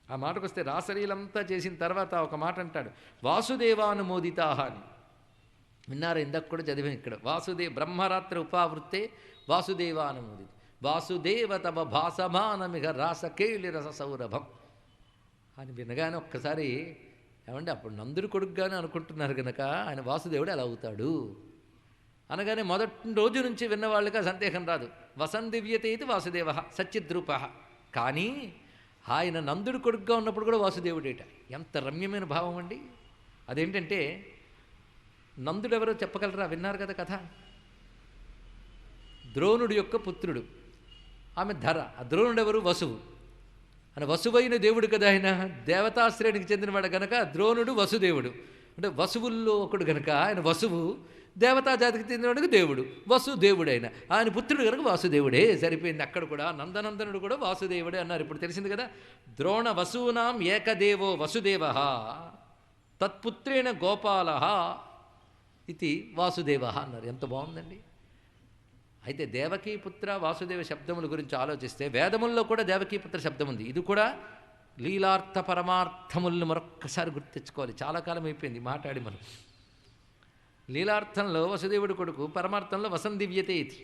ఆ మాటకు వస్తే రాసలీలంతా చేసిన తర్వాత ఒక మాట అంటాడు, వాసుదేవానుమోదితాహ అని. విన్నారా? ఇందాక కూడా చదివాం ఇక్కడ. బ్రహ్మరాత్రి ఉపావృత్తే వాసుదేవానుమోదిత వాసుదేవ తవ భాసమానమిగ రాసకేళి రస సౌరభం అని వినగానే ఒక్కసారి ఏమంటే అప్పుడు నందుడి కొడుకుగానే అనుకుంటున్నారు కనుక ఆయన వాసుదేవుడు ఎలా అవుతాడు అనగానే మొదటి రోజు నుంచి విన్నవాళ్ళకి సందేహం రాదు. వసందివ్యతే ఇది వాసుదేవ సచ్చిద్రూప. కానీ ఆయన నందుడు కొడుకుగా ఉన్నప్పుడు కూడా వాసుదేవుడేట. ఎంత రమ్యమైన భావం అండి. అదేంటంటే నందుడు ఎవరో చెప్పగలరా? విన్నారు కదా కథ. ద్రోణుడి యొక్క పుత్రుడు, ఆమె ధర. ఆ ద్రోణుడు ఎవరు? వసువు. అని వసువైన దేవుడు కదా ఆయన, దేవతాశ్రేణికి చెందినవాడు గనక ద్రోణుడు వసుదేవుడు. అంటే వసువుల్లో ఒకడు గనక ఆయన వసువు, దేవతా జాతికి చెందినవాడికి దేవుడు, వసుదేవుడు ఆయన. ఆయన పుత్రుడు కనుక వాసుదేవుడే. సరిపోయింది. అక్కడ కూడా నందనందనుడు కూడా వాసుదేవుడే అన్నారు. ఇప్పుడు తెలిసింది కదా. ద్రోణ వసూనాం ఏకదేవో వసుదేవ తత్పుత్రేణ గోపాల ఇది వాసుదేవ అన్నారు. ఎంత బాగుందండి. అయితే దేవకీపుత్ర వాసుదేవ శబ్దముల గురించి ఆలోచిస్తే వేదముల్లో కూడా దేవకీపుత్ర శబ్దం ఉంది. ఇది కూడా లీలార్థ పరమార్థములను మరొక్కసారి గుర్తించుకోవాలి. చాలా కాలం అయిపోయింది మాట్లాడి మనం. లీలార్థంలో వసుదేవుడి కొడుకు, పరమార్థంలో వసందివ్యతే ఇది.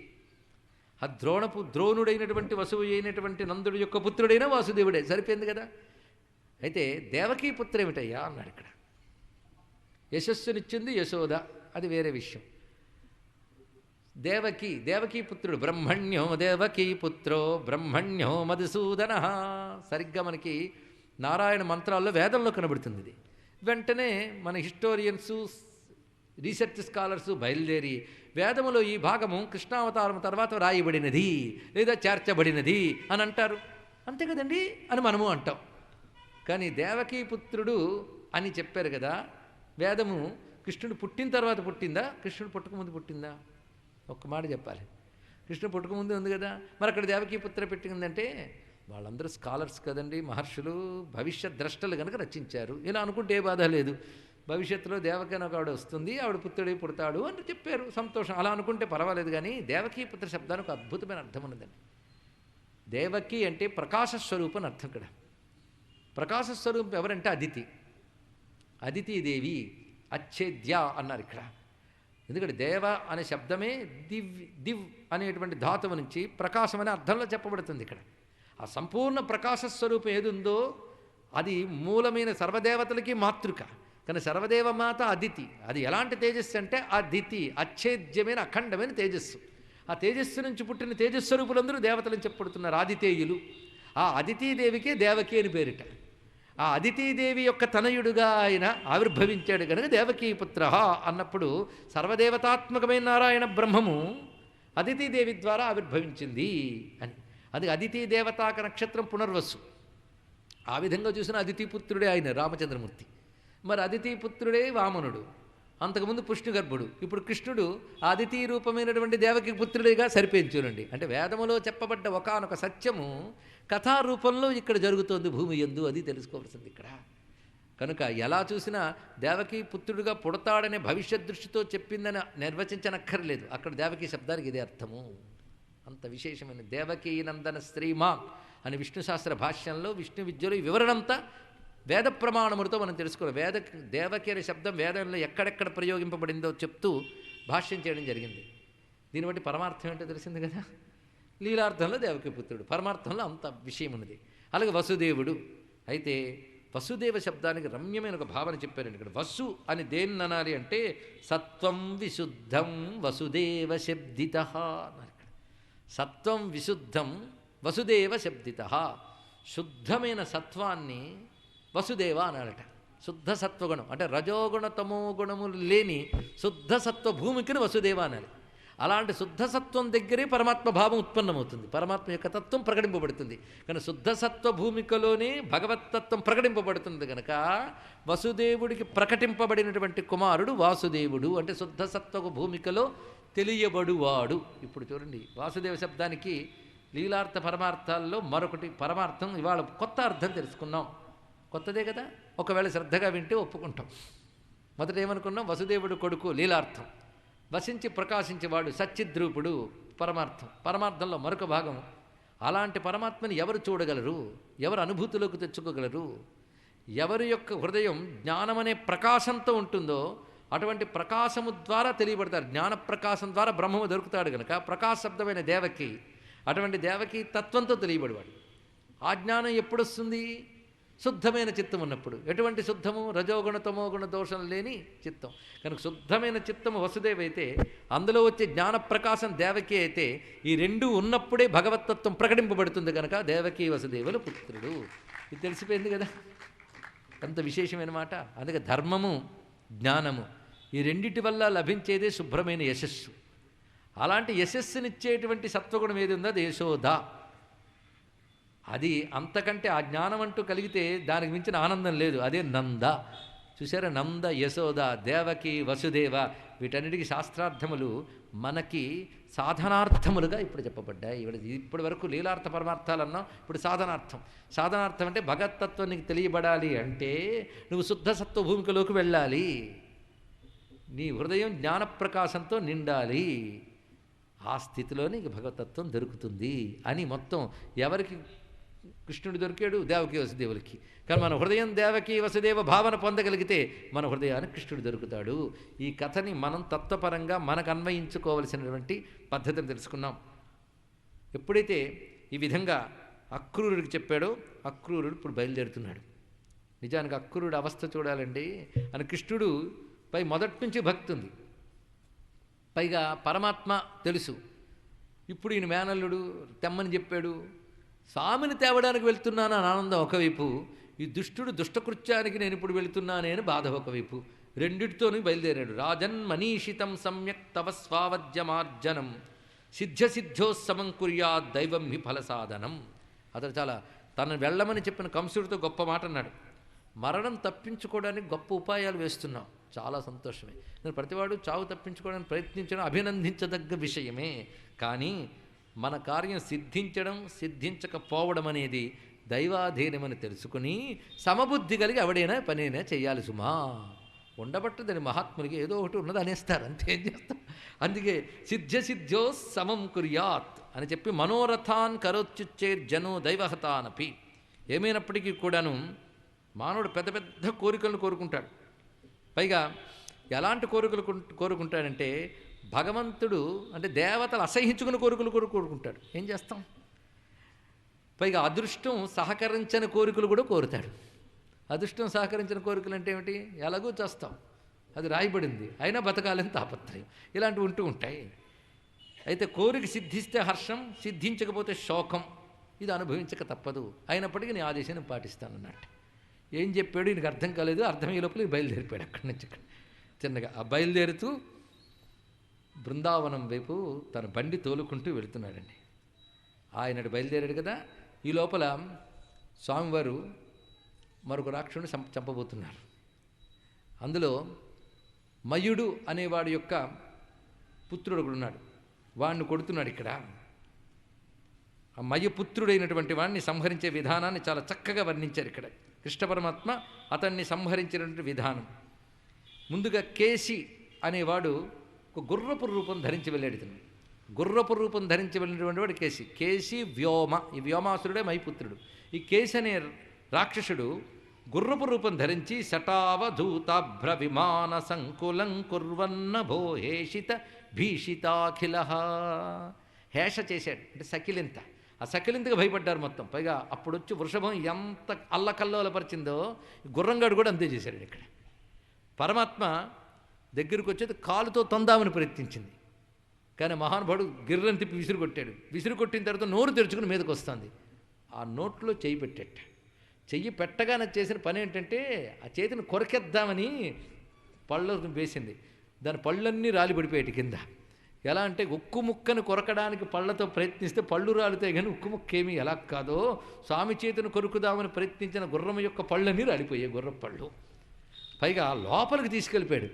ఆ ద్రోణుడైనటువంటి వసువు అయినటువంటి నందుడు యొక్క పుత్రుడైన వాసుదేవుడే. సరిపోయింది కదా. అయితే దేవకీపుత్ర ఏమిటయ్యా అన్నాడు ఇక్కడ. యశస్సునిచ్చింది యశోద, అది వేరే విషయం. దేవకీపుత్రుడు బ్రహ్మణ్యో దేవకీపుత్రో బ్రహ్మణ్యో మధుసూదన. సరిగ్గా మనకి నారాయణ మంత్రాల్లో వేదంలో కనబడుతుంది ఇది. వెంటనే మన హిస్టోరియన్సు, రీసెర్చ్ స్కాలర్సు బయలుదేరి వేదములో ఈ భాగము కృష్ణావతారం తర్వాత రాయబడినది లేదా చేర్చబడినది అని అంటారు. అంతే కదండి అని మనము అంటాం. కానీ దేవకీపుత్రుడు అని చెప్పారు కదా. వేదము కృష్ణుడు పుట్టిన తర్వాత పుట్టిందా, కృష్ణుడు పుట్టకముందు పుట్టిందా? ఒక్క మాట చెప్పాలి. కృష్ణుడు పుట్టకముందే ఉంది కదా. మరి అక్కడ దేవకీపుత్ర పెట్టిందంటే వాళ్ళందరూ స్కాలర్స్ కదండి, మహర్షులు, భవిష్యత్ ద్రష్టలు కనుక రచించారు. ఇలా అనుకుంటే ఏ బాధ లేదు. భవిష్యత్తులో దేవకి అని ఒక ఆవిడ వస్తుంది, ఆవిడ పుత్రుడే పుడతాడు అని చెప్పారు, సంతోషం. అలా అనుకుంటే పర్వాలేదు. కానీ దేవకీపుత్ర శబ్దానికి ఒక అద్భుతమైన అర్థం ఉన్నదండి. దేవకి అంటే ప్రకాశస్వరూపం అని అర్థం. ఇక్కడ ప్రకాశస్వరూపం ఎవరంటే అదితి, అదితీదేవి, అచ్ఛేద్య అన్నారు ఇక్కడ. ఎందుకంటే దేవ అనే శబ్దమే దివ్ అనేటువంటి ధాతువు నుంచి ప్రకాశం అనే అర్థంలో చెప్పబడుతుంది ఇక్కడ. ఆ సంపూర్ణ ప్రకాశస్వరూపం ఏది ఉందో అది మూలమైన సర్వదేవతలకి మాతృక. కానీ సర్వదేవమాత అదితి. అది ఎలాంటి తేజస్సు అంటే అదితి, అచ్ఛేద్యమైన అఖండమైన తేజస్సు. ఆ తేజస్సు నుంచి పుట్టిన తేజస్వరూపులందరూ దేవతలని చెప్పబడుతున్నారు, ఆదితేయులు. ఆ అదితీదేవికే దేవకి అని పేరిట. ఆ అదితీదేవి యొక్క తనయుడుగా ఆయన ఆవిర్భవించాడు కనుక దేవకీపుత్ర అన్నప్పుడు సర్వదేవతాత్మకమైన నారాయణ బ్రహ్మము అదితీదేవి ద్వారా ఆవిర్భవించింది అని. అది అదితీదేవతాక నక్షత్రం పునర్వసు. ఆ విధంగా చూసిన అదితిపుత్రుడే ఆయన రామచంద్రమూర్తి. మరి అదితిపుత్రుడే వామనుడు, అంతకుముందు పుష్ణుగర్భుడు. ఇప్పుడు కృష్ణుడు అదితి రూపమైనటువంటి దేవకి పుత్రుడిగా సరిపోయింది చూడండి. అంటే వేదములో చెప్పబడ్డ ఒకానొక సత్యము కథారూపంలో ఇక్కడ జరుగుతోంది భూమి యందు. అది తెలుసుకోవాల్సింది ఇక్కడ. కనుక ఎలా చూసినా దేవకి పుత్రుడిగా పుడతాడనే భవిష్యత్ దృష్టితో చెప్పిందని నిర్వచించనక్కర్లేదు. అక్కడ దేవకి శబ్దానికి ఇదే అర్థము. అంత విశేషమైన దేవకీ నందన శ్రీమాన్ అని విష్ణు శాస్త్ర భాష్యంలో విష్ణు విద్యలో ఈ వివరణంతా వేద ప్రమాణములతో మనం తెలుసుకోవాలి. దేవకి అనే శబ్దం వేదంలో ఎక్కడెక్కడ ప్రయోగింపబడిందో చెప్తూ భాష్యం చేయడం జరిగింది. దీన్ని బట్టి పరమార్థం ఏంటో తెలిసింది కదా. లీలార్థంలో దేవకి పుత్రుడు, పరమార్థంలో అంత విషయం ఉన్నది. అలాగే వసుదేవుడు. అయితే వసుదేవ శబ్దానికి రమ్యమైన ఒక భావన చెప్పారండి ఇక్కడ. వసు అని దేన్ని అనాలి అంటే సత్వం విశుద్ధం వసుదేవ శబ్దిత అన్నారు ఇక్కడ. సత్వం విశుద్ధం వసుదేవ శబ్దిత. శుద్ధమైన సత్వాన్ని వసుదేవ అనాలట. శుద్ధ సత్వగుణం అంటే రజోగుణ తమో గుణములు లేని శుద్ధ సత్వ భూమికిని వసుదేవ అనాలి. అలాంటి శుద్ధ సత్వం దగ్గరే పరమాత్మ భావం ఉత్పన్నమవుతుంది, పరమాత్మ యొక్క తత్వం ప్రకటింపబడుతుంది. కానీ శుద్ధ సత్వ భూమికలోనే భగవత్తత్వం ప్రకటింపబడుతుంది కనుక వసుదేవుడికి ప్రకటింపబడినటువంటి కుమారుడు వాసుదేవుడు. అంటే శుద్ధ సత్వ భూమికలో తెలియబడువాడు. ఇప్పుడు చూడండి, వాసుదేవ శబ్దానికి లీలార్థ పరమార్థాల్లో మరొకటి పరమార్థం ఇవాళ కొత్త అర్థం తెలుసుకున్నాం. కొత్తదే కదా, ఒకవేళ శ్రద్ధగా వింటే ఒప్పుకుంటాం. మొదట ఏమనుకున్నాం? వసుదేవుడు కొడుకు లీలార్థం, వసించి ప్రకాశించేవాడు సచ్చిద్రూపుడు పరమార్థం. పరమార్థంలో మరొక భాగం. అలాంటి పరమాత్మని ఎవరు చూడగలరు, ఎవరు అనుభూతిలోకి తెచ్చుకోగలరు, ఎవరి యొక్క హృదయం జ్ఞానమనే ప్రకాశంతో ఉంటుందో అటువంటి ప్రకాశము ద్వారా తెలియబడతారు. జ్ఞాన ప్రకాశం ద్వారా బ్రహ్మము దొరుకుతాడు కనుక ప్రకాశ శబ్దమైన దేవకి, అటువంటి దేవకి తత్వంతో తెలియబడేవాడు. ఆ జ్ఞానం ఎప్పుడు వస్తుంది? శుద్ధమైన చిత్తం ఉన్నప్పుడు. ఎటువంటి శుద్ధము? రజోగుణ తమోగుణ దోషం లేని చిత్తం. కనుక శుద్ధమైన చిత్తము వసుదేవ అయితే, అందులో వచ్చే జ్ఞానప్రకాశం దేవకి అయితే, ఈ రెండూ ఉన్నప్పుడే భగవత్తత్వం ప్రకటింపబడుతుంది కనుక దేవకీ వసుదేవుల పుత్రుడు. ఇది తెలిసిపోయింది కదా, అంత విశేషమైన మాట. అందుకే ధర్మము జ్ఞానము ఈ రెండిటి వల్ల లభించేదే శుభ్రమైన యశస్సు. అలాంటి యశస్సునిచ్చేటువంటి సత్వగుణం ఏది ఉందో అది యశోద. అది అంతకంటే ఆ జ్ఞానం అంటూ కలిగితే దానికి మించిన ఆనందం లేదు. అదే నంద. చూసారా, నంద, యశోద, దేవకి, వసుదేవ, వీటన్నిటికీ శాస్త్రార్థములు మనకి సాధనార్థములుగా ఇప్పుడు చెప్పబడ్డాయి. ఇప్పటి వరకు లీలార్థ పరమార్థాలు అన్నాం, ఇప్పుడు సాధనార్థం. సాధనార్థం అంటే భగవత్తత్వం నీకు తెలియబడాలి అంటే నువ్వు శుద్ధ సత్వ భూమికలోకి వెళ్ళాలి, నీ హృదయం జ్ఞానప్రకాశంతో నిండాలి, ఆ స్థితిలో నీకు భగవతత్వం దొరుకుతుంది అని మొత్తం. ఎవరికి కృష్ణుడు దొరికాడు? దేవకి వసుదేవులకి. కానీ మన హృదయం దేవకి వసుదేవ భావన పొందగలిగితే మన హృదయానికి కృష్ణుడు దొరుకుతాడు. ఈ కథని మనం తత్వపరంగా మనకు అన్వయించుకోవలసినటువంటి పద్ధతిని తెలుసుకున్నాం. ఎప్పుడైతే ఈ విధంగా అక్రూరుడికి చెప్పాడో అక్రూరుడు ఇప్పుడు బయలుదేరుతున్నాడు. నిజానికి అక్రూరుడు అవస్థ చూడాలండి. అని కృష్ణుడు పై మొదటి నుంచి భక్తి ఉంది, పైగా పరమాత్మ తెలుసు. ఇప్పుడు ఈయన మేనల్లుడు తెమ్మని చెప్పాడు, స్వామిని తేవడానికి వెళ్తున్నాను అని ఆనందం ఒకవైపు, ఈ దుష్టుడు దుష్టకృత్యానికి నేను ఇప్పుడు వెళుతున్నానే అని బాధ ఒకవైపు. రెండిటితోనూ బయలుదేరాడు. రాజన్ మనీషితం సమ్యక్ తవ స్వావద్యమార్జనం సిద్ధ్యోత్సవం కుర్యా దైవం హి ఫలసాధనం. అతడు చాలా తను వెళ్ళమని చెప్పిన కంసుడితో గొప్ప మాట అన్నాడు. మరణం తప్పించుకోవడానికి గొప్ప ఉపాయాలు వేస్తున్నాం, చాలా సంతోషమే. నేను ప్రతివాడు చావు తప్పించుకోవడానికి ప్రయత్నించడం అభినందించదగ్గ విషయమే. కానీ మన కార్యం సిద్ధించడం సిద్ధించకపోవడం అనేది దైవాధీనమని తెలుసుకుని సమబుద్ధి కలిగి ఎవడైనా పనైనా చేయాలి సుమా. ఉండబట్టదని మహాత్ములకి ఏదో ఒకటి ఉన్నది అనేస్తారు, అంతే. ఏం చేస్తాం? అందుకే సిద్ధ్యో సమం కుర్యాత్ అని చెప్పి మనోరథాన్ కరోత్యుచ్చేర్జనో దైవహతానపి. ఏమైనప్పటికీ కూడాను మానవుడు పెద్ద పెద్ద కోరికలను కోరుకుంటాడు. పైగా ఎలాంటి కోరికలు కోరుకుంటాడంటే భగవంతుడు అంటే దేవతలు అసహించుకుని కోరికలు కోరుకుంటాడు. ఏం చేస్తాం? పైగా అదృష్టం సహకరించని కోరికలు కూడా కోరుతాడు. అదృష్టం సహకరించిన కోరికలు అంటే ఏమిటి? ఎలాగూ చేస్తాం, అది రాయబడింది, అయినా బతకాలని తాపత్రయం, ఇలాంటివి ఉంటూ ఉంటాయి. అయితే కోరిక సిద్ధిస్తే హర్షం, సిద్ధించకపోతే శోకం, ఇది అనుభవించక తప్పదు. అయినప్పటికీ నీ ఆదేశాన్ని పాటిస్తానన్నట్టు. ఏం చెప్పాడు ఈయనకు అర్థం కాలేదు. అర్థమయ్యే లోపల బయలుదేరిపోయాడు అక్కడి నుంచి. చిన్నగా ఆ బయలుదేరుతూ బృందావనం వైపు తన బండి తోలుకుంటూ వెళుతున్నాడండి. ఆయనడు బయలుదేరాడు కదా, ఈ లోపల స్వామివారు మరొక రాక్షసుని చంపబోతున్నారు. అందులో మయుడు అనేవాడి యొక్క పుత్రుడు ఒకడు ఉన్నాడు, వాడిని కొడుతున్నాడు. ఇక్కడ ఆ మయపుత్రుడైనటువంటి వాడిని సంహరించే విధానాన్ని చాలా చక్కగా వర్ణించారు ఇక్కడ కృష్ణ పరమాత్మ. అతన్ని సంహరించినటువంటి విధానం, ముందుగా కేసి అనేవాడు ఒక గుర్రపు రూపం ధరించి వెళ్ళాడు. ఇతను గుర్రపు రూపం ధరించి వెళ్ళినటువంటి వాడు కేసి. కేసి వ్యోమ, ఈ వ్యోమాసురుడే మైపుత్రుడు. ఈ కేసి అనే రాక్షసుడు గుర్రపు రూపం ధరించి శటావధూతాభ్ర విమాన సంకులం కుర్వన్న భోహేషిత భీషితాఖిల. హేష చేశాడు అంటే సకిలింత. ఆ సకిలింతగా భయపడ్డారు మొత్తం. పైగా అప్పుడు వచ్చి వృషభం ఎంత అల్లకల్లోలపరిచిందో గుర్రంగాడు కూడా అంతే చేశాడు. ఇక్కడ పరమాత్మ దగ్గరికి వచ్చేది కాలుతో తొందామని ప్రయత్నించింది, కానీ మహానుభావుడు గిర్రని తిప్పి విసిరు కొట్టాడు. విసిరు కొట్టిన తర్వాత నోరు తెరుచుకుని మీదకి వస్తుంది. ఆ నోట్లో చెయ్యి పెట్టేట. చెయ్యి పెట్టగానే చేసిన పని ఏంటంటే ఆ చేతిని కొరకెద్దామని పళ్ళు వేసింది. దాని పళ్ళన్నీ రాలిపడిపోయాయి కింద. ఎలా అంటే ఉక్కు ముక్కను కొరకడానికి పళ్ళతో ప్రయత్నిస్తే పళ్ళు రాలుతాయి, కానీ ఉక్కు ముక్కేమీ ఎలా కాదో స్వామి చేతిని కొరుకుదామని ప్రయత్నించిన గుర్రం యొక్క పళ్ళన్నీ రాలిపోయాయి, గుర్రం పళ్ళు. పైగా లోపలికి తీసుకెళ్ళిపోయాడు.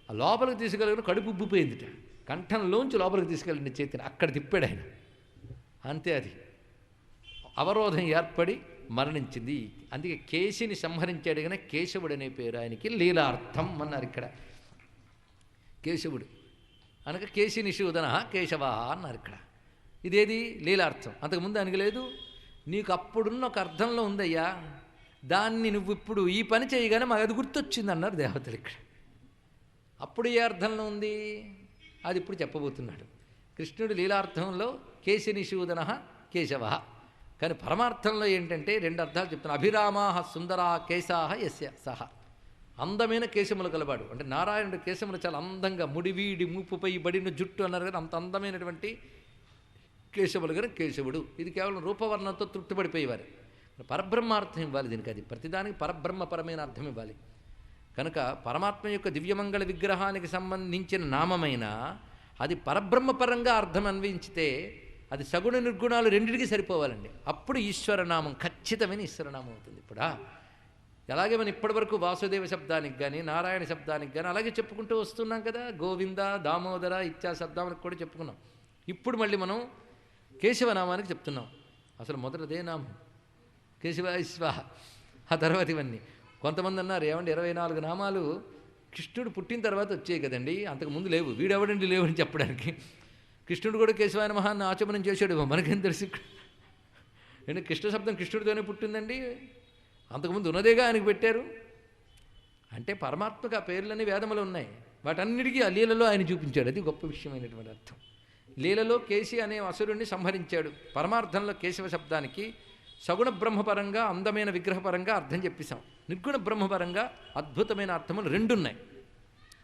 ఆ లోపలికి తీసుకెళ్ళిన కడుపు ఉబ్బిపోయిందిట. కంఠంలోంచి లోపలికి తీసుకెళ్ళిన చేతిని అక్కడ తిప్పాడు ఆయన. అంతే, అది అవరోధం ఏర్పడి మరణించింది. అందుకే కేశిని సంహరించాడు, కానీ కేశవుడు అనే పేరు ఆయనకి. లీలార్థం అన్నారు ఇక్కడ. కేశవుడు అనగా కేశి నిషూదన కేశవ అన్నారు ఇక్కడ. ఇదేది లీలార్థం. అంతకుముందు ఆయనకి లేదు. నీకు అప్పుడున్న ఒక అర్థంలో ఉందయ్యా, దాన్ని నువ్వు ఇప్పుడు ఈ పని చేయగానే మాకు అది గుర్తొచ్చింది అన్నారు దేవతలు ఇక్కడ. అప్పుడు ఏ అర్థంలో ఉంది అది ఇప్పుడు చెప్పబోతున్నాడు. కృష్ణుడు లీలార్థంలో కేశి నిషూదన కేశవ, కానీ పరమార్థంలో ఏంటంటే రెండు అర్థాలు చెప్తున్నాను. అభిరామా సుందరా కేశాహ యస్య సహ. అందమైన కేశములు కలవాడు అంటే నారాయణుడు కేశములు చాలా అందంగా, ముడివీడి మూపుపై బడిన జుట్టు అన్నారు కదా, అంత అందమైనటువంటి కేశవులు కానీ కేశవుడు. ఇది కేవలం రూపవర్ణంతో తృప్తిపడిపోయేవారు. పరబ్రహ్మార్థం ఇవ్వాలి దీనికి, అది ప్రతిదానికి పరబ్రహ్మపరమైన అర్థం ఇవ్వాలి. కనుక పరమాత్మ యొక్క దివ్యమంగళ విగ్రహానికి సంబంధించిన నామమైన అది పరబ్రహ్మపరంగా అర్థం అన్వయించితే అది సగుణ నిర్గుణాలు రెండింటికి సరిపోవాలండి. అప్పుడు ఈశ్వరనామం ఖచ్చితమైన ఈశ్వరనామం అవుతుంది. ఇప్పుడా అలాగే మనం ఇప్పటివరకు వాసుదేవ శబ్దానికి కానీ నారాయణ శబ్దానికి కానీ అలాగే చెప్పుకుంటూ వస్తున్నాం కదా. గోవింద, దామోదర ఇత్యాది శబ్దానికి కూడా చెప్పుకున్నాం. ఇప్పుడు మళ్ళీ మనం కేశవనామానికి చెప్తున్నాం. అసలు మొదటిదే నామం కేశవాయ స్వాహ. ఆ తర్వాత ఇవన్నీ కొంతమంది అన్నారు, ఏమంటే 24 నామాలు కృష్ణుడు పుట్టిన తర్వాత వచ్చాయి కదండి, అంతకుముందు లేవు, వీడెవడండి లేవని చెప్పడానికి. కృష్ణుడు కూడా కేశవాయ నమః అని ఆచమనం చేశాడు, మనకేం తెలుసు. అంటే కృష్ణ శబ్దం కృష్ణుడితోనే పుట్టిందండి, అంతకుముందు ఉన్నదేగా ఆయనకు పెట్టారు. అంటే పరమాత్మకు ఆ పేర్లన్నీ వేదములు ఉన్నాయి, వాటన్నిటికీ ఆ లీలలో ఆయన చూపించాడు. అది గొప్ప విషయమైనటువంటి అర్థం. లీలలో కేశి అనే అసురుణ్ణి సంహరించాడు. పరమార్థంలో కేశవ శబ్దానికి సగుణ బ్రహ్మపరంగా అందమైన విగ్రహపరంగా అర్థం చెప్పేశాం. నిర్గుణ బ్రహ్మపరంగా అద్భుతమైన అర్థములు రెండున్నాయి.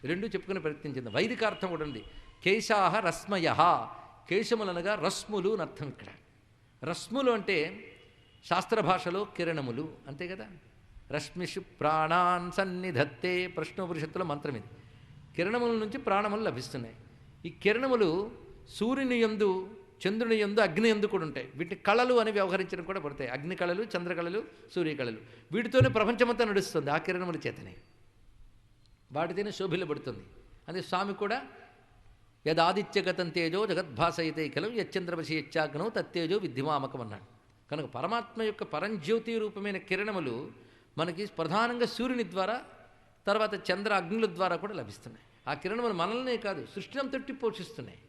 రెండు చెప్పుకునే ప్రయత్నించింది. వైదిక అర్థం కూడా ఉంది. కేశాహ రశ్మయ, కేశములనగా రశ్ములు అని అర్థం. ఇక్కడ రశ్ములు అంటే శాస్త్ర భాషలో కిరణములు అంతే కదా. రశ్మిషు ప్రాణాన్ సన్నిధత్తే ప్రశ్నోపనిషత్తుల మంత్రం ఇది. కిరణముల నుంచి ప్రాణములు లభిస్తున్నాయి. ఈ కిరణములు సూర్యుని యందు, చంద్రుని యందు, అగ్ని యందు కూడా ఉంటాయి. వీటిని కళలు అని వ్యవహరించడం కూడా పడతాయి. అగ్ని కళలు, చంద్రకళలు, సూర్యకళలు. వీటితోనే ప్రపంచమంతా నడుస్తుంది ఆ కిరణముల చేతనే, వాటితోనే శోభిల్లబడుతుంది. అదే స్వామి కూడా యదాదిత్యగతం తేజో జగద్భాసయితే కలం యచ్చంద్రవశి యచ్చాగ్నో తత్తేజో విద్ధిమామకం అన్నాడు. కనుక పరమాత్మ యొక్క పరంజ్యోతి రూపమైన కిరణములు మనకి ప్రధానంగా సూర్యుని ద్వారా, తర్వాత చంద్ర అగ్నుల ద్వారా కూడా లభిస్తున్నాయి. ఆ కిరణములు మనల్నే కాదు సృష్టిని తట్టి పోషిస్తున్నాయి.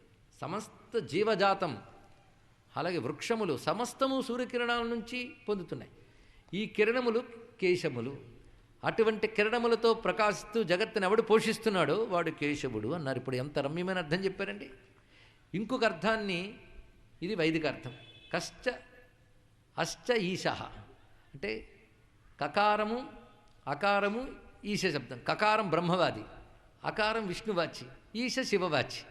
సమస్త జీవజాతం అలాగే వృక్షములు సమస్తము సూర్యకిరణాల నుంచి పొందుతున్నాయి. ఈ కిరణములు కేశములు. అటువంటి కిరణములతో ప్రకాశిస్తూ జగత్తుని ఎవడు పోషిస్తున్నాడో వాడు కేశవుడు అన్నారు. ఇప్పుడు ఎంత రమ్యమైన అర్థం చెప్పారండి. ఇంకొక అర్థాన్ని, ఇది వైదిక అర్థం, కశ్చ అశ్చ ఈశ అంటే కకారము అకారము ఈశ శబ్దం. కకారం బ్రహ్మవాది, అకారం విష్ణువాచి, ఈశ శివవాచి.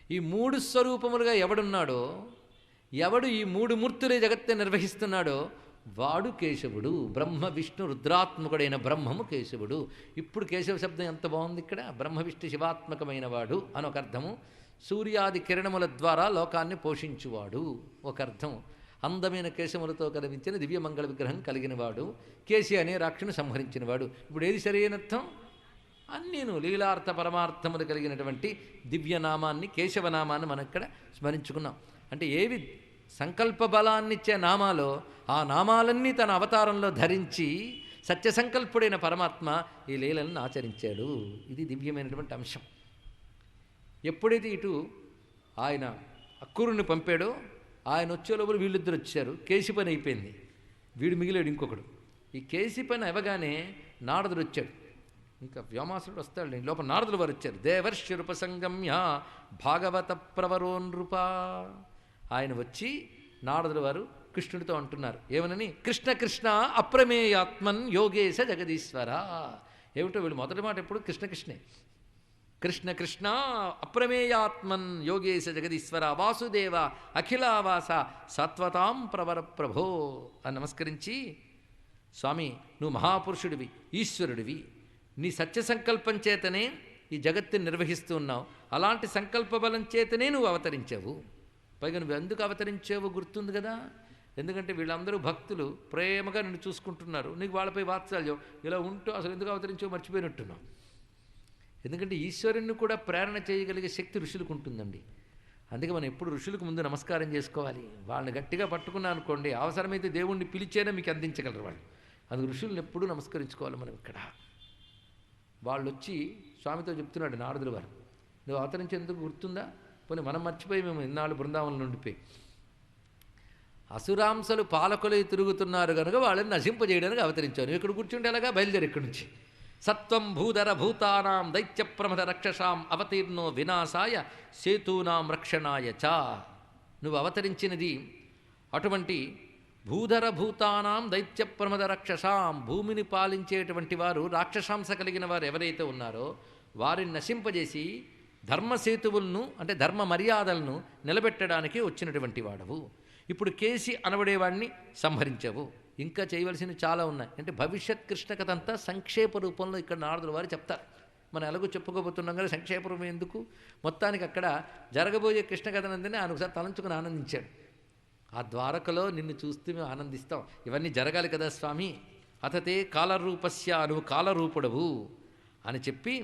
ఈ మూడు స్వరూపములుగా ఎవడున్నాడో, ఎవడు ఈ మూడు మూర్తులే జగత్తుని నిర్వహిస్తున్నాడో వాడు కేశవుడు. బ్రహ్మ విష్ణు రుద్రాత్మకుడైన బ్రహ్మము కేశవుడు. ఇప్పుడు కేశవ శబ్దం ఎంత బాగుంది ఇక్కడ. బ్రహ్మ విష్ణు శివాత్మకమైన వాడు అని ఒక అర్థము. సూర్యాది కిరణముల ద్వారా లోకాన్ని పోషించువాడు ఒక అర్థం. అందమైన కేశములతో కనిపించిన దివ్యమంగళ విగ్రహం కలిగినవాడు, కేశి అనే రాక్షుని సంహరించినవాడు. ఇప్పుడు ఏది సరైన అర్థం? అన్నీను లీలార్థ పరమార్థములు కలిగినటువంటి దివ్యనామాన్ని, కేశవనామాన్ని మనం ఇక్కడ స్మరించుకున్నాం. అంటే ఏవి సంకల్ప బలాన్నిచ్చే నామాలో ఆ నామాలన్నీ తన అవతారంలో ధరించి సత్యసంకల్పుడైన పరమాత్మ ఈ లీలను ఆచరించాడు. ఇది దివ్యమైనటువంటి అంశం. ఎప్పుడైతే ఇటు ఆయన అక్కురుని పంపాడో, ఆయన వచ్చే లోపల వీళ్ళిద్దరు వచ్చారు. కేసి పని అయిపోయింది, వీడు మిగిలాడు ఇంకొకడు. ఈ కేసి పని అవ్వగానే నారదుడు వచ్చాడు. ఇంకా వ్యోమాసుడు వస్తాడు, లోపల నారదులు వారు వచ్చారు. దేవర్షిరుపసంగమ్య భాగవత ప్రవరో నృప. ఆయన వచ్చి నారదుల వారు కృష్ణుడితో అంటున్నారు ఏమనని, కృష్ణ కృష్ణ అప్రమేయాత్మన్ యోగేశ జగదీశ్వర. ఏమిటో వీళ్ళు మొదటి మాట ఎప్పుడు కృష్ణ కృష్ణే. కృష్ణ కృష్ణ అప్రమేయాత్మన్ యోగేశ జగదీశ్వర వాసుదేవ అఖిలావాస సత్వతాం ప్రవర ప్రభో అని నమస్కరించి, స్వామి నువ్వు మహాపురుషుడివి, ఈశ్వరుడివి, నీ సత్య సంకల్పం చేతనే ఈ జగత్తుని నిర్వహిస్తూ ఉన్నావు. అలాంటి సంకల్ప బలం చేతనే నువ్వు అవతరించావు. పైగా నువ్వు ఎందుకు అవతరించావో గుర్తుంది కదా. ఎందుకంటే వీళ్ళందరూ భక్తులు ప్రేమగా నిన్ను చూసుకుంటున్నారు, నీకు వాళ్ళపై వాత్సల్యం. ఇలా ఉంటూ అసలు ఎందుకు అవతరించావో మర్చిపోయినట్టున్నావు. ఎందుకంటే ఈశ్వరుణ్ణి కూడా ప్రేరణ చేయగలిగే శక్తి ఋషులకు ఉంటుందండి. అందుకే మనం ఎప్పుడు ఋషులకు ముందు నమస్కారం చేసుకోవాలి. వాళ్ళని గట్టిగా పట్టుకున్నా అనుకోండి, అవసరమైతే దేవుణ్ణి పిలిచేనా మీకు అందించగలరు వాళ్ళు. అందుకు ఋషులను ఎప్పుడూ నమస్కరించుకోవాలి మనం. ఇక్కడ వాళ్ళు వచ్చి స్వామితో చెప్తున్నాడు నారదులు వారు, నువ్వు అవతరించేందుకు గుర్తుందా? పోనీ మనం మర్చిపోయి మేము ఇన్నాళ్ళు బృందావనం నుండిపోయి అసురాంశలు పాలకులై తిరుగుతున్నారు కనుక వాళ్ళని నశింపజేయడానికి అవతరించాను. ఇక్కడ కూర్చుంటే అలాగా బయలుదేరి ఇక్కడి నుంచి. సత్వం భూధర భూతానాం దైత్య ప్రమద రక్షసాం అవతీర్ణో వినాశాయ సేతూనాం రక్షణాయ చ. నువ్వు అవతరించినది అటువంటి భూధర భూతానాం దైత్య ప్రమద రక్షసాం, భూమిని పాలించేటువంటి వారు రాక్షసాంశ కలిగిన వారు ఎవరైతే ఉన్నారో వారిని నశింపజేసి ధర్మసేతువులను అంటే ధర్మ మర్యాదలను నిలబెట్టడానికి వచ్చినటువంటి వాడవు. ఇప్పుడు కేసి అనబడేవాడిని సంహరించావు. ఇంకా చేయవలసినవి చాలా ఉన్నాయి. అంటే భవిష్యత్ కృష్ణ కథ అంతా సంక్షేప రూపంలో ఇక్కడ నారదుల వారు చెప్తారు. మనం ఎలాగో చెప్పుకోబోతున్నాం కదా, సంక్షేప రూపం ఎందుకు, మొత్తానికి అక్కడ జరగబోయే కృష్ణ కథనందని ఆయన ఒకసారి తలంచుకుని ఆనందించాడు. ఆ ద్వారకలో నిన్ను చూస్తూ మేము ఆనందిస్తాం, ఇవన్నీ జరగాలి కదా స్వామి. అతతే కాలరూపస్య, నువ్వు కాలరూపుడవు అని చెప్పి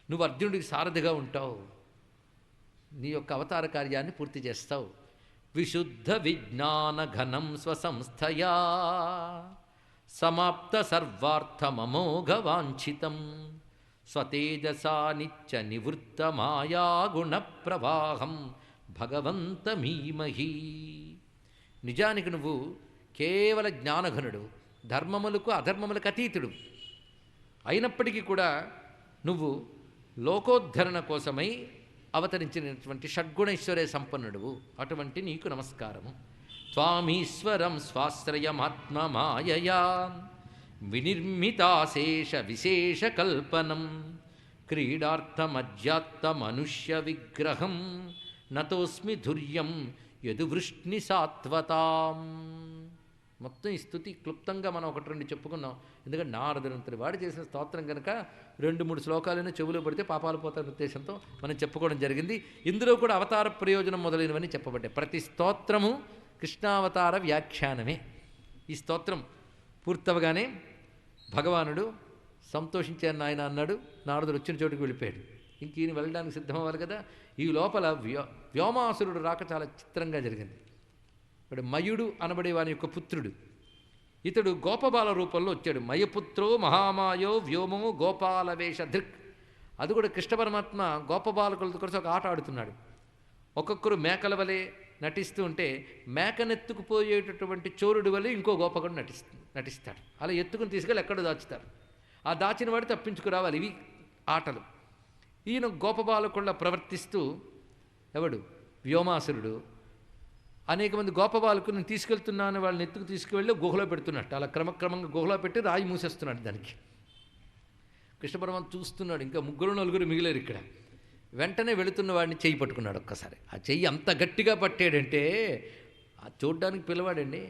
నువ్వు అర్జునుడికి సారథిగా ఉంటావు, నీ యొక్క అవతార కార్యాన్ని పూర్తి చేస్తావు. విశుద్ధ విజ్ఞాన ఘనం స్వసంస్థయా సమాప్త సర్వార్థమమోఘ వాంఛితం స్వతేజసా నిత్య నివృత్త మాయాగుణ ప్రవాహం భగవంతమీమహి. నిజానికి నువ్వు కేవల జ్ఞానఘనుడు, ధర్మములకు అధర్మములకు అతీతుడు. అయినప్పటికీ కూడా నువ్వు లోకోద్ధరణ కోసమై అవతరించినటువంటి షడ్గుణైశ్వర్య సంపన్నుడువు. అటువంటి నీకు నమస్కారము. త్వామీశ్వరం స్వాశ్రయమాత్మమాయయా వినిర్మితాశేష విశేష కల్పనం క్రీడార్థమధ్యాత్మనుష్య విగ్రహం నతోస్మి ధుర్యం యదువృష్ణి సాత్వతాం. మొత్తం ఈ స్థుతి క్లుప్తంగా మనం ఒకటి రెండు చెప్పుకున్నాం. ఎందుకంటే నారదునంతటి వాడు చేసిన స్తోత్రం కనుక 2-3 శ్లోకాలైనా చెవులో పడితే పాపాలు పోతారు ఉద్దేశంతో మనం చెప్పుకోవడం జరిగింది. ఇందులో కూడా అవతార ప్రయోజనం మొదలైనవన్నీ చెప్పబడ్డాయి. ప్రతి స్తోత్రము కృష్ణావతార వ్యాఖ్యానమే. ఈ స్తోత్రం పూర్తవగానే భగవానుడు సంతోషించాను నాయన అన్నాడు. నారదుడు వచ్చిన చోటుకు వెళ్ళిపోయాడు. ఇంక ఈయన వెళ్ళడానికి సిద్ధమవ్వాలి కదా. ఈ లోపల వ్యోమాసురుడు రాక చాలా చిత్రంగా జరిగింది. ఇప్పుడు మయుడు అనబడే వాని యొక్క పుత్రుడు ఇతడు గోపబాల రూపంలో వచ్చాడు. మయపుత్రో మహామాయో వ్యోమో గోపాలవేష ధృక్. అది కూడా కృష్ణ పరమాత్మ గోపబాలకులతో కలిసి ఒక ఆట ఆడుతున్నాడు. ఒక్కొక్కరు మేకల వలె నటిస్తూ ఉంటే మేకనెత్తుకుపోయేటటువంటి చోరుడి వలె ఇంకో గోపకుడు నటిస్తాడు. అలా ఎత్తుకుని తీసుకెళ్ళి ఎక్కడో దాచుతారు. ఆ దాచిన వాడు తప్పించుకురావాలి. ఇవి ఆటలు. ఈయన గోపబాలకుళ్ళ ప్రవర్తిస్తూ ఎవడు వ్యోమాసురుడు అనేక మంది గోపబాలకుని తీసుకెళ్తున్నాను వాళ్ళని ఎత్తుకు తీసుకువెళ్ళి గుహలో పెడుతున్నట్టు. అలా క్రమక్రమంగా గుహలో పెట్టి రాయి మూసేస్తున్నాడు దానికి. కృష్ణ పరమాత్మ చూస్తున్నాడు. ఇంకా 3-4 మిగిలేరు ఇక్కడ. వెంటనే వెళుతున్న వాడిని చెయ్యి పట్టుకున్నాడు. ఒక్కసారి ఆ చెయ్యి అంత గట్టిగా పట్టాడంటే ఆ చూడ్డానికి పిల్లవాడండి,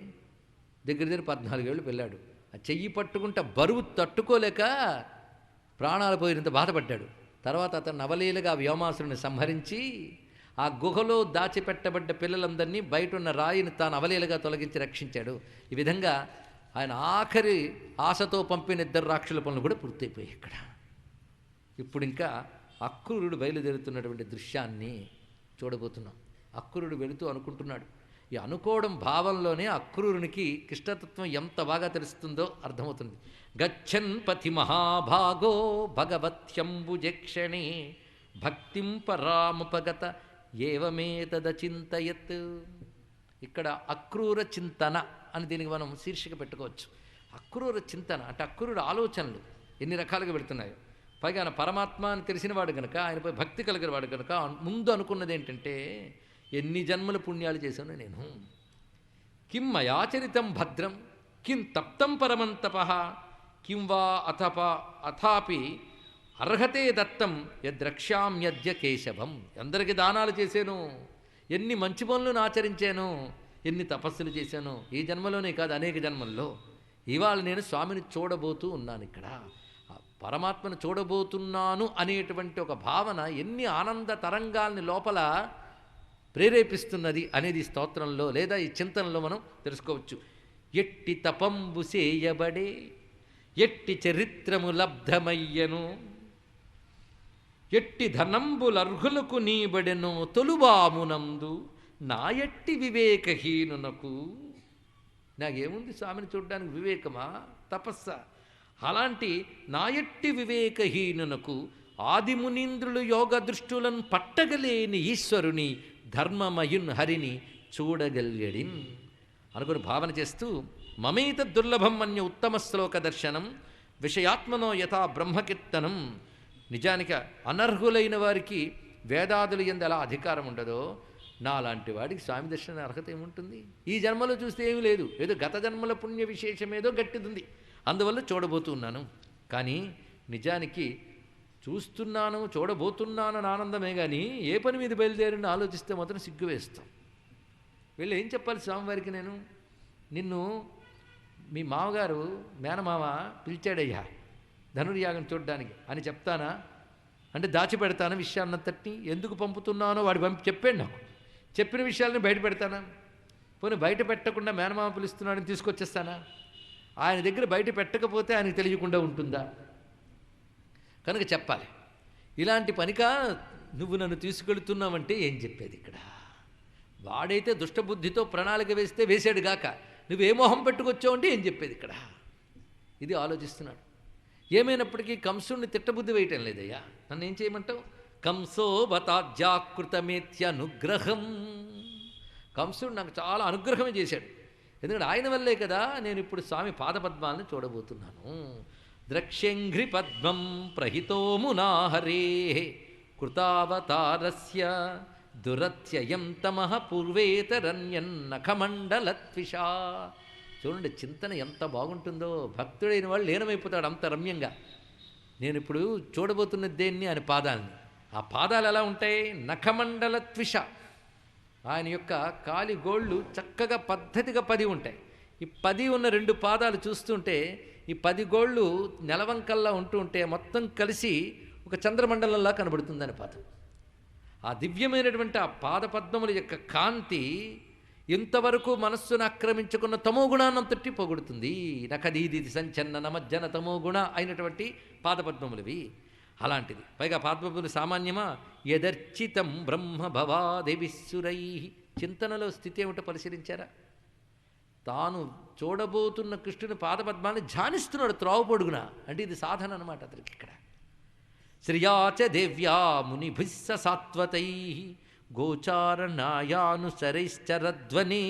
దగ్గర 14 ఏళ్ళు పిల్లాడు. ఆ చెయ్యి పట్టుకుంటే బరువు తట్టుకోలేక ప్రాణాలు పోయినంత బాధపడ్డాడు. తర్వాత అతను నవలీలుగా వ్యోమాసురుని సంహరించి ఆ గుహలో దాచిపెట్టబడ్డ పిల్లలందరినీ బయట ఉన్న రాయిని తాను అవలీలుగా తొలగించి రక్షించాడు. ఈ విధంగా ఆయన ఆఖరి ఆశతో పంపిన 2 రాక్షసుల పనులు కూడా పూర్తయిపోయాయి ఇక్కడ. ఇప్పుడు ఇంకా అక్రూరుడు బయలుదేరుతున్నటువంటి దృశ్యాన్ని చూడబోతున్నాం. అక్రూరుడు వెళుతూ అనుకుంటున్నాడు. ఈ అనుకోవడం భావంలోనే అక్రూరునికి కృష్ణతత్వం ఎంత బాగా తెలుస్తుందో అర్థమవుతుంది. గచ్చన్ పథి మహాభాగో భగవత్యంబుజక్షణే భక్తిం పరాముపగత ఏవమేతదచింతయత్. ఇక్కడ అక్రూర చింతన అని దీనికి మనం శీర్షిక పెట్టుకోవచ్చు. అక్రూర చింతన అంటే అక్రూరుడు ఆలోచనలు ఎన్ని రకాలుగా పెడుతున్నాయో. పైగా ఆయన పరమాత్మ అని తెలిసినవాడు కనుక, ఆయనపై భక్తి కలిగిన వాడు కనుక ముందు అనుకున్నది ఏంటంటే, ఎన్ని జన్మల పుణ్యాలు చేశాను నేను. కిం మయాచరితం భద్రం కిం తప్తం పరమంతప కిం వా అథాపి అర్హతే దత్తం యద్రక్ష్యామ్యద్య కేశవం. ఎందరికి దానాలు చేశాను, ఎన్ని మంచి పనులను ఆచరించాను, ఎన్ని తపస్సులు చేశాను. ఈ జన్మలోనే కాదు, అనేక జన్మల్లో. ఇవాళ నేను స్వామిని చూడబోతూ ఉన్నాను. ఇక్కడ పరమాత్మను చూడబోతున్నాను అనేటువంటి ఒక భావన ఎన్ని ఆనంద తరంగాల్ని లోపల ప్రేరేపిస్తున్నది అనేది ఈ స్తోత్రంలో లేదా ఈ చింతనలో మనం తెలుసుకోవచ్చు. ఎట్టి తపంబు సేయబడే ఎట్టి చరిత్రము లబ్ధమయ్యను ఎట్టి ధనంబులర్హులకు నీబడెను తొలుబామునందు నా ఎట్టి వివేకహీనునకు. నాకేముంది స్వామిని చూడడానికి, వివేకమా తపస్సా? అలాంటి నా ఎట్టి వివేకహీనునకు ఆదిమునీంద్రులు యోగ దృష్టులను పట్టగలేని ఈశ్వరుని ధర్మమయున్ హరిని చూడగలిగడిన్ అనుకుని భావన చేస్తూ మమేత దుర్లభం అన్య ఉత్తమ శ్లోక దర్శనం విషయాత్మనో యథా బ్రహ్మకీర్తనం. నిజానికి అనర్హులైన వారికి వేదాదులు యందు ఎలా అధికారం ఉండదో, నాలాంటి వాడికి స్వామి దర్శన అర్హత ఏముంటుంది? ఈ జన్మలో చూస్తే ఏమీ లేదు, ఏదో గత జన్మల పుణ్య విశేషమేదో గట్టిదుంది, అందువల్ల చూడబోతున్నాను. కానీ నిజానికి చూస్తున్నాను చూడబోతున్నాను అని ఆనందమే కానీ ఏ పని మీద బయలుదేరిని ఆలోచిస్తే మాత్రం సిగ్గు వేస్తాం. వీళ్ళు ఏం చెప్పాలి స్వామివారికి? నిన్ను మీ మామగారు మేనమామ పిలిచాడయ్యా ధనుర్యాగం చూడ్డానికి అని చెప్తానా అంటే దాచిపెడతాను విషయాన్నంతటిని, ఎందుకు పంపుతున్నానో వాడు చెప్పాడు నాకు, చెప్పిన విషయాలని బయట పెడతానా? పోనీ బయట పెట్టకుండా మేనమామ పిలుస్తున్నాడని తీసుకొచ్చేస్తానా? ఆయన దగ్గర బయట పెట్టకపోతే ఆయనకు తెలియకుండా ఉంటుందా? కనుక చెప్పాలి. ఇలాంటి పనికా నువ్వు నన్ను తీసుకెళ్తున్నావంటే ఏం చెప్పేది ఇక్కడ? వాడైతే దుష్టబుద్ధితో ప్రణాళిక వేస్తే వేసాడు గాక, నువ్వే మొహం పెట్టుకొచ్చావు అంటే ఏం చెప్పేది ఇక్కడ? ఇది ఆలోచిస్తున్నాడు. ఏమైనప్పటికీ కంసుడిని తిట్టబుద్ధి వేయటం లేదయ్యా, నన్ను ఏం చేయమంటావు? కంసో బతాజ్యాకృతమేత్యనుగ్రహం. కంసుడు నాకు చాలా అనుగ్రహమే చేశాడు, ఎందుకంటే ఆయన వల్లే కదా నేను ఇప్పుడు స్వామి పాదపద్మాలను చూడబోతున్నాను. ద్రక్ష్యంఘ్రి పద్మం ప్రహితో మునాహరే కృతావతారస్య దురత్యయం తమః పూర్వేతరన్యన్నఖమండలత్విషా. చూడండి చింతన ఎంత బాగుంటుందో, భక్తుడైన వాళ్ళు లీనమైపోతాడు అంత రమ్యంగా. నేను ఇప్పుడు చూడబోతున్న దేన్ని ఆయన పాదాలని, ఆ పాదాలు ఎలా ఉంటాయి? నఖమండలత్విష, ఆయన యొక్క కాలి గోళ్ళు చక్కగా పద్ధతిగా 10 ఉంటాయి. ఈ 10 ఉన్న 2 పాదాలు చూస్తుంటే ఈ 10 గోళ్ళు నెలవంకల్లా ఉంటూ ఉంటే మొత్తం కలిసి ఒక చంద్రమండలంలా కనబడుతుందని పాదం. ఆ దివ్యమైనటువంటి ఆ పాదపద్మముల యొక్క కాంతి ఇంతవరకు మనస్సును ఆక్రమించుకున్న తమోగుణాన్నంతటి పొగుడుతుంది. నఖదీది సంచన్న నమజ్జన తమోగుణ అయినటువంటి పాదపద్మములవి. అలాంటిది పైగా పాదపద్మములు సామాన్యమా? యదర్చితం బ్రహ్మ భవాదేవిస్సురై. చింతనలో స్థితి ఏమిటో పరిశీలించారా? తాను చూడబోతున్న కృష్ణుని పాదపద్మాన్ని ధ్యానిస్తున్నాడు త్రోవ పొడుగున. అంటే ఇది సాధన అనమాట అతనికి. ఇక్కడ శ్రియాచ దేవ్యా మునిభిస్స సాత్వతై గోచారణాయానుసరైశ్చరధ్వని.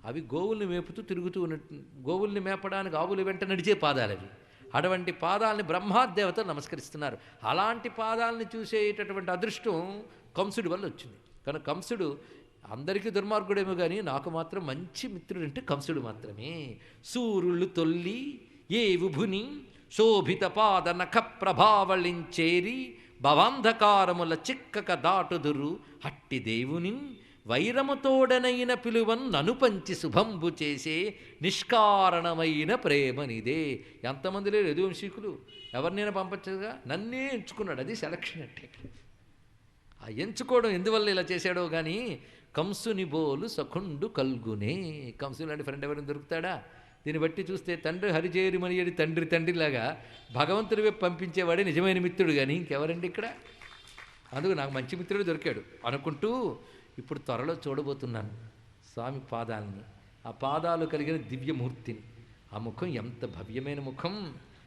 అవి గోవుల్ని మేపుతూ తిరుగుతూ ఉన్నట్టు, గోవుల్ని మేపడానికి ఆవులు వెంట నడిచే పాదాలవి. అటువంటి పాదాలని బ్రహ్మాదేవతలు నమస్కరిస్తున్నారు. అలాంటి పాదాలని చూసేటటువంటి అదృష్టం కంసుడి వల్ల వచ్చింది. కనుక కంసుడు అందరికీ దుర్మార్గుడేమో కానీ నాకు మాత్రం మంచి మిత్రుడంటే కంసుడు మాత్రమే. సూర్యులు తొల్లి ఏ విభుని శోభిత పాద నఖ ప్రభావళించేరి భవాంధకారముల చిక్కక దాటుదురు హట్టి దేవుని వైరముతోడనైన పిలువన్ నను పంచి శుభంబు చేసే నిష్కారణమైన ప్రేమనిదే. ఎంతమంది లేరు యదువంశీకులు, ఎవరినైనా పంపచ్చుగా, నన్నే ఎంచుకున్నాడు. అది సెలక్షన్ అంటే. ఆ ఎంచుకోవడం ఎందువల్ల ఇలా చేశాడో కానీ కంసుని బోలు సఖుండు కల్గునే. కంసుని లాంటి ఫ్రెండ్ ఎవరైనా దొరుకుతాడా? దీన్ని బట్టి చూస్తే తండ్రి హరిచేరి మనియడి తండ్రిలాగా భగవంతుడి వైపు పంపించేవాడే నిజమైన మిత్రుడు కానీ ఇంకెవరండి ఇక్కడ? అందుకు నాకు మంచి మిత్రుడు దొరికాడు అనుకుంటూ ఇప్పుడు త్వరలో చూడబోతున్నాను స్వామి పాదాలని, ఆ పాదాలు కలిగిన దివ్యమూర్తిని. ఆ ముఖం ఎంత భవ్యమైన ముఖం!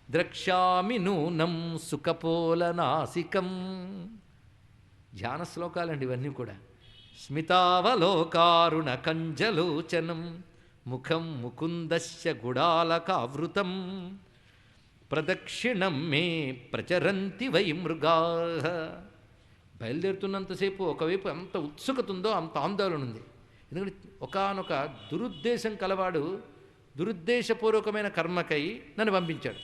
ద్రక్ష్యామి నూనం సుఖపోల నాసికం. ధ్యాన శ్లోకాలండి ఇవన్నీ కూడా. స్మితావలోకారుణ కంజలోచనం ముఖం ముకుందస్య గుడాలకావృతం ప్రదక్షిణం మే ప్రచరంతి వై మృగా. బయలుదేరుతున్నంతసేపు ఒకవైపు ఎంత ఉత్సుకత ఉందో అంత ఆందోళన ఉంది. ఎందుకంటే ఒకానొక దురుద్దేశం కలవాడు దురుద్దేశపూర్వకమైన కర్మకై నన్ను పంపించాడు.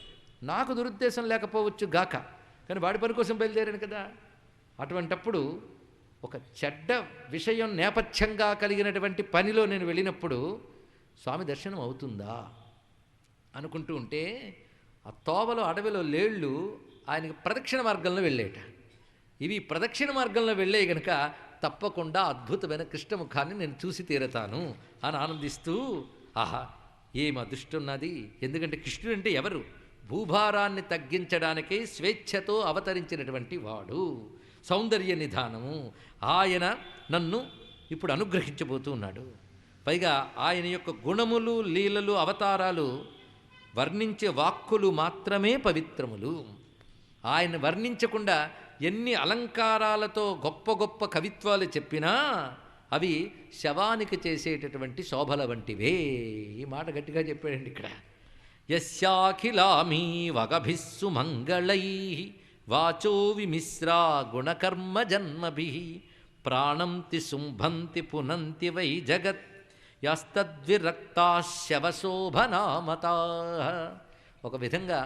నాకు దురుద్దేశం లేకపోవచ్చు గాక, కానీ వాడి పని కోసం బయలుదేరాను కదా. అటువంటప్పుడు ఒక చెడ్డ విషయం నేపథ్యంగా కలిగినటువంటి పనిలో నేను వెళ్ళినప్పుడు స్వామి దర్శనం అవుతుందా అనుకుంటూ ఉంటే ఆ తోవలో అడవిలో లేళ్ళు ఆయనకి ప్రదక్షిణ మార్గంలో వెళ్ళేట. ఇవి ప్రదక్షిణ మార్గంలో వెళ్ళే గనక తప్పకుండా అద్భుతమైన కృష్ణముఖాన్ని నేను చూసి తీరతాను అని ఆనందిస్తూ, ఆహా ఏం అదృష్టం! ఎందుకంటే కృష్ణుడు అంటే ఎవరు? భూభారాన్ని తగ్గించడానికే స్వేచ్ఛతో అవతరించినటువంటి వాడు, సౌందర్య నిధానము. ఆయన నన్ను ఇప్పుడు అనుగ్రహించబోతూ ఉన్నాడు. పైగా ఆయన యొక్క గుణములు, లీలలు, అవతారాలు వర్ణించే వాక్కులు మాత్రమే పవిత్రములు. ఆయన వర్ణించకుండా ఎన్ని అలంకారాలతో గొప్ప గొప్ప కవిత్వాలు చెప్పినా అవి శవానికి చేసేటటువంటి శోభల వంటివే. ఈ మాట గట్టిగా చెప్పాడండి ఇక్కడ. యస్యాఖిలామీ వగభిస్సు మంగళై వాచో విమిశ్రా గుణకర్మ జన్మభి ప్రాణంతి శుంభంతి పునంతి వై జగత్ యస్తద్విరక్తాశవశోభనామతా. ఒక విధంగా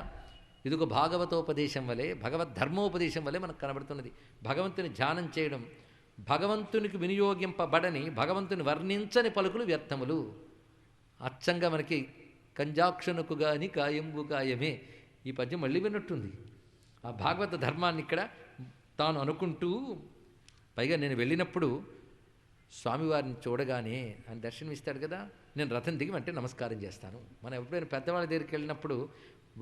ఇదిగో భాగవతోపదేశం వలె, భగవద్ధర్మోపదేశం వలె మనకు కనబడుతున్నది. భగవంతుని ధ్యానం చేయడం, భగవంతునికి వినియోగింపబడని, భగవంతుని వర్ణించని పలుకులు వ్యర్థములు. అచ్చంగా మనకి కంజాక్షణకు గాని కాయంబు గాయమే. ఈ పద్యం మళ్ళీ విన్నట్టుంది. ఆ భాగవత ధర్మాన్ని ఇక్కడ తాను అనుకుంటూ, పైగా నేను వెళ్ళినప్పుడు స్వామివారిని చూడగానే ఆయన దర్శనం ఇస్తాడు కదా, నేను రథం దిగి అంటే నమస్కారం చేస్తాను. మనం ఎప్పుడైనా పెద్దవాళ్ళ దగ్గరికి వెళ్ళినప్పుడు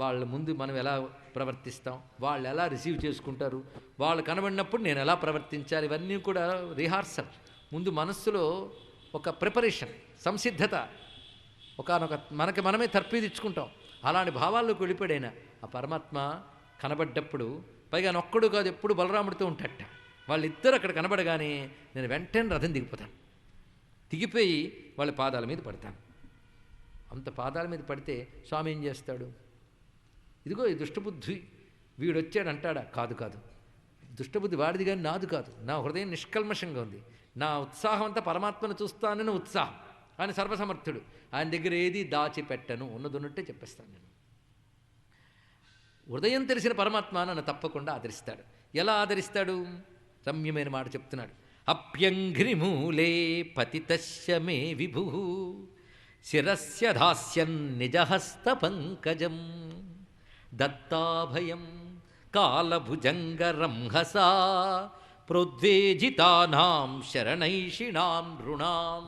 వాళ్ళ ముందు మనం ఎలా ప్రవర్తిస్తాం, వాళ్ళు ఎలా రిసీవ్ చేసుకుంటారు, వాళ్ళు కనబడినప్పుడు నేను ఎలా ప్రవర్తించాలి, ఇవన్నీ కూడా రిహార్సల్. ముందు మనస్సులో ఒక ప్రిపరేషన్, సంసిద్ధత, మనకి మనమే తర్పీదిచ్చుకుంటాం. అలాంటి భావాల్లోకి వెళ్ళిపోయాడైనా. ఆ పరమాత్మ కనబడ్డప్పుడు, పైగా నొక్కడు కాదు, ఎప్పుడు బలరాముడితో ఉంటాడట. వాళ్ళిద్దరు అక్కడ కనబడగానే నేను వెంటనే రథం దిగిపోతాను. దిగిపోయి వాళ్ళ పాదాల మీద పడతాను. అంత పాదాల మీద పడితే స్వామి ఏం చేస్తాడు? ఇదిగో ఈ దుష్టబుద్ధి వీడొచ్చాడు అంటాడా? కాదు కాదు, దుష్టబుద్ధి వాడిది కానీ నాది కాదు. నా హృదయం నిష్కల్మషంగా ఉంది. నా ఉత్సాహం అంతా పరమాత్మను చూస్తానని ఉత్సాహం. ఆయన సర్వసమర్థుడు, ఆయన దగ్గర ఏది దాచిపెట్టను, ఉన్నదున్నట్టే చెప్పేస్తాను నేను. హృదయం తెలిసిన పరమాత్మ నన్ను తప్పకుండా ఆదరిస్తాడు. ఎలా ఆదరిస్తాడు? రమ్యమైన మాట చెప్తున్నాడు. అప్యంఘ్రిమూలే పతితస్య మే విభు శిరస్య దాస్యం నిజహస్త పంకజం దత్తాభయం కాలభుజంగరంహసా ప్రోద్వేజితానాం శరణైషిణాం రుణాం.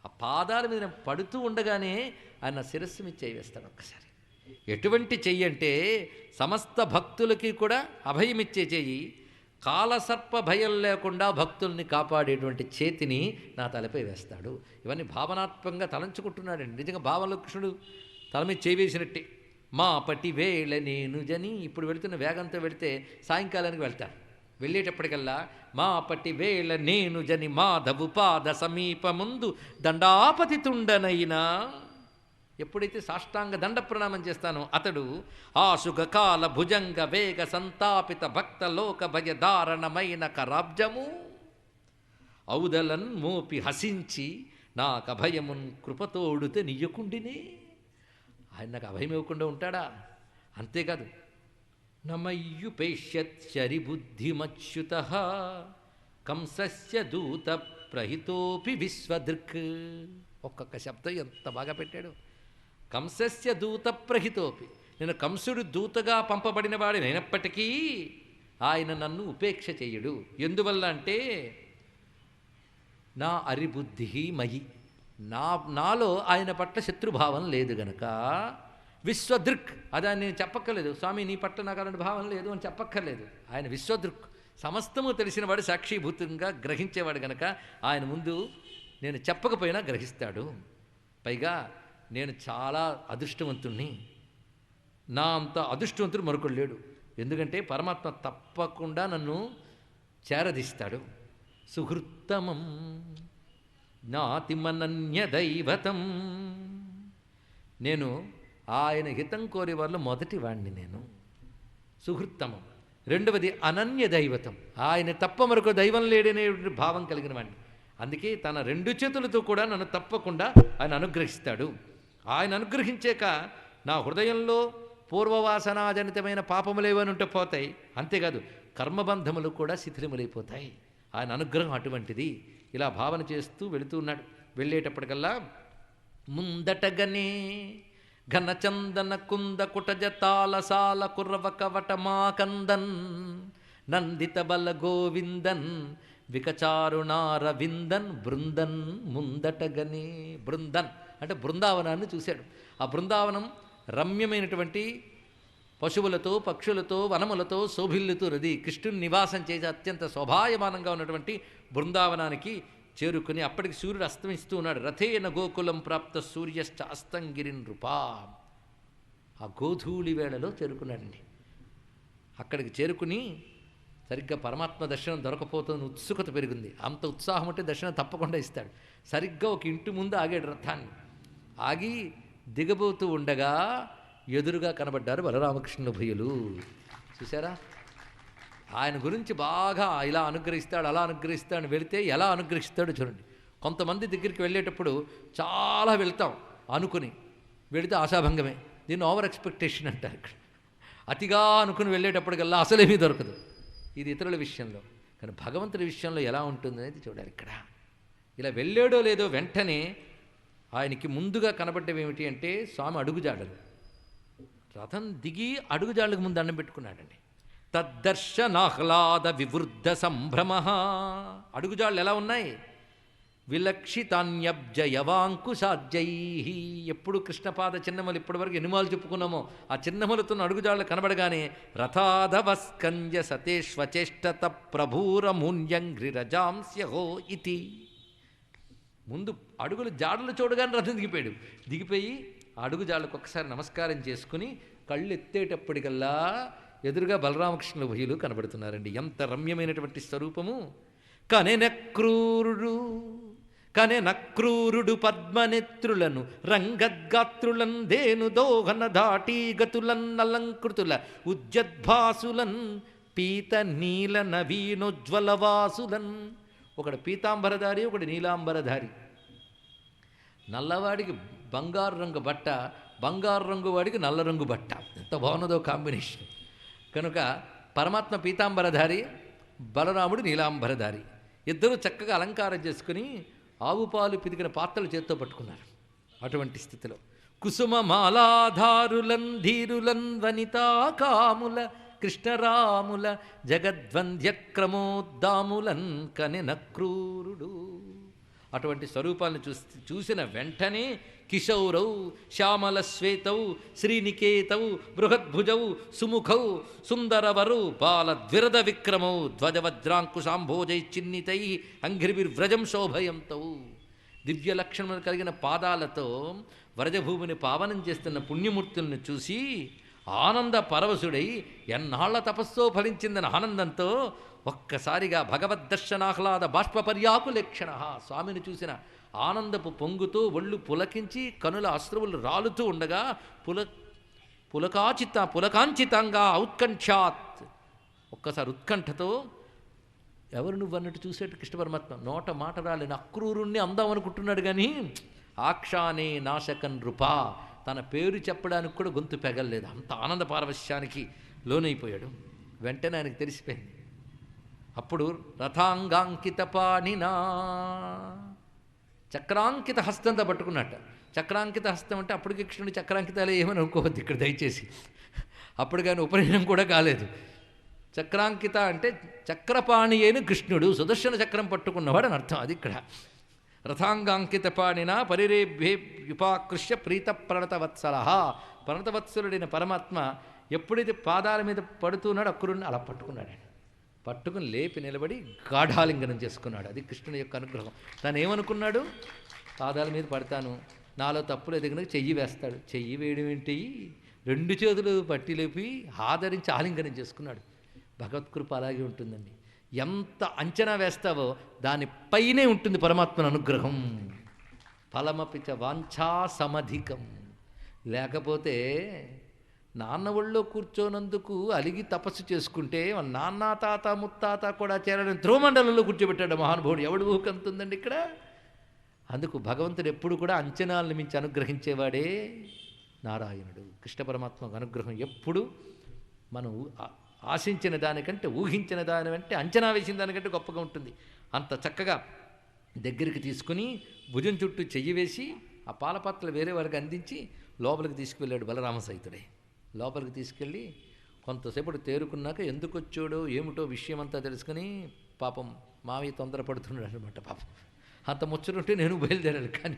ఆ పాదాల మీద నేను పడుతూ ఉండగానే ఆయన శిరస్సు మీద చేయి వేస్తాడు ఒక్కసారి. ఎటువంటి చెయ్యి అంటే సమస్త భక్తులకి కూడా అభయమిచ్చే చెయ్యి, కాలసర్ప భయం లేకుండా భక్తుల్ని కాపాడేటువంటి చేతిని నా తలపై వేస్తాడు. ఇవన్నీ భావనాత్మకంగా తలంచుకుంటున్నాడండి. నిజంగా భావంలో కృష్ణుడు తల మీద చేయి వేసినట్టే. మా పటి వేళ నేను జని, ఇప్పుడు వెళుతున్న వేగంతో వెళితే సాయంకాలానికి వెళ్తాను. వెళ్ళేటప్పటికల్లా మా పటి వేళ నేను జని మాధవు పాద సమీపముందు దండాపతితుండనైనా, ఎప్పుడైతే సాష్టాంగ దండ ప్రణామం చేస్తానో అతడు ఆశుగకాల భుజంగ వేగ సంతాపిత భక్త లోక భయధారణమైన కరాబ్జము ఔదలన్ మోపి హసించి నాకు అభయమున్ కృపతోడుతే నియ్యకుండినే. ఆయన నాకు అభయం ఇవ్వకుండా ఉంటాడా? అంతేకాదు, నమయ్యుపేష్యత్ శరిబుద్ధిమచ్యుత కంసస్య దూత ప్రహితోపి విశ్వదృక్. ఒక్కొక్క శబ్దం ఎంత బాగా పెట్టాడు. కంసస్య దూత ప్రహితోపి, నేను కంసుడు దూతగా పంపబడిన వాడినైనప్పటికీ ఆయన నన్ను ఉపేక్ష చెయ్యడు. ఎందువల్ల అంటే నా అరిబుద్ధి మయి, నాలో ఆయన పట్ల శత్రుభావం లేదు గనక. విశ్వదృక్, అది ఆయన నేను చెప్పక్కర్లేదు. స్వామి నీ పట్ల నాకు అలాంటి భావం లేదు అని చెప్పక్కర్లేదు. ఆయన విశ్వదృక్, సమస్తము తెలిసినవాడు, సాక్షిభూతంగా గ్రహించేవాడు గనక ఆయన ముందు నేను చెప్పకపోయినా గ్రహిస్తాడు. పైగా నేను చాలా అదృష్టవంతుణ్ణి, నా అంత అదృష్టవంతుడు మరొకడు లేడు. ఎందుకంటే పరమాత్మ తప్పకుండా నన్ను చేరదీస్తాడు. సుహృత్తమం నాతిమనన్య దైవతం, నేను ఆయన హితం కోరే వాళ్ళు మొదటి వాణ్ణి నేను. సుహృత్తమం. రెండవది అనన్య దైవతం, ఆయన తప్ప మరొక దైవం లేడనే భావం కలిగిన వాణ్ణి. అందుకే తన రెండు చేతులతో కూడా నన్ను తప్పకుండా ఆయన అనుగ్రహిస్తాడు. ఆయన అనుగ్రహించాక నా హృదయంలో పూర్వవాసనాజనితమైన పాపములేవని ఉంటే పోతాయి. అంతేకాదు కర్మబంధములు కూడా శిథిలములైపోతాయి. ఆయన అనుగ్రహం అటువంటిది. ఇలా భావన చేస్తూ వెళుతూ ఉన్నాడు. వెళ్ళేటప్పటికల్లా ముందటగనే ఘనచందన కుంద కుటజతాలసాల కుర్రవకవటమాకందన్ నందిత బల గోవిందన్ వికచారుణారవిందన్ బృందన్ ముందటగనే. బృందన్ అంటే బృందావనాన్ని చూశాడు. ఆ బృందావనం రమ్యమైనటువంటి పశువులతో, పక్షులతో, వనములతో శోభిల్లుతున్నది. కృష్ణుని నివాసం చేసే అత్యంత శోభాయమానంగా ఉన్నటువంటి బృందావనానికి చేరుకుని అప్పటికి సూర్యుడు అస్తమిస్తూ ఉన్నాడు. రథేన గోకులం ప్రాప్త సూర్యశ్చ అస్తంగిరిన్ రూపా. ఆ గోధూళి వేళలో చేరుకున్నాడండి. అక్కడికి చేరుకుని సరిగ్గా పరమాత్మ దర్శనం దొరకపోతుంది, ఉత్సుకత పెరిగింది. అంత ఉత్సాహం అంటే దర్శనం తప్పకుండా ఇస్తాడు. సరిగ్గా ఒక ఇంటి ముందు ఆగాడు రథాన్ని. ఆగి దిగబోతూ ఉండగా ఎదురుగా కనబడ్డారు బలరామకృష్ణ భుయులు. చూసారా? ఆయన గురించి బాగా ఇలా అనుగ్రహిస్తాడు, అలా అనుగ్రహిస్తాడు, వెళితే ఎలా అనుగ్రహిస్తాడో చూడండి. కొంతమంది దగ్గరికి వెళ్ళేటప్పుడు చాలా వెళ్తాం అనుకుని వెళితే ఆశాభంగమే. దీన్ని ఓవర్ ఎక్స్పెక్టేషన్ అంటారు. ఇక్కడ అతిగా అనుకుని వెళ్ళేటప్పటికల్లా అసలేమీ దొరకదు. ఇది ఇతరుల విషయంలో. కానీ భగవంతుడి విషయంలో ఎలా ఉంటుంది అనేది చూడాలి. ఇక్కడ ఇలా వెళ్ళాడో లేదో వెంటనే ఆయనకి ముందుగా కనబడ్డవి ఏమిటి అంటే స్వామి అడుగుజాడలు. రథం దిగి అడుగుజాడలకు ముందు దండం పెట్టుకున్నాడండి. తద్దర్శనాహ్లాద వివృద్ధ సంభ్రమ. అడుగుజాళ్ళు ఎలా ఉన్నాయి? విలక్షితాన్యబ్జయవాంకుశాజ్యై. ఎప్పుడు కృష్ణపాద చిన్నమలు ఇప్పటివరకు ఎనిమాలు చెప్పుకున్నామో ఆ చిన్నమలుతున్న అడుగుజాళ్ళు కనబడగానే రథాధవస్కంజ సతేష్వచేష్టత ప్రభూరమూన్యంఘ్రిరజాంస్యహో ఇతి. ముందు అడుగులు జాడలు చూడగానే రథం దిగిపోయాడు. దిగిపోయి అడుగు జాడలకు ఒక్కసారి నమస్కారం చేసుకుని కళ్ళు ఎత్తేటప్పటికల్లా ఎదురుగా బలరామకృష్ణుల వహిలు కనబడుతున్నారండి. ఎంత రమ్యమైనటువంటి స్వరూపము! కనెనక్రూరుడు పద్మనేత్రులను రంగద్గాత్రులన్ ధేను దోహన దాటీ గతులన్ అలంకృతుల ఉజ్జద్భాసులన్ పీత నీల నవీనోజ్వలవాసులన్. ఒకడు పీతాంబరధారి, ఒకడు నీలాంబరధారి. నల్లవాడికి బంగారు రంగు బట్ట, బంగారు రంగు వాడికి నల్ల రంగు బట్ట. ఎంత బాగున్నదో కాంబినేషన్. కనుక పరమాత్మ పీతాంబరధారి, బలరాముడు నీలాంబరధారి. ఇద్దరూ చక్కగా అలంకారం చేసుకుని ఆవు పాలు పితికిన పాత్రలు చేత్తో పట్టుకున్నారు. అటువంటి స్థితిలో కుసుమమాలాధారులన్ ధీరులన్ వనితా కాముల కృష్ణరాముల జగద్వంద్యక్రమోద్దాములన్ కనెనక్రూరుడు. అటువంటి స్వరూపాలను చూసిన వెంటనే కిశౌరౌ శ్యామల శ్వేతౌ శ్రీనికేతౌ బృహద్భుజౌ సుముఖౌ సుందరవరౌ బాలద్విరద విక్రమౌ ధ్వజవజ్రాంకుశాంభోజై చిన్నితై అంఘ్రిభిర్వ్రజం శోభయంతౌ. దివ్య లక్షణములు కలిగిన పాదాలతో వ్రజభూమిని పావనం చేస్తున్న పుణ్యమూర్తులను చూసి ఆనంద పరవశుడై ఎన్నాళ్ల తపస్సో ఫలించిందని ఆనందంతో ఒక్కసారిగా భగవద్దర్శనాహ్లాద బాష్పపర్యాకులేక్షణ. స్వామిని చూసిన ఆనందపు పొంగుతో ఒళ్ళు పులకించి కనుల అశ్రువులు రాలుతూ ఉండగా పులకాంచితంగా ఔత్కంఠ్యాత్, ఒక్కసారి ఉత్కంఠతో ఎవరు నువ్వు అన్నట్టు చూసేట్టు కృష్ణ పరమాత్మ నోట మాట రాలేని అక్రూరుణ్ణి అందాం అనుకుంటున్నాడు. కానీ ఆక్షానే నాశకన్ నృపా, తన పేరు చెప్పడానికి కూడా గొంతు పెగల్లేదు. అంత ఆనంద పారవశ్యానికి లోనైపోయాడు. వెంటనే ఆయనకు తెలిసిపోయింది. అప్పుడు రథాంగాంకిత పాణినా, చక్రాంకిత హస్తంతో పట్టుకున్నట్ట. చక్రాంకిత హస్తం అంటే అప్పటికి కృష్ణుడి చక్రాంకితాలు ఏమని అనుకోవద్దు ఇక్కడ దయచేసి. అప్పుడు కానీ ఉపనయనం కూడా కాలేదు. చక్రాంకిత అంటే చక్రపాణి అయిన కృష్ణుడు, సుదర్శన చక్రం పట్టుకున్నవాడు అని అర్థం. అది ఇక్కడ రథాంగాంకిత పాణిన పరిరేభ్యే విపాకృష్య ప్రీత ప్రణతవత్సల. ప్రణతవత్సలుడైన పరమాత్మ ఎప్పుడైతే పాదాల మీద పడుతున్నాడు అక్కురుని అలా పట్టుకున్నాడు. పట్టుకుని లేపి నిలబడి గాఢాలింగనం చేసుకున్నాడు. అది కృష్ణుని యొక్క అనుగ్రహం. తను ఏమనుకున్నాడు? పాదాల మీద పడతాను, నాలో తప్పులు ఎదిగిన చెయ్యి వేస్తాడు. చెయ్యి వేయడం ఏంటి? రెండు చేతులు పట్టి లేపి ఆదరించి ఆలింగనం చేసుకున్నాడు. భగవత్కృప అలాగే ఉంటుందండి. ఎంత అంచనా వేస్తావో దానిపైనే ఉంటుంది పరమాత్మను అనుగ్రహం. ఫలమపిచ వాంఛా సమధికం. లేకపోతే నాన్న ఒళ్ళో కూర్చోనందుకు అలిగి తపస్సు చేసుకుంటే నాన్న తాత ముత్తాత కూడా చేరని ధ్రువమండలంలో కూర్చోబెట్టాడు మహానుభావుడు. ఎవడు ఊహకంతుందండి ఇక్కడ? అందుకు భగవంతుడు ఎప్పుడు కూడా అంచనాలను మించి అనుగ్రహించేవాడే నారాయణుడు. కృష్ణ పరమాత్మకు అనుగ్రహం ఎప్పుడు మనం ఆశించిన దానికంటే, ఊహించిన దానికంటే, అంచనా వేసిన దానికంటే గొప్పగా ఉంటుంది. అంత చక్కగా దగ్గరికి తీసుకుని భుజం చుట్టూ చెయ్యి వేసి ఆ పాలపాత్రలు వేరే వారికి అందించి లోపలికి తీసుకువెళ్ళాడు బలరామ సహితుడే. లోపలికి తీసుకెళ్ళి కొంతసేపటి తేరుకున్నాక ఎందుకు వచ్చాడో ఏమిటో విషయం అంతా తెలుసుకుని పాపం మావయ్య తొందరపడుతున్నాడు అనమాట. పాపం అంత ముచ్చటుంటే నేను బయలుదేరాను. కానీ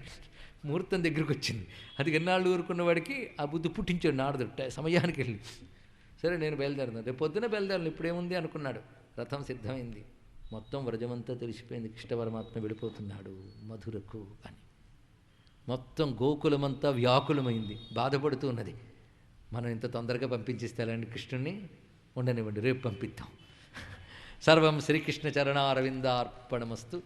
ముహూర్తం దగ్గరికి వచ్చింది. అది ఎన్నాళ్ళు ఊరుకున్న వాడికి ఆ బుద్ధి పుట్టించాడు నారదుడు సమయానికి వెళ్ళి. సరే నేను బయలుదేరుతాను, రేపు పొద్దున బయలుదేరాను, ఇప్పుడేముంది అనుకున్నాడు. రథం సిద్ధమైంది. మొత్తం వ్రజమంతా తెలిసిపోయింది కృష్ణ పరమాత్మ వెళ్ళిపోతున్నాడు మధురకు అని. మొత్తం గోకులమంతా వ్యాకులమైంది, బాధపడుతూ ఉన్నది. మనం ఇంత తొందరగా పంపించేస్తాలండి కృష్ణుణ్ణి? ఉండనివ్వండి, రేపు పంపిద్దాం. సర్వం శ్రీకృష్ణ చరణారవిందార్పణమస్తు.